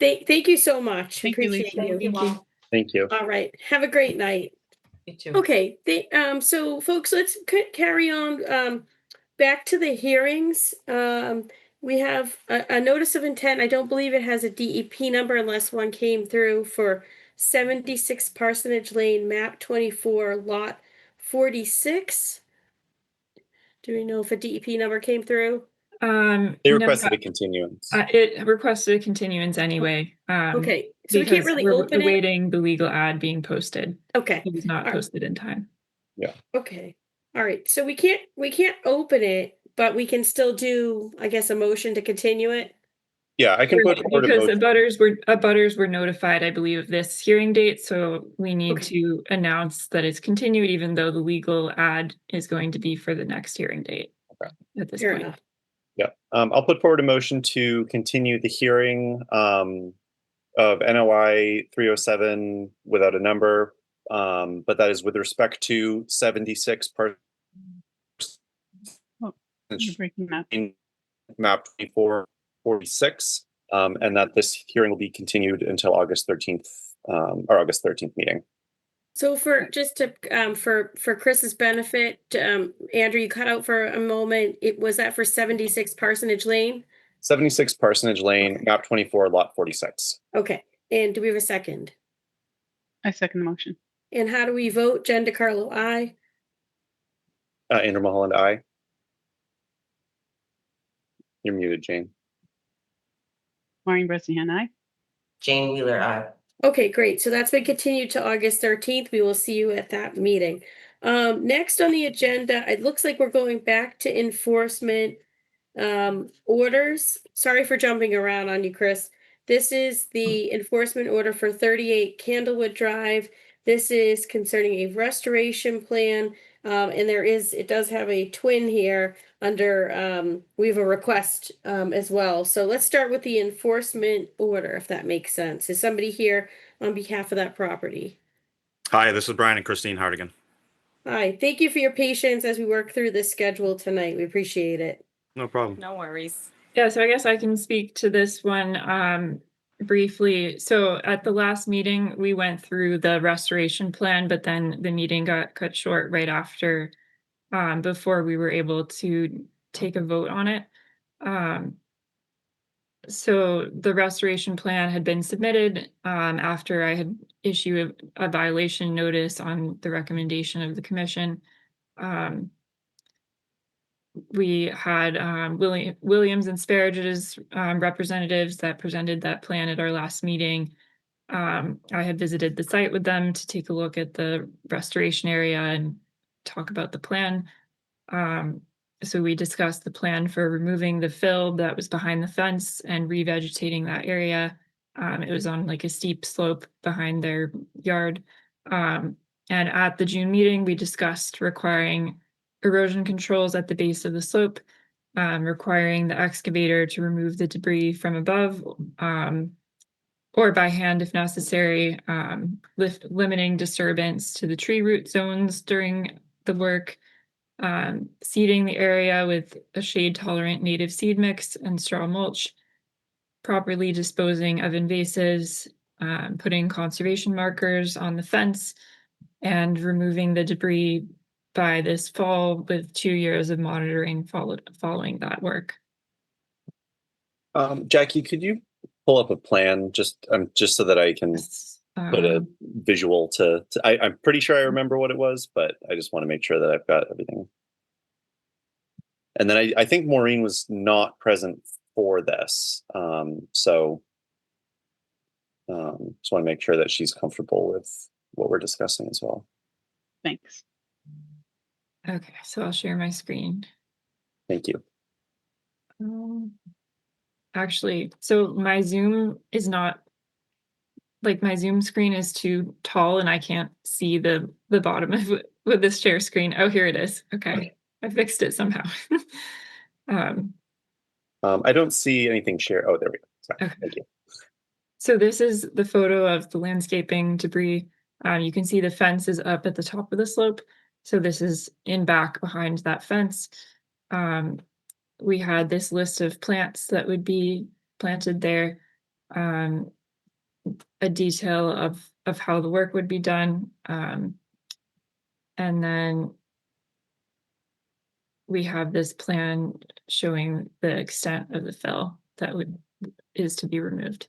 Thank you so much. Thank you, Appreciate Lisa. you. Thank you. Thank you. All right. Have a great night. You too. Okay, so folks, let's carry on, back to the hearings. We have a notice of intent. I don't believe it has a DEP number unless one came through for 76 Parsonage Lane, map 24, lot 46. Do we know if a DEP number came through? They No, requested a continuance. it requested a continuance anyway. Okay, so we can't Because really we're open it? awaiting the legal ad being posted. Okay, It was not Alright. posted in time. okay. All right, so we can't open it, but we can still do, I guess, a motion to continue it? Yeah, I can put forward a Because motion. abutters were notified, I believe, of this hearing date, so we need Okay. to announce that it's continued, even though the legal ad is going to be for the next hearing date. Okay. At this Fair point. enough. Yeah, I'll put forward a motion to continue the hearing of NOI 307 without a number, but that is with respect to 76 You're breaking up. map 2446, and that this hearing will be continued until August 13th, our August 13th meeting. So for for Chris's benefit, Andrew, you cut out for a moment. It was that for 76 Parsonage Lane? 76 Parsonage Lane, Okay. map 24, lot 46. Okay, and do we have a second? I second the motion. And how do we vote? Jen DeCarlo, aye. Andrew Mulholland, aye. You're muted, Jane. Maureen Bresnahan, aye. Jane Wheeler, aye. Okay, great. So that's been continued to August 13th. We will see you at that meeting. Next on the agenda, it looks like we're going back to enforcement orders. Sorry for jumping around on you, Chris. This is the enforcement order for 38 Candlewood Drive. This is concerning a restoration plan. And it does have a twin here under, we have a request as well. So let's start with the enforcement order, if that makes sense. Is somebody here on behalf of that property? Hi, this is Brian and Christine Hardigan. Hi, thank you for your patience as we work through this schedule tonight. We appreciate it. No problem. No worries. Yeah, so I guess I can speak to this one briefly. So at the last meeting, we went through the restoration plan, but then the meeting got cut short right after, before we were able to take a vote on it. So the restoration plan had been submitted after I had issued a violation notice on the recommendation of the commission. We had Williams and Sparage's representatives that presented that plan at our last meeting. I had visited the site with them to take a look at the restoration area and talk about the plan. So we discussed the plan for removing the fill that was behind the fence and revegetating that area. It was on like a steep slope behind their yard. And at the June meeting, we discussed requiring erosion controls at the base of the slope, requiring the excavator to remove the debris from above, or by hand if necessary, limiting disturbance to the tree root zones during the work, seeding the area with a shade-tolerant native seed mix and straw mulch, properly disposing of invasives, putting conservation markers on the fence, and removing the debris by this fall with 2 years of monitoring following that work. Jackie, could you pull up a plan just so that I can put a visual to I'm pretty sure I remember what it was, but I just want to make sure that I've got everything. And then I think Maureen was not present for this. So just want to make sure that she's comfortable with what we're discussing as well. Thanks. Okay, so I'll share my screen. Thank you. Actually, so my Zoom is not, like my Zoom screen is too tall and I can't see the bottom of it with this share screen. Oh, here it is. Okay, I fixed it somehow. I don't see anything share. Oh, there we go. Sorry. Okay. Thank you. So this is the photo of the landscaping debris. You can see the fence is up at the top of the slope. So this is in back behind that fence. We had this list of plants that would be planted there. A detail of how the work would be done. And then we have this plan showing the extent of the fill that is to be removed.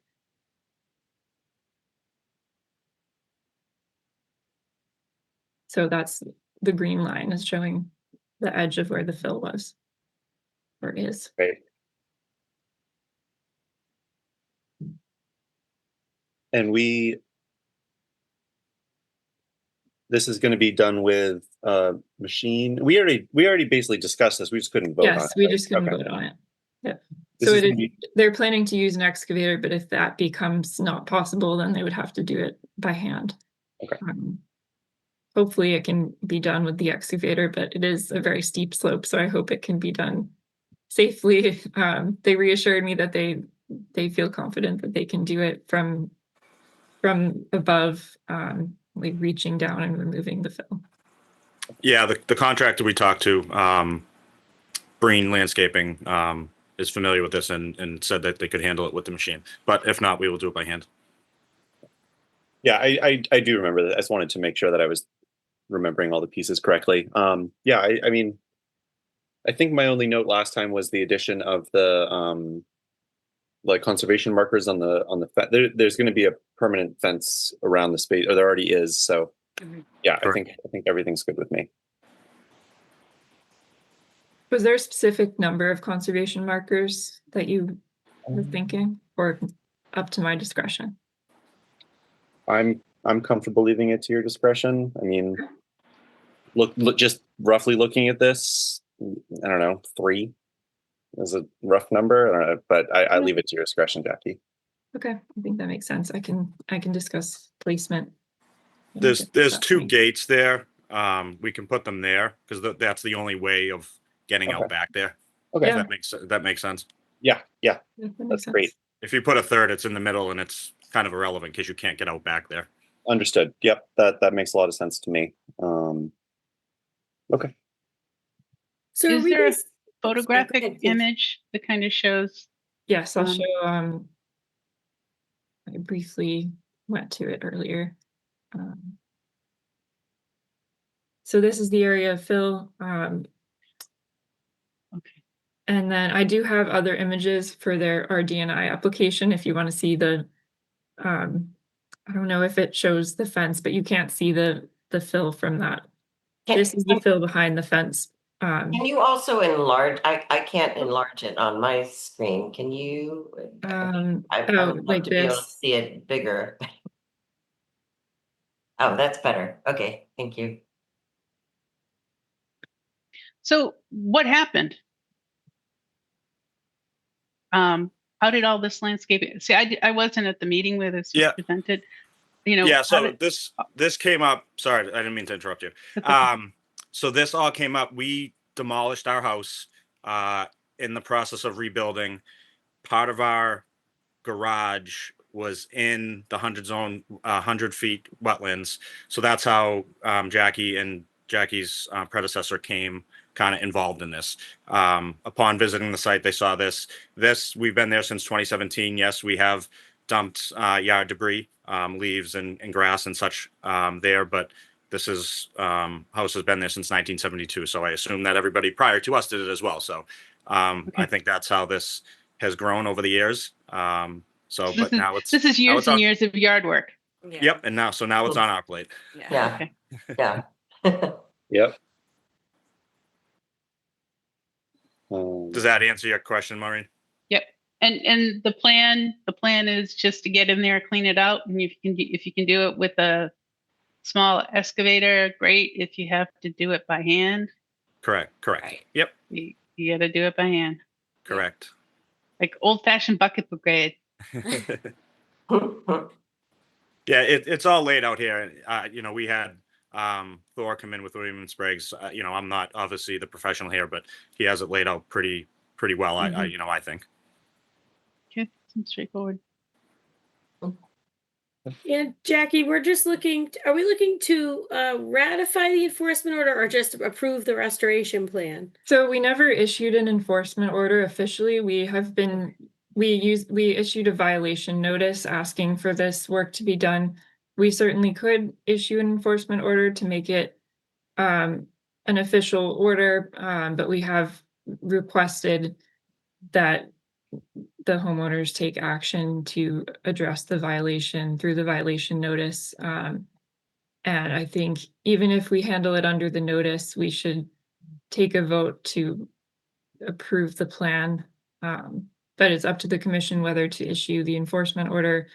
So that's the green line is showing the edge of where the fill was or is. Right. And this is going to be done with machine. We already basically discussed this. We just couldn't vote on it. Yes, we right? just couldn't Okay. vote on it. Yep. This So is gonna be- they're planning to use an excavator, but if that becomes not possible, then they would have to do it by hand. Okay. Hopefully it can be done with the excavator, but it is a very steep slope, so I hope it can be done safely. They reassured me that they feel confident that they can do it from above, like reaching down and removing the fill. Yeah, the contractor we talked to, Breen Landscaping, is familiar with this and said that they could handle it with the machine. But if not, we will do it by hand. Yeah, I do remember that. I just wanted to make sure that I was remembering all the pieces correctly. Yeah, I mean, I think my only note last time was the addition of the like conservation markers on the there's going to be a permanent fence around the space, or there already is. So yeah, I think everything's good with me. Was there a specific number of conservation markers that you were thinking, or up to my discretion? I'm comfortable leaving it to your discretion. I mean, look, just roughly looking at this, I don't know, 3 is a rough number. I don't know, but I leave it to your discretion, Jackie. Okay, I think that makes sense. I can discuss placement. There's 2 gates there. We can put them there because that's the only way of getting out back there. Okay. Yeah. That makes sense. Yeah, Yeah, that that's makes great. sense. If you put a third, it's in the middle and it's kind of irrelevant because you can't get out back there. Understood. Yep, that makes a lot of sense to me. Okay. So Is we there a just- photographic Go ahead, please. image that kind of shows? Yes, I'll Um, show. I briefly went to it earlier. So this is the area of fill. Okay. And then I do have other images for their RDNI application if you want to see the, I don't know if it shows the fence, but you can't see the fill from that. This is the fill behind the fence. Can you also enlarge? I can't enlarge it on my screen. Can you? I would love like to be able to this. see it bigger. Oh, that's better. Okay, thank you. So what happened? How did all this landscaping? See, I wasn't at the meeting where this was presented. You know. Yeah. So this came up. Sorry, I didn't mean to interrupt you. So this all came up. We demolished our house in the process of rebuilding. Part of our garage was in the 100 feet wetlands. So that's how Jackie and Jackie's predecessor came kind of involved in this. Upon visiting the site, they saw this. We've been there since 2017. Yes, we have dumped yard debris, leaves and grass and such there, but this house has been there since 1972. So I assume that everybody prior to us did it as well. So I think that's how this has grown over the years. But now this is years and years of yard work. Yep, and now it's on our plate. Yeah. Okay. Yeah. Yep. Does that answer your question, Maureen? Yep. And the plan is just to get in there, clean it out, and if you can do it with a small excavator, great. If you have to do it by hand, Correct. Right. Yep. you got to do it by hand, Correct. like old-fashioned bucket brigade. Yeah, it's all laid out here. We had Thor come in with William & Briggs. I'm not obviously the professional here, but he has it laid out pretty well. I think. Okay, seems straightforward. And Jackie, we're just looking, are we looking to ratify the enforcement order or just approve the restoration plan? So we never issued an enforcement order officially. We issued a violation notice asking for this work to be done. We certainly could issue an enforcement order to make it an official order, but we have requested that the homeowners take action to address the violation through the violation notice. And I think even if we handle it under the notice, we should take a vote to approve the plan. But it's up to the commission whether to issue the enforcement order.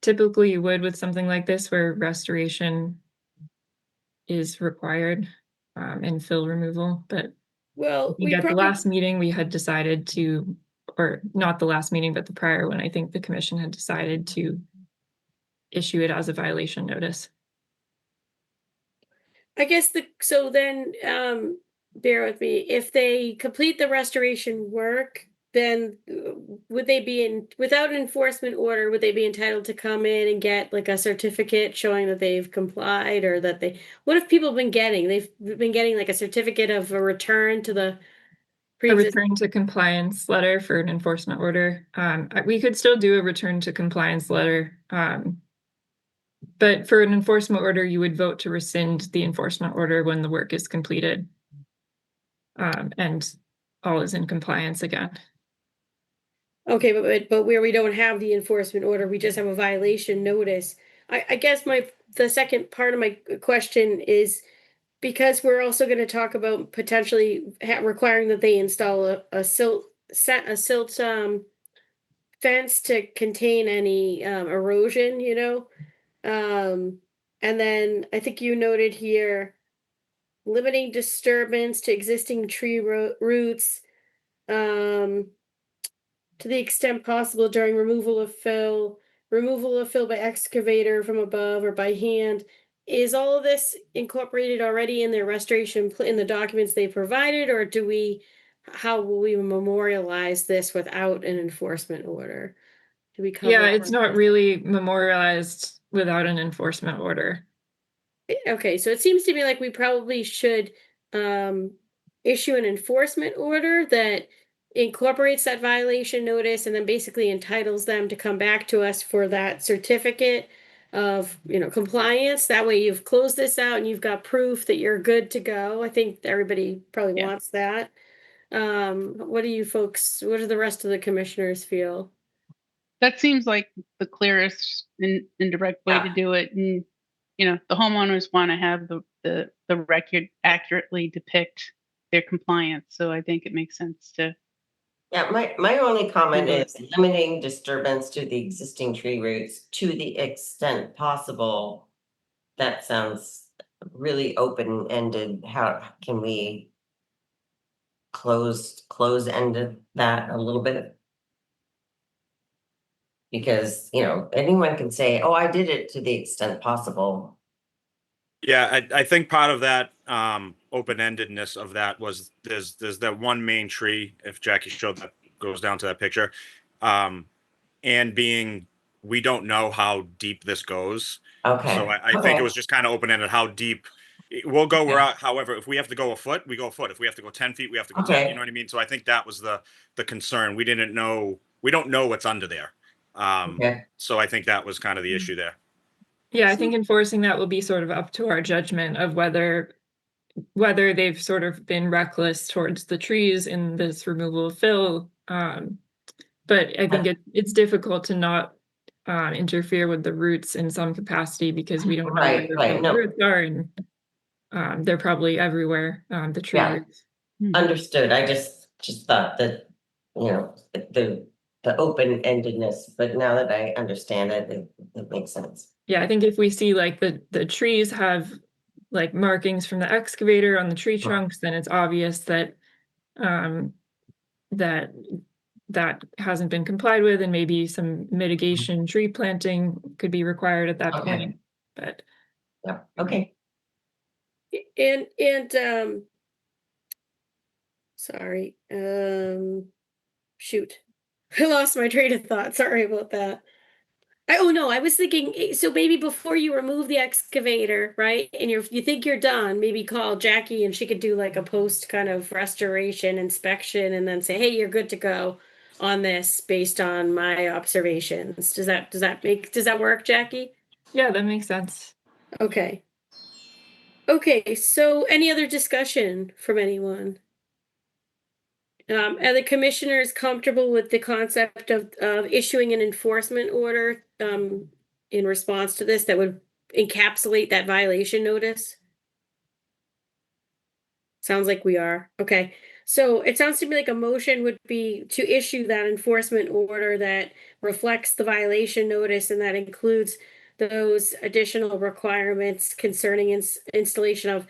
Typically you would with something like this where restoration is required, and fill removal, but I Well, think we at the probably, last meeting, we had decided to, or not the last meeting, but the prior one, I think the commission had decided to issue it as a violation notice. I guess so then, bear with me, if they complete the restoration work, then would they be without an enforcement order, would they be entitled to come in and get like a certificate showing that they've complied, or that what have people been getting? They've been getting like a certificate of a return to the A pre-existing. return to compliance letter for an enforcement order. We could still do a return to compliance letter. But for an enforcement order, you would vote to rescind the enforcement order when the work is completed. And all is in compliance again. Okay, but where we don't have the enforcement order, we just have a violation notice. I guess the second part of my question is, because we're also going to talk about potentially requiring that they install a silt fence to contain any erosion, and then I think you noted here limiting disturbance to existing tree roots, to the extent possible during removal of fill by excavator from above or by hand. Is all of this incorporated already in their restoration in the documents they provided, or how will we memorialize this without an enforcement order? Do we cover? Yeah, it's not really memorialized without an enforcement order. Okay, so it seems to me like we probably should issue an enforcement order that incorporates that violation notice and then basically entitles them to come back to us for that certificate of, compliance. That way you've closed this out and you've got proof that you're good to go. I think everybody probably Yeah. wants that. What do the rest of the commissioners feel? That seems like the clearest and direct way to do it. And, the homeowners want to have the record accurately depict their compliance. So I think it makes sense to. Yeah, my only comment Mhm. is limiting disturbance to the existing tree roots to the extent possible. That sounds really open-ended. How can we close-ended that a little bit? Because, anyone can say, oh, I did it to the extent possible. Yeah, I think part of that open-endedness of that was there's that one main tree, if Jackie showed that, goes down to that picture, and we don't know how deep this goes. Okay. So I think it was just kind of open-ended how deep we'll go. We're out. However, if we have to go a foot, we go a foot. If we have to go 10 feet, we have to go 10. Okay. You know what I mean? So I think that was the concern. We don't know what's under there. Okay. So I think that was kind of the issue there. Yeah, I think enforcing that will be sort of up to our judgment of whether they've sort of been reckless towards the trees in this removal of fill. But I think it's difficult to not interfere with the roots in some capacity because we don't know where Right. the No. roots are, and they're probably everywhere, the tree Yeah. roots. Understood. I just thought that, the open-endedness, but now that I understand it makes sense. Yeah, I think if we see like the trees have like markings from the excavator on the tree trunks, then it's obvious that that hasn't been complied with, and maybe some mitigation tree planting could be required at that Okay. point. But Yeah. Okay. And sorry, shoot, I lost my train of thought. Sorry about that. Oh no, I was thinking, so maybe before you remove the excavator, right, and you think you're done, maybe call Jackie and she could do like a post kind of restoration inspection and then say, hey, you're good to go on this based on my observations. Does that work, Jackie? yeah, that makes sense. Okay. Okay, so any other discussion from anyone? Are the commissioners comfortable with the concept of issuing an enforcement order in response to this that would encapsulate that violation notice? Sounds like we are. Okay. So it sounds to me like a motion would be to issue that enforcement order that reflects the violation notice and that includes those additional requirements concerning installation of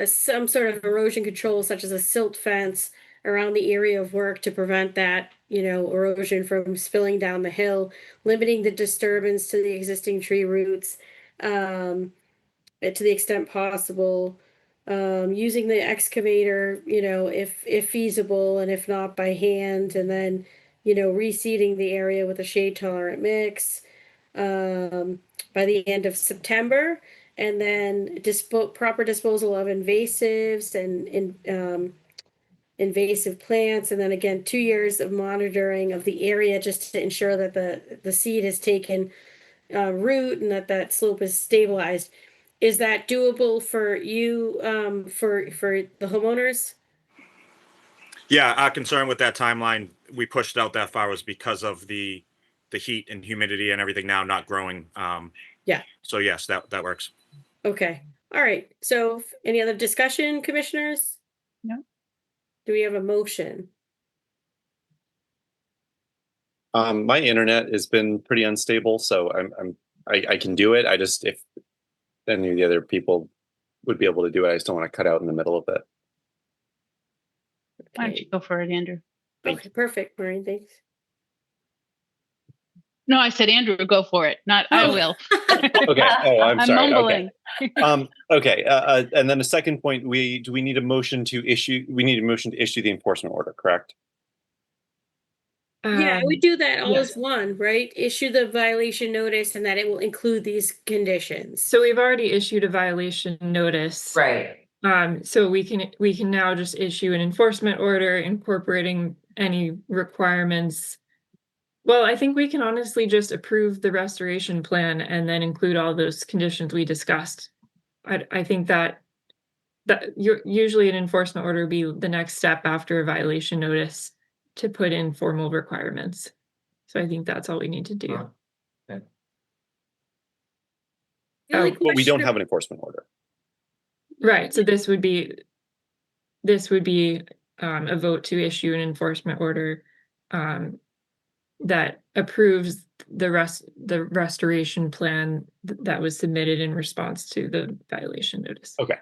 some sort of erosion control, such as a silt fence around the area of work to prevent that, erosion from spilling down the hill, limiting the disturbance to the existing tree roots, to the extent possible, using the excavator, if feasible, and if not by hand, and then, reseeding the area with a shade tolerant mix, by the end of September, and then proper disposal of invasives and invasive plants, and then again 2 years of monitoring of the area just to ensure that the seed has taken root and that slope is stabilized. Is that doable for you, for the homeowners? Yeah, our concern with that timeline, we pushed it out that far was because of the heat and humidity and everything now not growing. Yeah. So yes, that works. Okay, all right. So any other discussion, commissioners? No. Do we have a motion? My internet has been pretty unstable, so I can do it. I just, if any of the other people would be able to do it, I just don't want to cut out in the middle of it. Why don't you Okay, go for it, Andrew? okay, perfect, Maureen, thanks. No, I said Andrew, go for it. Not I Oh. will. Okay. Oh, I'm sorry. mumbling. Okay. And then a second point, we need a motion to issue. We need a motion to issue the enforcement order, correct? Yeah, we do that all yes. as one, right? Issue the violation notice and that it will include these conditions. So we've already issued a violation notice. Right. So we can now just issue an enforcement order incorporating any requirements. Well, I think we can honestly just approve the restoration plan and then include all those conditions we discussed. I think that usually an enforcement order would be the next step after a violation notice to put in formal requirements. So I think that's all we need to do. Wow. The only But we don't question- have an enforcement order. Right. So this would be a vote to issue an enforcement order that approves the restoration plan that was submitted in response to the violation notice. Okay.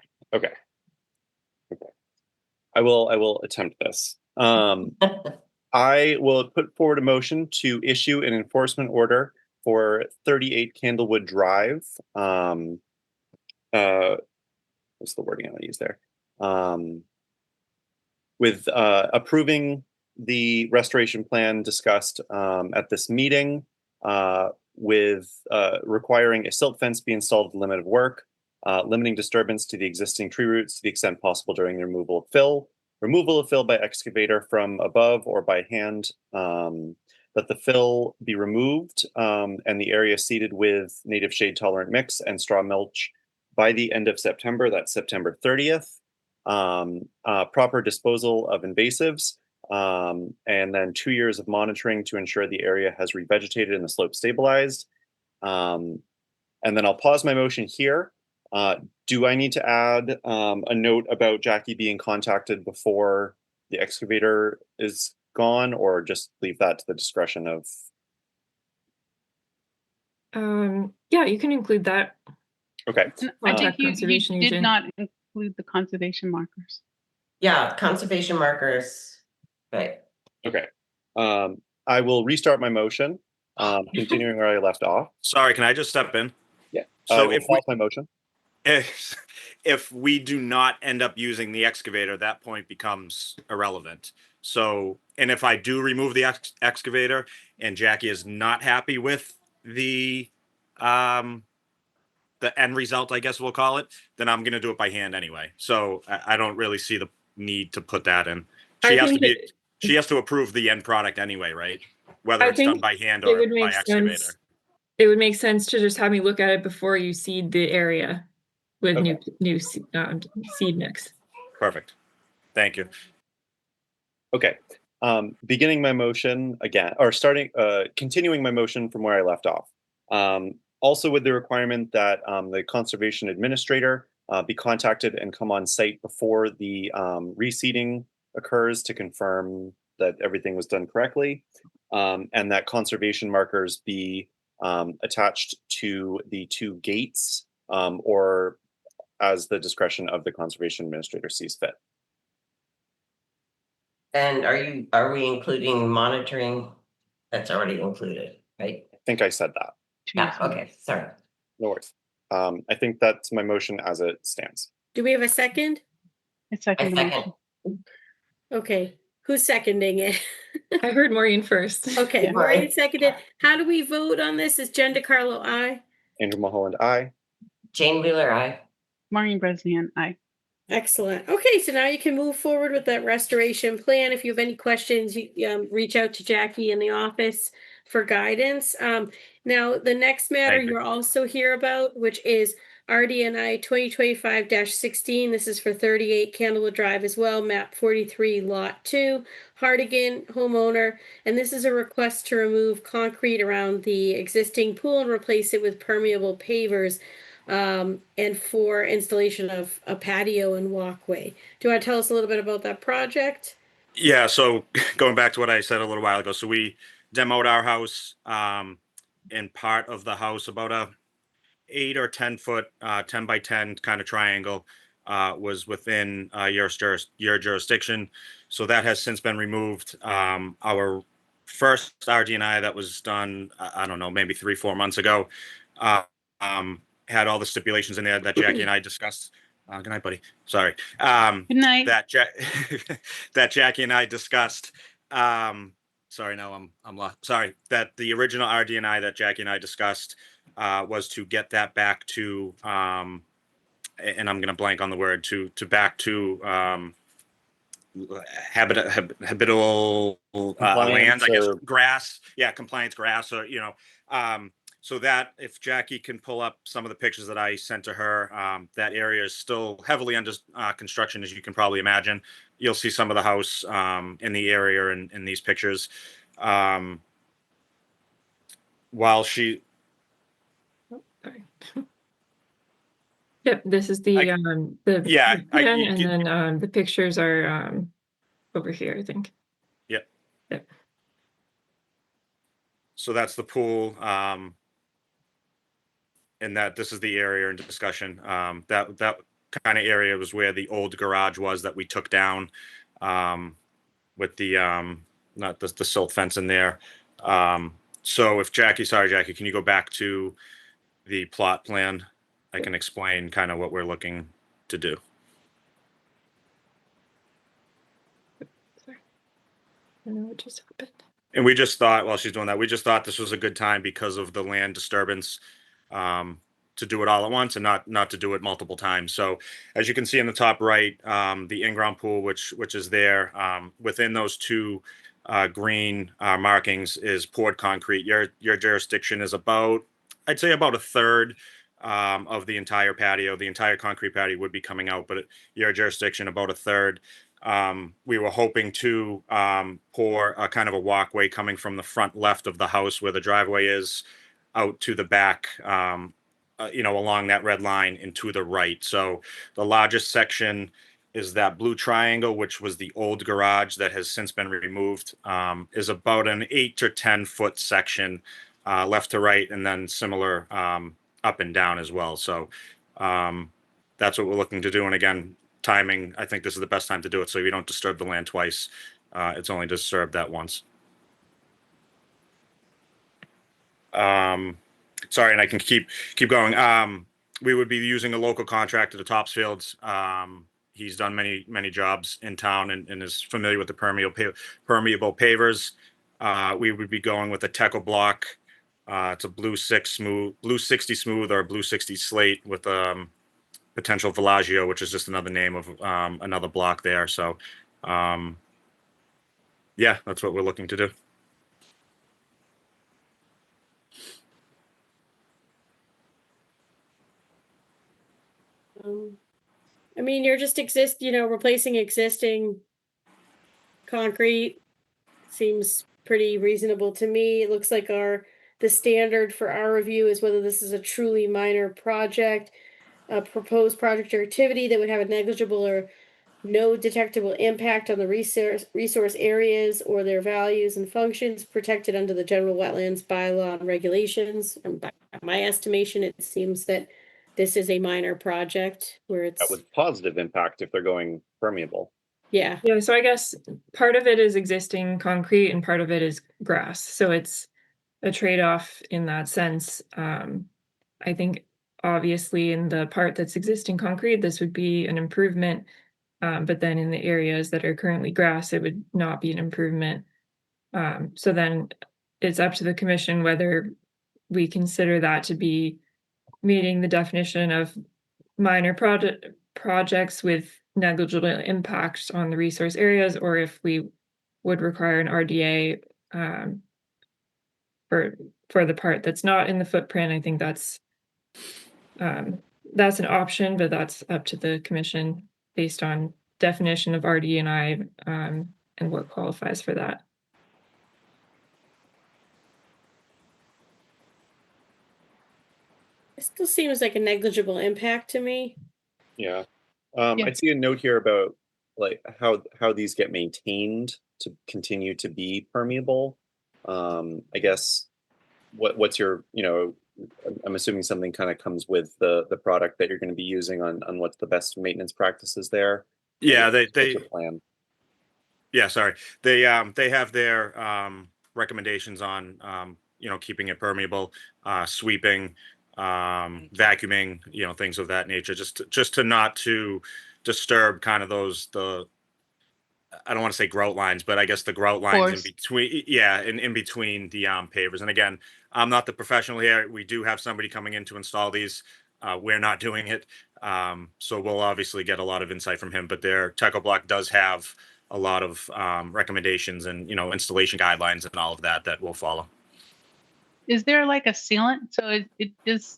I will attempt this. I will put forward a motion to issue an enforcement order for 38 Candlewood Drive. What's the wording I'll use there? With approving the restoration plan discussed at this meeting, with requiring a silt fence be installed at the limit of work, limiting disturbance to the existing tree roots to the extent possible during the removal of fill by excavator from above or by hand, that the fill be removed and the area seeded with native shade tolerant mix and straw mulch by the end of September, that's September 30th. Proper disposal of invasives, and then 2 years of monitoring to ensure the area has revegetated and the slope stabilized. And then I'll pause my motion here. Do I need to add a note about Jackie being contacted before the excavator is gone, or just leave that to the discretion of? Yeah, you can include that. Okay. I think Contact you conservation did agent. not include the conservation markers. Yeah, conservation markers. Right. Okay. I will restart my motion, continuing where I left off. Sorry, can I just step in? Yeah. So if my motion. If we do not end up using the excavator, that point becomes irrelevant. So, and if I do remove the excavator and Jackie is not happy with the end result, I guess we'll call it, then I'm going to do it by hand anyway. So I don't really see the need to put that in. She has to approve the end product anyway, right? Whether it's done by hand or by excavator. It would make sense to just have me look at it before you seed the area. with Okay. new seed mix. Perfect. Thank you. Okay. Beginning my motion again, or continuing my motion from where I left off. Also with the requirement that the conservation administrator be contacted and come on site before the reseeding occurs to confirm that everything was done correctly, and that conservation markers be attached to the 2 gates, or as the discretion of the conservation administrator sees fit. And are we including monitoring? That's already included, right? I think I said that. Yeah, okay, sorry. No worries. I think that's my motion as it stands. Do we have a second? I I second the second. motion. Okay, who's seconding it? I heard Maureen first. Okay, Yeah. Maureen seconded. How do we vote on this? Is Jen DeCarlo aye? Andrew Mulholland, aye. Jane Wheeler, aye. Maureen Bresnian, aye. Excellent. Okay, so now you can move forward with that restoration plan. If you have any questions, you reach out to Jackie in the office for guidance. Now, the next matter Thank you. you're also here about, which is RDNI 2025-16. This is for 38 Candlewood Drive as well, map 43, lot 2, Hardigan homeowner. And this is a request to remove concrete around the existing pool and replace it with permeable pavers. And for installation of a patio and walkway. Do you want to tell us a little bit about that project? Yeah, so going back to what I said a little while ago, so we demoed our house, and part of the house, about a 8 or 10 foot, 10 by 10 kind of triangle, was within your jurisdiction. So that has since been removed. Our first RDNI that was done, I don't know, maybe 3-4 months ago, had all the stipulations in there that Jackie and I discussed. Good night, buddy. Sorry. Good night. That Jackie and I discussed. Sorry, no, I'm lost. Sorry, that the original RDNI that Jackie and I discussed was to get that back to, and I'm going to blank on the word, to back to habitable lands, I guess, grass. Yeah, compliance grass, or so that if Jackie can pull up some of the pictures that I sent to her, that area is still heavily under construction, as you can probably imagine. You'll see some of the house in the area in these pictures. While she, Sorry. Yep, this is the Yeah, plan, and then the pictures are over here, I think. Yep. Yep. So that's the pool, and that this is the area in discussion. That kind of area was where the old garage was that we took down, with the not the silt fence in there. So if sorry Jackie, can you go back to the plot plan? I can explain kind of what we're looking to do. Sorry. I don't know what just happened. And we just thought, while she's doing that, we just thought this was a good time because of the land disturbance, to do it all at once and not to do it multiple times. So as you can see in the top right, the in-ground pool, which is there, within those 2 green markings is poured concrete. Your jurisdiction is about, I'd say about a third of the entire patio. The entire concrete patio would be coming out, but your jurisdiction about a third. We were hoping to pour a kind of a walkway coming from the front left of the house where the driveway is out to the back, along that red line and to the right. So the largest section is that blue triangle, which was the old garage that has since been removed, is about an 8 to 10 foot section, left to right, and then similar up and down as well. So that's what we're looking to do. And again, timing, I think this is the best time to do it so you don't disturb the land twice. It's only disturbed that once. Sorry, and I can keep going. We would be using a local contractor, the Topsfields. He's done many jobs in town and is familiar with the permeable pavers. We would be going with a Teco block. It's a blue 60 smooth or blue 60 slate with potential Villaggio, which is just another name of another block there. So, yeah, that's what we're looking to do. I mean, you're just replacing existing concrete. Seems pretty reasonable to me. It looks like the standard for our review is whether this is a truly minor project, a proposed project or activity that would have a negligible or no detectable impact on the resource areas or their values and functions protected under the general wetlands bylaw and regulations. And by my estimation, it seems that this is a minor project where That it's, with positive impact if they're going permeable. yeah. Yeah, so I guess part of it is existing concrete and part of it is grass. So it's a trade-off in that sense. I think obviously in the part that's existing concrete, this would be an improvement. But then in the areas that are currently grass, it would not be an improvement. So then it's up to the commission whether we consider that to be meeting the definition of minor projects with negligible impacts on the resource areas, or if we would require an RDA for the part that's not in the footprint. I think that's an option, but that's up to the commission based on definition of RD&I and what qualifies for that. It still seems like a negligible impact to me. Yeah. Yeah. I see a note here about like how these get maintained to continue to be permeable. I guess what's your, I'm assuming something kind of comes with the product that you're going to be using on what's the best maintenance practices there. Yeah, What's they your plan? yeah, sorry. They have their recommendations on keeping it permeable, sweeping, vacuuming, things of that nature, just to not to disturb kind of I don't want to say grout lines, but I guess the grout lines in Pores. between, yeah, in between the pavers. And again, I'm not the professional here. We do have somebody coming in to install these. We're not doing it, so we'll obviously get a lot of insight from him. But their Techo Block does have a lot of recommendations and installation guidelines and all of that we'll follow. Is there like a sealant? So it does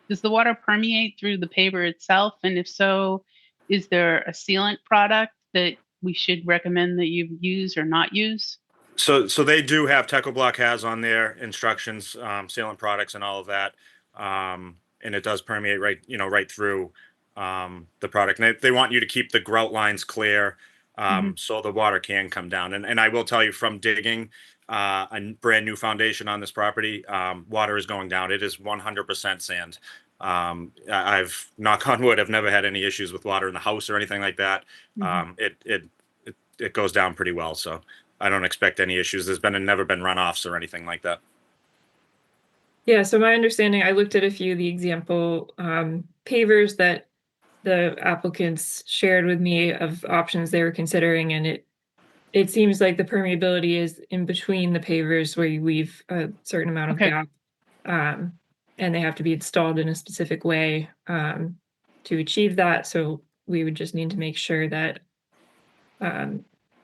the water permeate through the paver itself? And if so, is there a sealant product that we should recommend that you use or not use? So they do have Techo Block has on their instructions, sealant products and all of that, and it does permeate right through the product. And they want you to keep the grout lines clear, so the water can come down. And I will tell you from digging a brand new foundation on this property, water is going down. It is 100% sand. I've knock on wood, I've never had any issues with water in the house or anything like that. It goes down pretty well. So I don't expect any issues. There's never been runoffs or anything like that. Yeah, so my understanding, I looked at a few of the example pavers that the applicants shared with me of options they were considering, and it seems like the permeability is in between the pavers where you leave a certain amount of Okay. gap, and they have to be installed in a specific way to achieve that. So we would just need to make sure that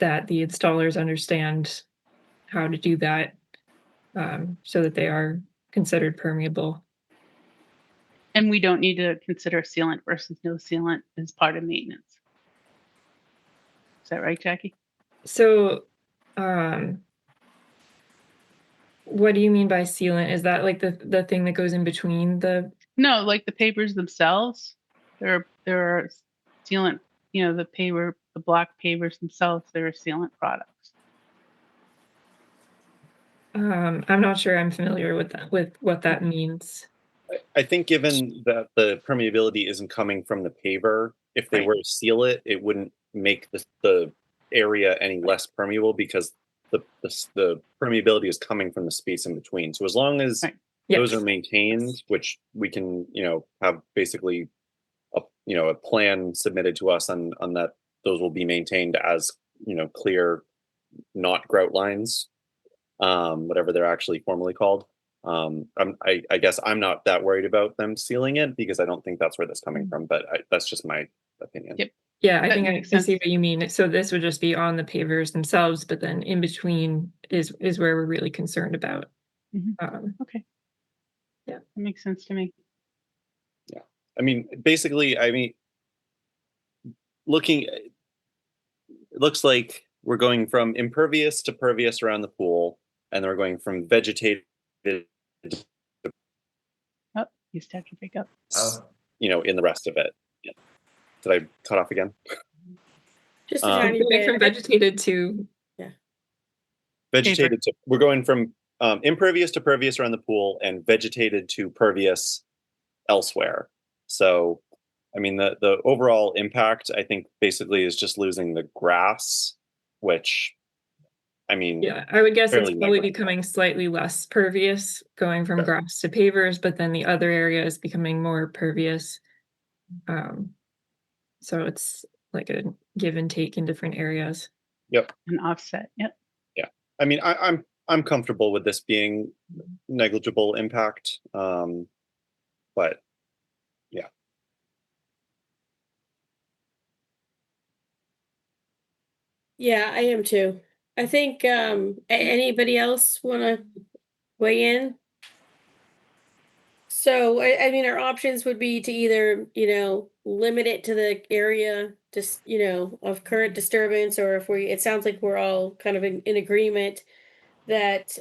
that the installers understand how to do that so that they are considered permeable. And we don't need to consider sealant versus no sealant as part of maintenance. Is that right, Jackie? So, what do you mean by sealant? Is that like the thing that goes in between the? No, like the pavers themselves. There are sealant, the block pavers themselves, they're sealant products. I'm not sure I'm familiar with that, with what that means. I think given that the permeability isn't coming from the paver, if they Right. were to seal it, it wouldn't make the area any less permeable because the permeability is coming from the space in between. So as long as Right. those Yes. are maintained, which we can, have basically a plan submitted to us on that those will be maintained as, clear, not grout lines, whatever they're actually formally called. I guess I'm not that worried about them sealing it because I don't think that's where that's coming from, but that's just my opinion. Yep. Yeah, I That think makes I see sense. what you mean. So this would just be on the pavers themselves, but then in between is where we're really concerned about. Mhm. Okay. Yeah. That makes sense to me. I mean, basically, looking, it looks like we're going from impervious to pervious around the pool, and then we're going from vegetated, Oh, you start to break up. Oh. in the rest of it. Yeah. Did I cut off again? Just a Um, tiny Going from bit. vegetated to Vegetated to, we're going from impervious to pervious around the pool and vegetated to pervious elsewhere. So, I mean, the overall impact, I think, basically is just losing the grass, which, I mean, yeah, I would guess it's fairly probably negligible. becoming slightly less pervious going from Sure. grass to pavers, but then the other area is becoming more pervious. So it's like a give and take in different areas. Yep. An offset. Yep. Yeah. I mean, I'm comfortable with this being negligible impact. But yeah. Yeah, I am too. I think anybody else want to weigh in? So I mean, our options would be to either, limit it to the area just, of current disturbance, or if it sounds like we're all kind of in agreement that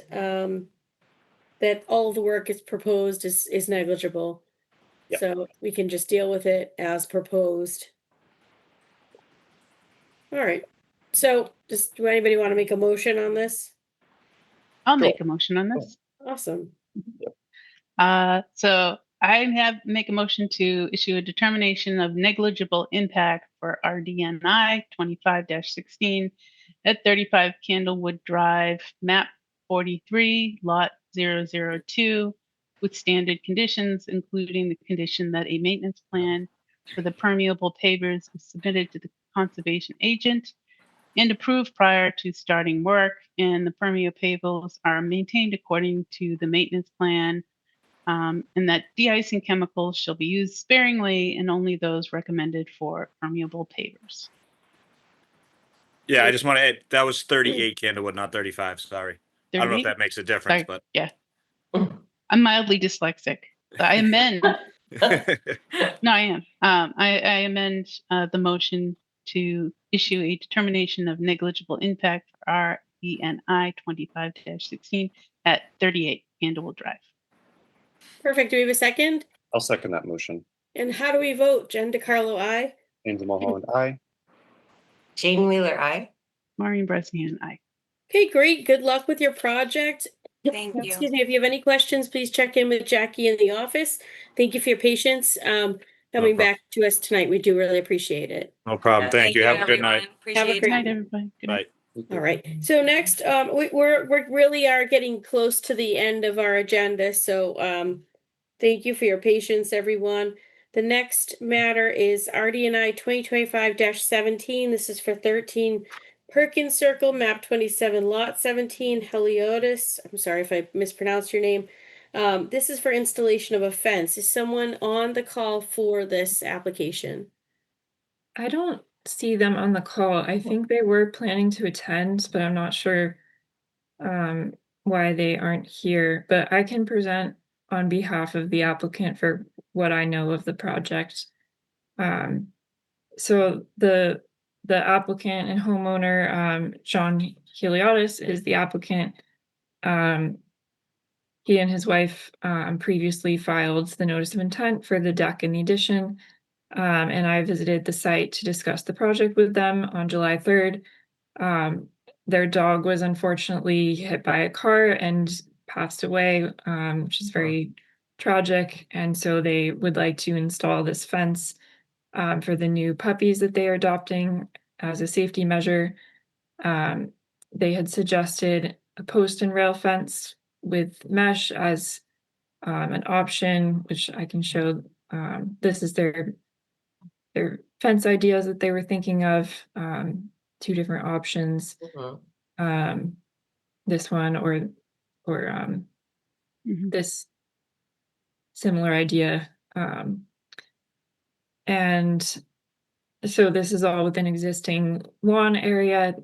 that all the work is proposed is negligible. Yeah. So we can just deal with it as proposed. All right. So do anybody want to make a motion on this? I'll Sure. make a motion on this. Awesome. So I make a motion to issue a determination of negligible impact for RDNI 25-16 at 35 Candlewood Drive, map 43, lot 002, with standard conditions, including the condition that a maintenance plan for the permeable pavers is submitted to the conservation agent and approved prior to starting work, and the permeable pavers are maintained according to the maintenance plan, and that de-icing chemicals shall be used sparingly and only those recommended for permeable pavers. Yeah, I just want to add, that was 38 Candlewood, not 35. Sorry. I don't know if 38? that makes a difference, Sorry. Yeah. I'm mildly dyslexic. I amend. No, I am. I amend the motion to issue a determination of negligible impact for RENI 25-16 at 38 Candlewood Drive. Perfect. Do we have a second? I'll second that motion. And how do we vote? Jen DeCarlo, aye. Andrew Mulholland, aye. Jane Wheeler, aye. Maureen Bresnahan, aye. Okay, great. Good luck with your project. Thank you. Excuse me, if you have any questions, please check in with Jackie in the office. Thank you for your patience. Coming problem. back to us tonight. We do really appreciate it. No problem. Thank you. Have a good everyone. night. Appreciate Have a your great Good time. night, everybody. Good night. Bye. All right. So next, we really are getting close to the end of our agenda. So thank you for your patience, everyone. The next matter is RDNI 2025-17. This is for 13 Perkins Circle, map 27, lot 17, Heliotis. I'm sorry if I mispronounced your name. This is for installation of a fence. Is someone on the call for this application? I don't see them on the call. I think they were planning to attend, but I'm not sure why they aren't here. But I can present on behalf of the applicant for what I know of the project. So the applicant and homeowner, John Heliotis, is the applicant. He and his wife previously filed the notice of intent for the deck and the addition. And I visited the site to discuss the project with them on July 3rd. Their dog was unfortunately hit by a car and passed away, which is very tragic. And so they would like to install this fence for the new puppies that they are adopting as a safety measure. They had suggested a post and rail fence with mesh as an option, which I can show. This is their fence ideas that they were thinking of, two different options. This one or this similar idea. And so this is all within existing lawn area.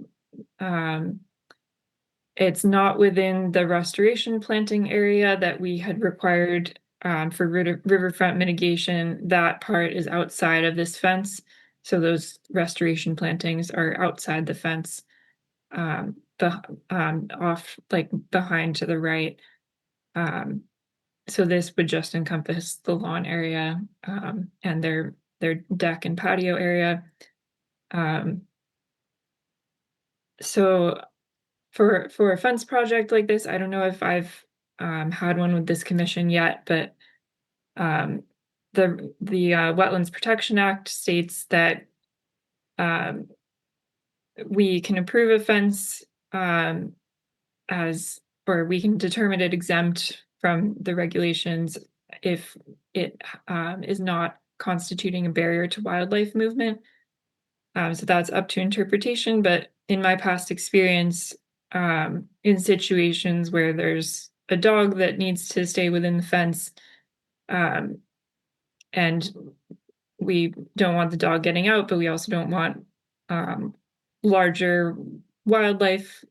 It's not within the restoration planting area that we had required for riverfront mitigation. That part is outside of this fence. So those restoration plantings are outside the fence, off, like, behind to the right. So this would just encompass the lawn area, and their deck and patio area. Um, so for a fence project like this, I don't know if I've had one with this commission yet, but um, the Wetlands Protection Act states that um, we can approve a fence as, or we can determine it exempt from the regulations if it is not constituting a barrier to wildlife movement. So that's up to interpretation, but in my past experience, in situations where there's a dog that needs to stay within the fence, um, and we don't want the dog getting out, but we also don't want larger wildlife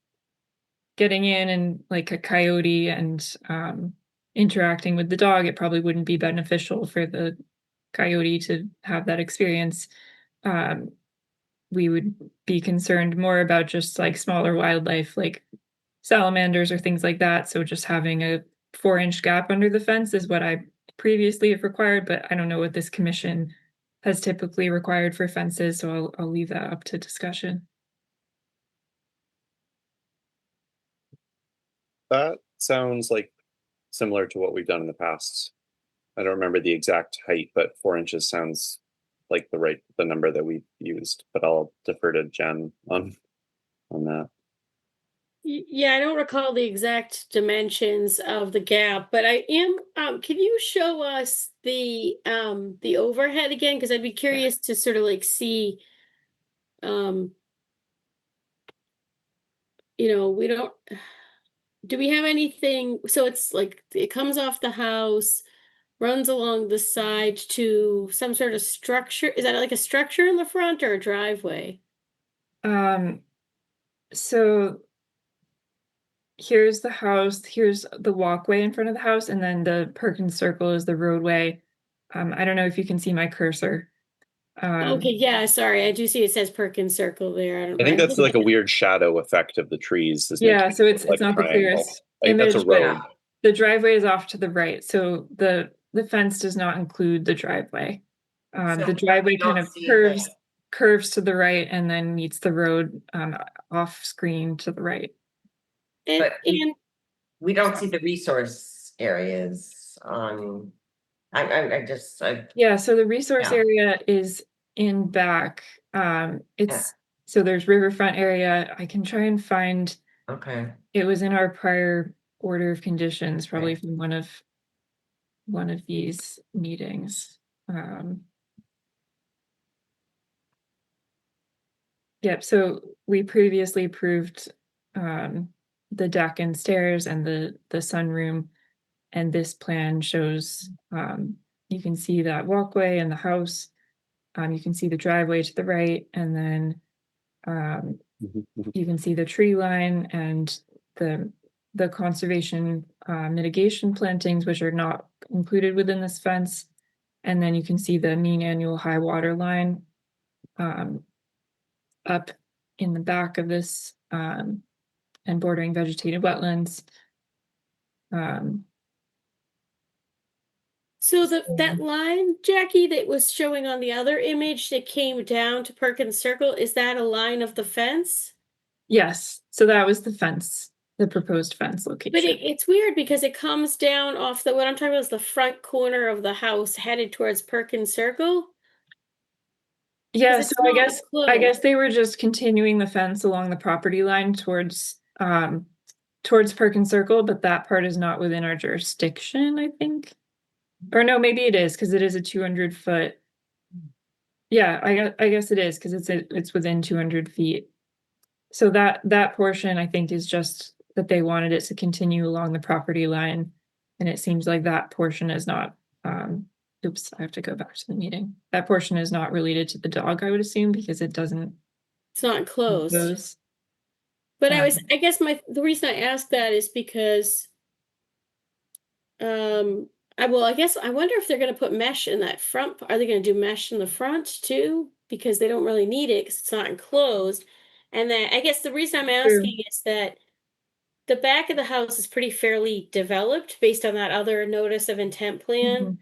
getting in, and like a coyote and interacting with the dog, it probably wouldn't be beneficial for the coyote to have that experience. Um, we would be concerned more about just like smaller wildlife like salamanders or things like that. So just having a 4-inch gap under the fence is what I previously have required, but I don't know what this commission has typically required for fences, so I'll leave that up to discussion. That sounds like similar to what we've done in the past. I don't remember the exact height, but 4 inches sounds like the number that we've used, but I'll defer to Jen on that. Yeah, I don't recall the exact dimensions of the gap, but I am, can you show us the overhead again? Because I'd be curious to sort of like see, um, we don't, do we have anything, so it's like, it comes off the house, runs along the side to some sort of structure. Is that like a structure in the front or a driveway? So here's the house, here's the walkway in front of the house, and then the Perkins Circle is the roadway. I don't know if you can see my cursor. Okay, yeah, sorry, I do see it says Perkins Circle there. I think that's like a weird shadow effect of the trees. Is Yeah, making so it it's look like a not the triangle. clearest I think that's a image, but road. the driveway is off to the right, so the fence does not include the driveway. So The driveway we don't kind of see curves to the right and then meets the road off screen to the right. And, But and we don't see the resource areas on, Yeah, so the resource Yeah. area is in back. It's so there's riverfront area. I can try and find, okay. it was in our prior order of conditions, probably Right. from one of these meetings. Yep, so we previously approved the deck and stairs and the sunroom, and this plan shows you can see that walkway and the house. You can see the driveway to the right, and then you can see the tree line and the conservation mitigation plantings, which are not included within this fence. And then you can see the mean annual high water line up in the back of this and bordering vegetated wetlands. so that line, Jackie, that was showing on the other image that came down to Perkins Circle, is that a line of the fence? Yes, so that was the fence, the proposed fence But location. it's weird because it comes down off what I'm talking about is the front corner of the house headed towards Perkins Circle. Yeah, it's so I not guess close. they were just continuing the fence along the property line towards Perkins Circle, but that part is not within our jurisdiction, I think. Or no, maybe it is, because it is a 200-foot. Yeah, I guess it is, because it's within 200 feet. So that portion, I think, is just that they wanted it to continue along the property line, and it seems like that portion is not, oops, I have to go back to the meeting. That portion is not related to the dog, I would assume, because it doesn't It's not closed. goes. But I guess the reason I asked that is because I guess I wonder if they're gonna put mesh in that front. Are they gonna do mesh in the front too? because they don't really need it because it's not enclosed. And then I guess the reason I'm True. asking is that the back of the house is pretty fairly developed based on that other notice of intent plan.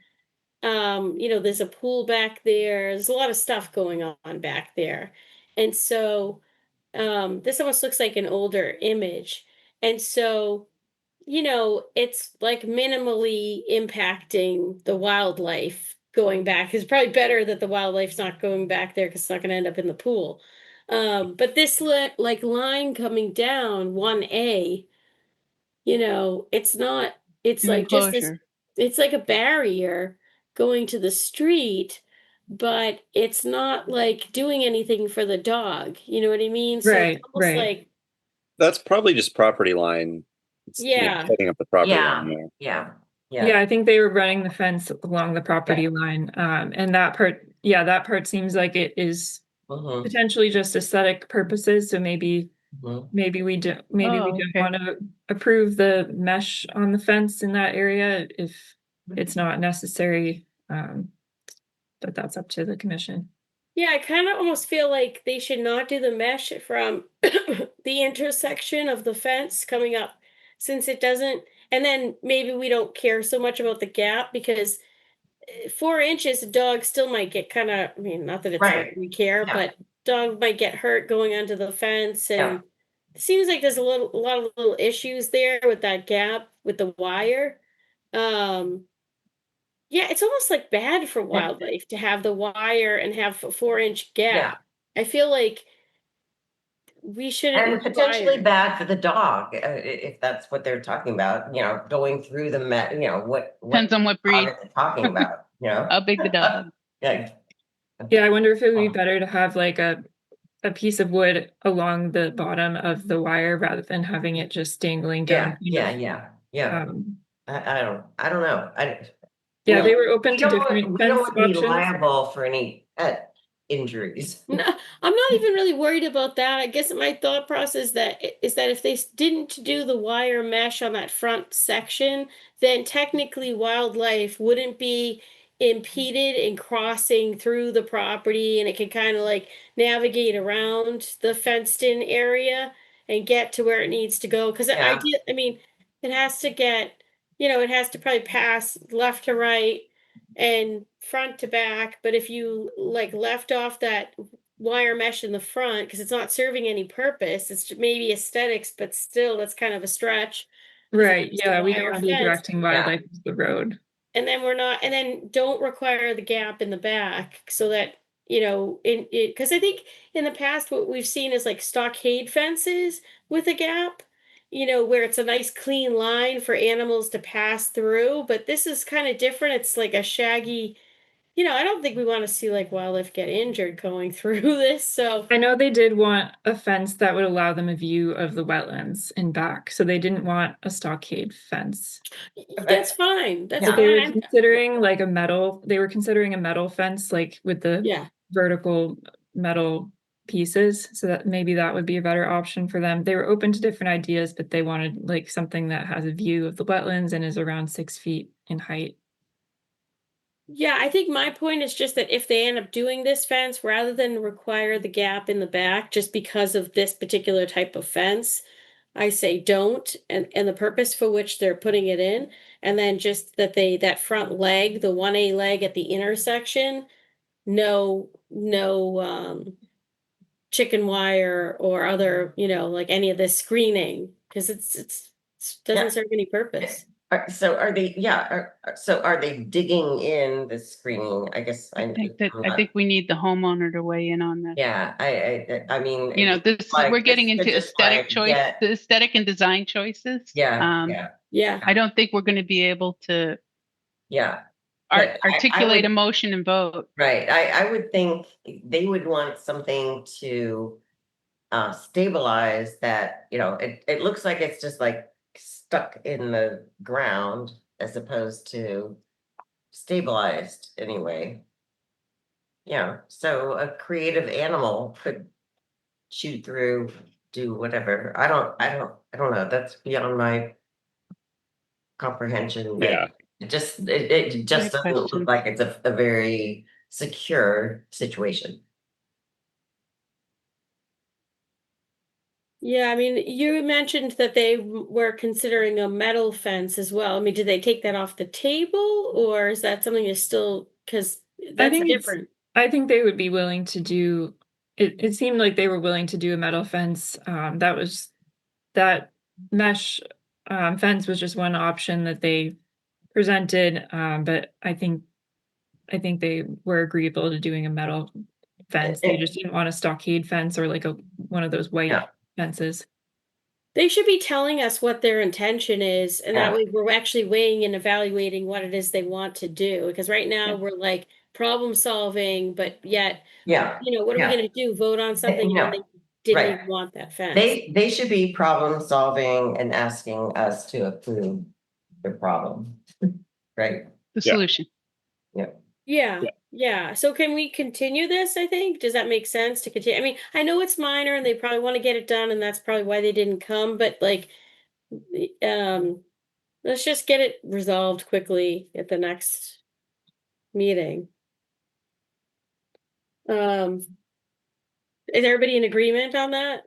You know, there's a pool back there. There's a lot of stuff going on back there. And so this almost looks like an older image. And so, you know, it's like minimally impacting the wildlife going back. It's probably better that the wildlife's not going back there because it's not going to end up in the pool. But this like line coming down 1A, you know, it's not, it's An like just this, enclosure. it's like a barrier going to the street, but it's not like doing anything for the dog. You know what I mean? So it's Right, almost right. like, That's probably just property line. It's, yeah. setting up the property Yeah, line there. yeah, Yeah, yeah. I think they were running the fence along the property line. And that part, yeah, that part seems like it is Mhm, potentially just aesthetic purposes. So maybe mhm. we don't Oh, okay. want to approve the mesh on the fence in that area if it's not necessary. But that's up to the commission. Yeah, I kind of almost feel like they should not do the mesh from the intersection of the fence coming up since it doesn't, and then maybe we don't care so much about the gap because 4 inches, a dog still might get kind of, I mean, not that it's Right. like we care, Yeah. but dog might get hurt going onto the fence. Yeah. And it seems like there's a lot of little issues there with that gap with the wire. Um, yeah, it's almost like bad for wildlife to have the wire and have a 4 inch Yeah. gap. I feel like we shouldn't And potentially require. bad for the dog, if that's what they're talking about, you know, going through the you know, what Depends on what dog breed, is it talking about, you know? how big the dog. Yeah, Yeah, I wonder if it would be better to have like a piece of wood along the bottom of the wire rather than having it just dangling down. yeah. Um, I don't know. yeah, No, they were open to different we don't fence want to be options. liable for any pet injuries. No, I'm not even really worried about that. I guess my thought process is that if they didn't do the wire mesh on that front section, then technically wildlife wouldn't be impeded in crossing through the property and it can kind of like navigate around the fenced in area and get to where it needs to go. Because Yeah. I mean, it has to get, you know, it has to probably pass left to right and front to back. But if you like left off that wire mesh in the front because it's not serving any purpose, it's maybe aesthetics, but still that's kind of a stretch. 'Cause it's Right, just a yeah, we don't wire want to be fence. directing wildlife to the road. And then we're not, and then don't require the gap in the back so that, you know, in it, because I think in the past what we've seen is like stockade fences with a gap, you know, where it's a nice clean line for animals to pass through. But this is kind of different. It's like a shaggy, you know, I don't think we want to see like wildlife get injured going through this. So I know they did want a fence that would allow them a view of the wetlands in back, so they didn't want a stockade fence. that's fine. That's Yeah. But they were fine. considering like they were considering a metal fence, like with the Yeah. vertical metal pieces, so that maybe that would be a better option for them. They were open to different ideas, but they wanted like something that has a view of the wetlands and is around 6 feet in height. Yeah, I think my point is just that if they end up doing this fence, rather than require the gap in the back just because of this particular type of fence, I say don't, and the purpose for which they're putting it in, and then just that that front leg, the 1A leg at the intersection, no chicken wire or other, you know, like any of this screening, because it doesn't Yeah. serve any purpose. So are they, so are they digging in the screening? I guess I think we need the homeowner to weigh in on this. Yeah, I mean. You know, it this looks like we're getting this could into just, aesthetic like, choice, the aesthetic and design choices. Yeah, Yeah. I don't think we're going to be able to yeah. But I articulate would- a motion and vote. Right, I would think they would want something to stabilize that, you know, it looks like it's just like stuck in the ground as opposed to stabilized anyway. Yeah, so a creative animal could shoot through, do whatever. I don't know. That's beyond my comprehension, but Yeah. it just Great doesn't question. look like it's a very secure situation. Yeah, I mean, you mentioned that they were considering a metal fence as well. I mean, did they take that off the table, or is that something that's still, because that's think it's- different? I think they would be willing to do it. It seemed like they were willing to do a metal fence. That mesh fence was just one option that they presented, but I think they were agreeable to doing a metal fence. They just didn't want a stockade fence or like one of those white Yeah. fences. They should be telling us what their intention is, and that Yeah. way we're actually weighing and evaluating what it is they want to do. Because right now Yeah. we're like problem solving, but yet, Yeah, what are we Yeah. gonna do? Vote on something no, when they didn't right. even want that fence? they should be problem solving and asking us to approve the problem, right? The Yeah. solution. Yeah, Yeah. yeah. So can we continue this, I think? Does that make sense to continue? I mean, I know it's minor and they probably want to get it done and that's probably why they didn't come, but like, um, let's just get it resolved quickly at the next meeting. Is everybody in agreement on that?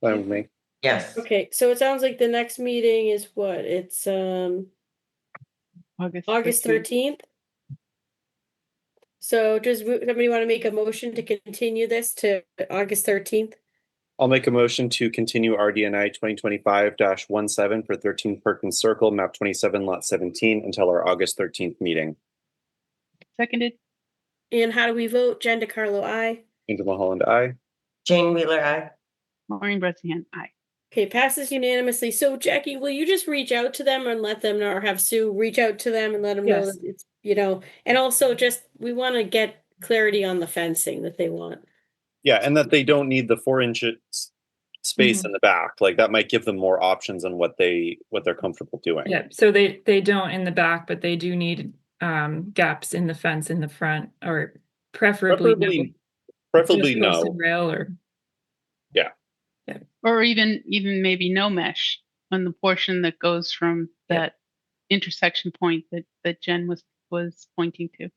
Fine with me. Yes, Okay, so it sounds like the next meeting is what? It's August 13th. So does somebody want to make a motion to continue this to August 13th? I'll make a motion to continue RDNI 2025-17 for 13 Perkins Circle, map 27, lot 17, until our August 13th meeting. Seconded. And how do we vote? Jen DeCarlo, aye. Angel Mulholland, aye. Jane Wheeler, I. Maureen Bresnahan, aye. Okay, passes unanimously. So Jackie, will you just reach out to them and let them know, or have Sue reach out to them and let them know Yes. that it's, and also just, we want to get clarity on the fencing that they want. Yeah, and that they don't need the 4 inches space Mhm. in the back. Like that might give them more options on what they're comfortable doing. Yeah, so they don't in the back, but they do need gaps in the fence in the front, or preferably Preferably just post no. and rail, or Or even maybe no mesh on the portion that goes from Yep. that intersection point that Jen was pointing to.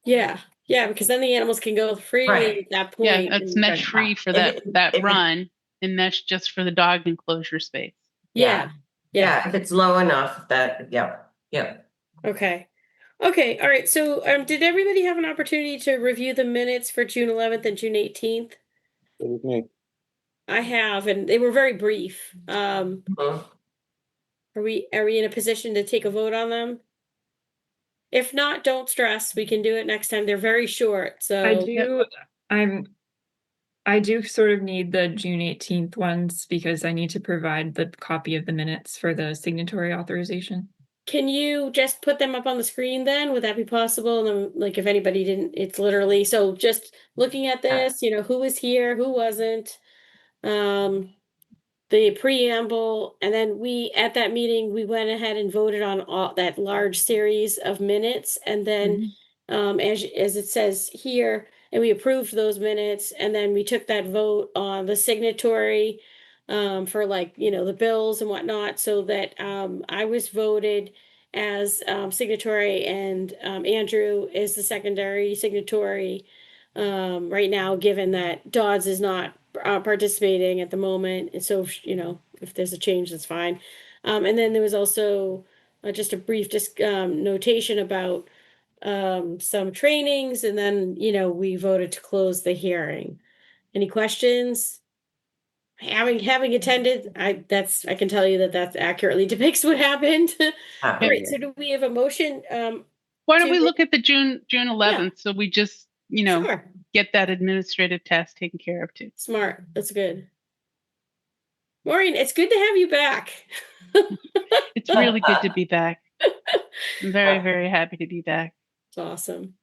Yeah, because then the animals can go freely Right. at that Yeah, point. that's and- mesh free for If that it- that if it- run, and mesh just for the dog enclosure space. Yeah, Yeah, if it's low enough that, yeah. okay. Okay, all right, so did everybody have an opportunity to review the minutes for June 11th and June 18th? Good with me. I have, and they were very brief. Mhm. Are we in a position to take a vote on them? If not, don't stress. We can do it next time. They're very short, so. I do sort of need the June 18th ones because I need to provide the copy of the minutes for the signatory authorization. Can you just put them up on the screen then? Would that be possible? And then, like, if anybody didn't, it's literally, so just looking at this, who was here, who wasn't. The preamble, and then at that meeting, we went ahead and voted on all that large series of minutes, and then as it says here, and we approved those minutes, and then we took that vote on the signatory for, like, the bills and whatnot, so that I was voted as signatory, and Andrew is the secondary signatory right now, given that Dodds is not participating at the moment. And so, if there's a change, that's fine. And then there was also just a brief notation about some trainings, and then, we voted to close the hearing. Any questions? Having attended, I can tell you that accurately depicts what happened. All right, so do we have a motion? Why don't we to- look at the June 11th, so we just Sure. get that administrative task taken care of too. Smart. That's good. Maureen, it's good to have you back. It's really good to be back. I'm very, very happy to be back. It's awesome.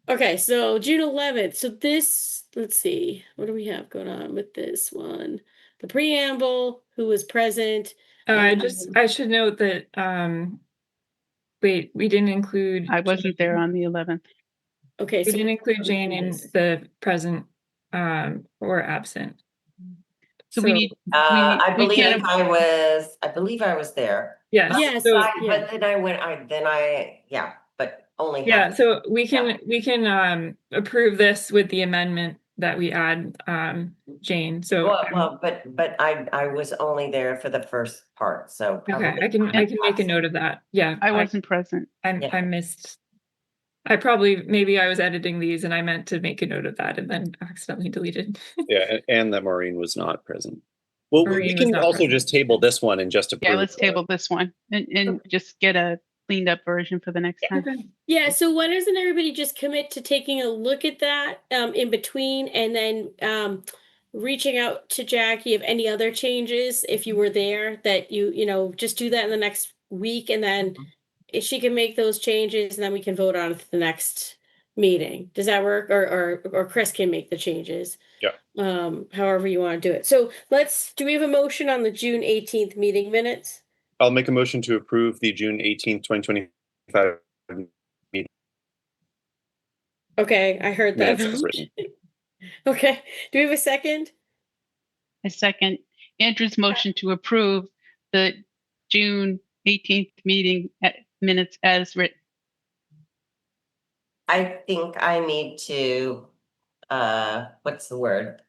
Okay, so June 11th. So this, let's see, what do we have going on with this one? The preamble, who was present. I should note that wait, we didn't include I wasn't there on the 11th. Okay, we so didn't include Jane in the present or absent. So we need. I we believe can't- I believe I was there. Yes. Yes, So, yeah. But then but only yeah, half. so we can approve this with the amendment that we add Jane. So But I was only there for the first part, so. okay, probably I can make a note of that. Yeah, I wasn't present. Yeah. I missed. Maybe I was editing these and I meant to make a note of that and then accidentally deleted. Yeah, and that Maureen was not present. Well, we Maureen was can not also present. just table this one and just approve. Yeah, let's table this one and just get a cleaned up version for the next time. Okay. Yeah, so why doesn't everybody just commit to taking a look at that in between and then reaching out to Jackie if any other changes, if you were there, that you know, just do that in the next week and then if she can make those changes and then we can vote on it at the next meeting. Does that work? Or Chris can make the changes. Yeah. However you want to do it. So do we have a motion on the June 18th meeting minutes? I'll make a motion to approve the June 18th, 2025 meeting Okay, I heard that. minutes as written. Okay, do we have a second? A second, Andrew's motion to approve the June 18th meeting minutes as written. I think I need to, what's the word?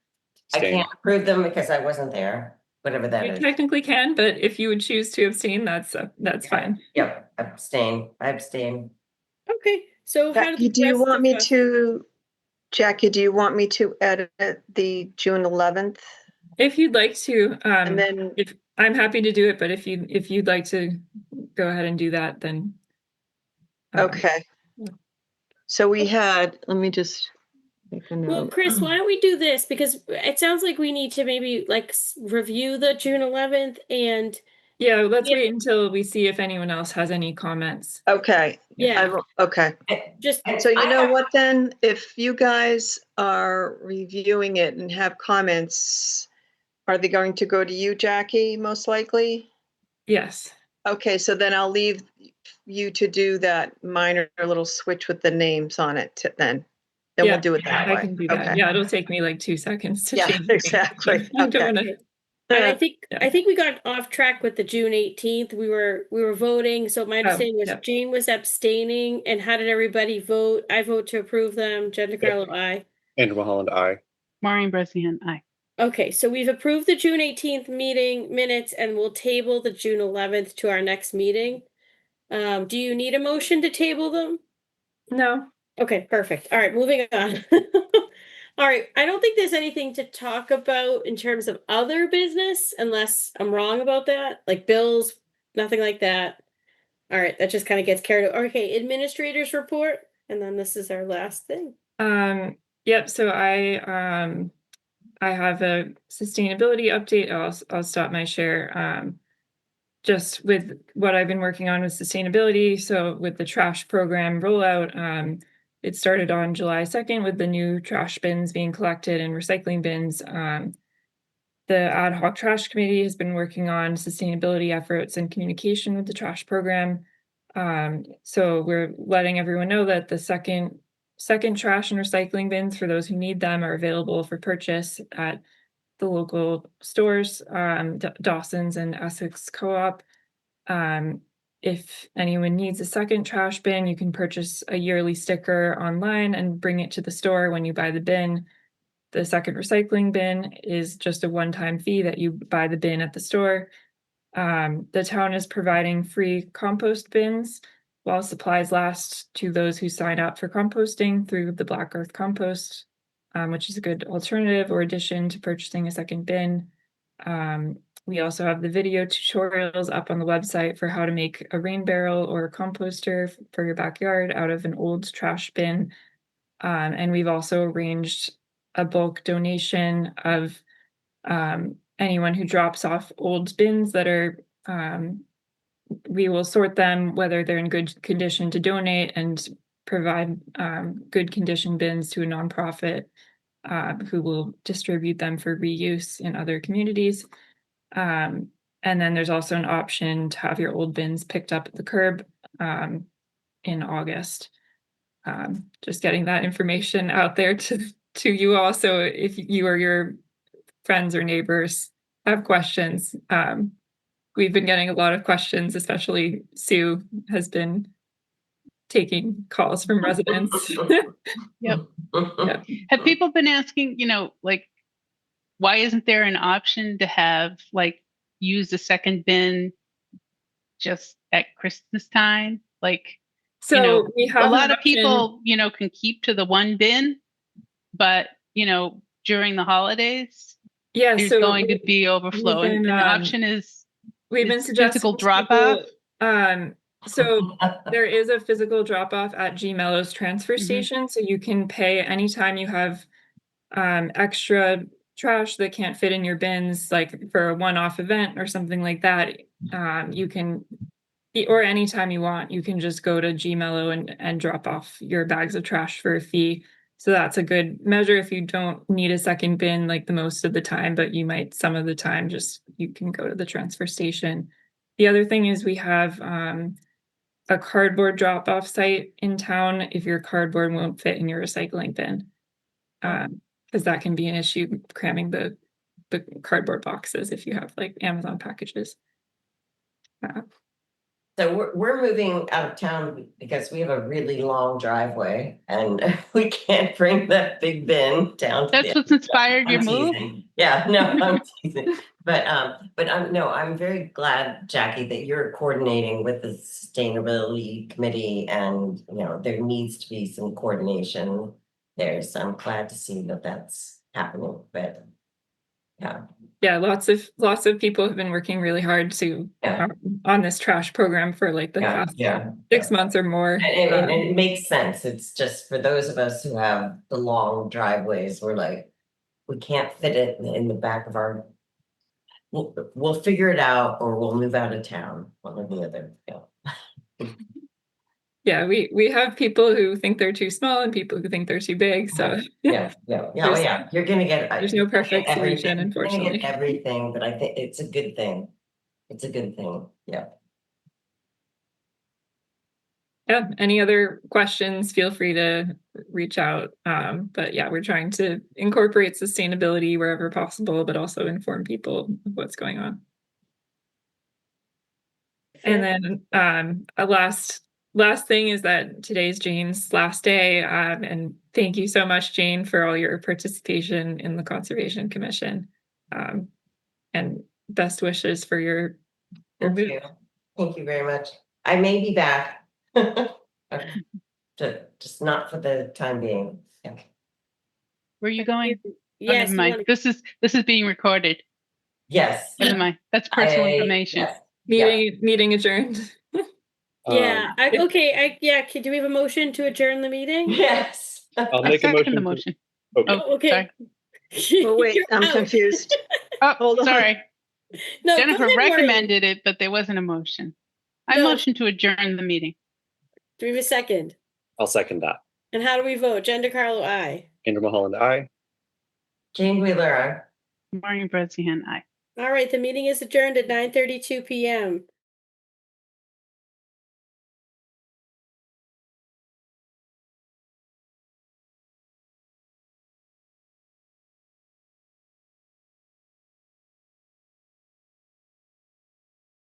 I Abstain. can't approve them because I wasn't there, whatever that You is. technically can, but if you would choose to abstain, that's fine. Yep, abstain, I abstain. Okay, so how Jackie, do you want me to, Jackie, do you want me to edit the June 11th? If you'd like to, And then, if I'm happy to do it, but if you'd like to go ahead and do that, then okay. So we had, let me just make a Well, note. Chris, why don't we do this? Because it sounds like we need to maybe like review the June 11th and yeah, let's Yeah. wait until we see if anyone else has any comments. Okay. yeah, Okay. just So you know what then, if you guys are reviewing it and have comments, are they going to go to you, Jackie, most likely? Yes. Okay, so then I'll leave you to do that minor little switch with the names on it then. Then Yeah, we'll do it that I way. can do that. Okay. Yeah, it'll take me like 2 seconds to Yeah, change. the name. exactly. I don't Okay. wanna- and Yeah. I think we got off track with the June 18th. We were voting. So my understanding was yeah. Jane was abstaining. And how did everybody vote? I vote to approve them. Jen DeCarlo, aye. Andrew Mulholland, aye. Maureen Bresnahan, aye. Okay, so we've approved the June 18th meeting minutes and we'll table the June 11th to our next meeting. Do you need a motion to table them? No. Okay, perfect. All right, moving on. All right, I don't think there's anything to talk about in terms of other business unless I'm wrong about that, like bills, nothing like that. All right, that just kind of gets carried over. Okay, administrators report, and then this is our last thing. Yep. So I have a sustainability update. I'll stop my share. Just with what I've been working on with sustainability. So with the trash program rollout, it started on July 2nd with the new trash bins being collected and recycling bins. The ad hoc trash committee has been working on sustainability efforts and communication with the trash program. So we're letting everyone know that the second trash and recycling bins for those who need them are available for purchase at the local stores, Dawson's and Essex Co-op. If anyone needs a second trash bin, you can purchase a yearly sticker online and bring it to the store when you buy the bin. The second recycling bin is just a one-time fee that you buy the bin at the store. The town is providing free compost bins while supplies last to those who sign up for composting through the Black Earth Compost, which is a good alternative or addition to purchasing a second bin. We also have the video tutorials up on the website for how to make a rain barrel or a composter for your backyard out of an old trash bin. And we've also arranged a bulk donation of anyone who drops off old bins that are, we will sort them, whether they're in good condition to donate and provide good condition bins to a nonprofit who will distribute them for reuse in other communities. And then there's also an option to have your old bins picked up at the curb in August. Just getting that information out there to you all. So if you or your friends or neighbors have questions, we've been getting a lot of questions, especially Sue has been taking calls from residents. Yep. Have people been asking, like, why isn't there an option to have, like, use a second bin just at Christmas time? Like, So we a have lot an of option. people, can keep to the one bin, but, during the holidays, Yeah, there's so going to be overflow. And the option is we've been suggesting physical to drop off. people, so there is a physical drop off at G Mellows transfer station, so you can pay anytime you have extra trash that can't fit in your bins, like for a one-off event or something like that. You can, or anytime you want, you can just go to G Mellow and drop off your bags of trash for a fee. So that's a good measure if you don't need a second bin like the most of the time, but you might some of the time just you can go to the transfer station. The other thing is we have a cardboard drop off site in town if your cardboard won't fit in your recycling bin. Because that can be an issue cramming the cardboard boxes if you have like Amazon packages. So we're moving out of town because we have a really long driveway and we can't bring that big bin down. That's what's inspired your I'm move. teasing. Yeah, no, I'm teasing. But I'm very glad, Jackie, that you're coordinating with the sustainability committee and, there needs to be some coordination there. So I'm glad to see that that's happening, but yeah, lots of people have been working really hard to on this trash program for like the past 6 months or more. And it makes sense. It's just for those of us who have the long driveways, we're like, we can't fit it in the back of our. We'll figure it out, or we'll move out of town, one or the other. Yeah, we have people who think they're too small and people who think they're too big. So Yeah. You're gonna get. There's no perfect solution, unfortunately. You're gonna get everything, but I think it's a good thing. It's a good thing. Yeah. Yeah, any other questions, feel free to reach out. But yeah, we're trying to incorporate sustainability wherever possible, but also inform people of what's going on. And then a last thing is that today's Jane's last day. And thank you so much, Jane, for all your participation in the Conservation Commission. And best wishes for your Thank move. you. Thank you very much. I may be back. Just not for the time being. Yeah. Where are you going? Yes, never mind. This is being recorded. Yes. Never mind. That's personal information. Yes. Meeting adjourned. Yeah. Do we have a motion to adjourn the meeting? Yes. I'll make a second the motion. motion. Okay. Oh, wait, I'm confused. Oh, Hold on. sorry. No, Jennifer go ahead, Maureen. recommended it, but there wasn't a motion. I No. motion to adjourn the meeting. Do we have a second? I'll second that. And how do we vote? Jen DeCarlo, aye. Andrew Mulholland, aye. Jane Wheeler. Maureen Bresnahan, aye. All right, the meeting is adjourned at 9:32 p.m.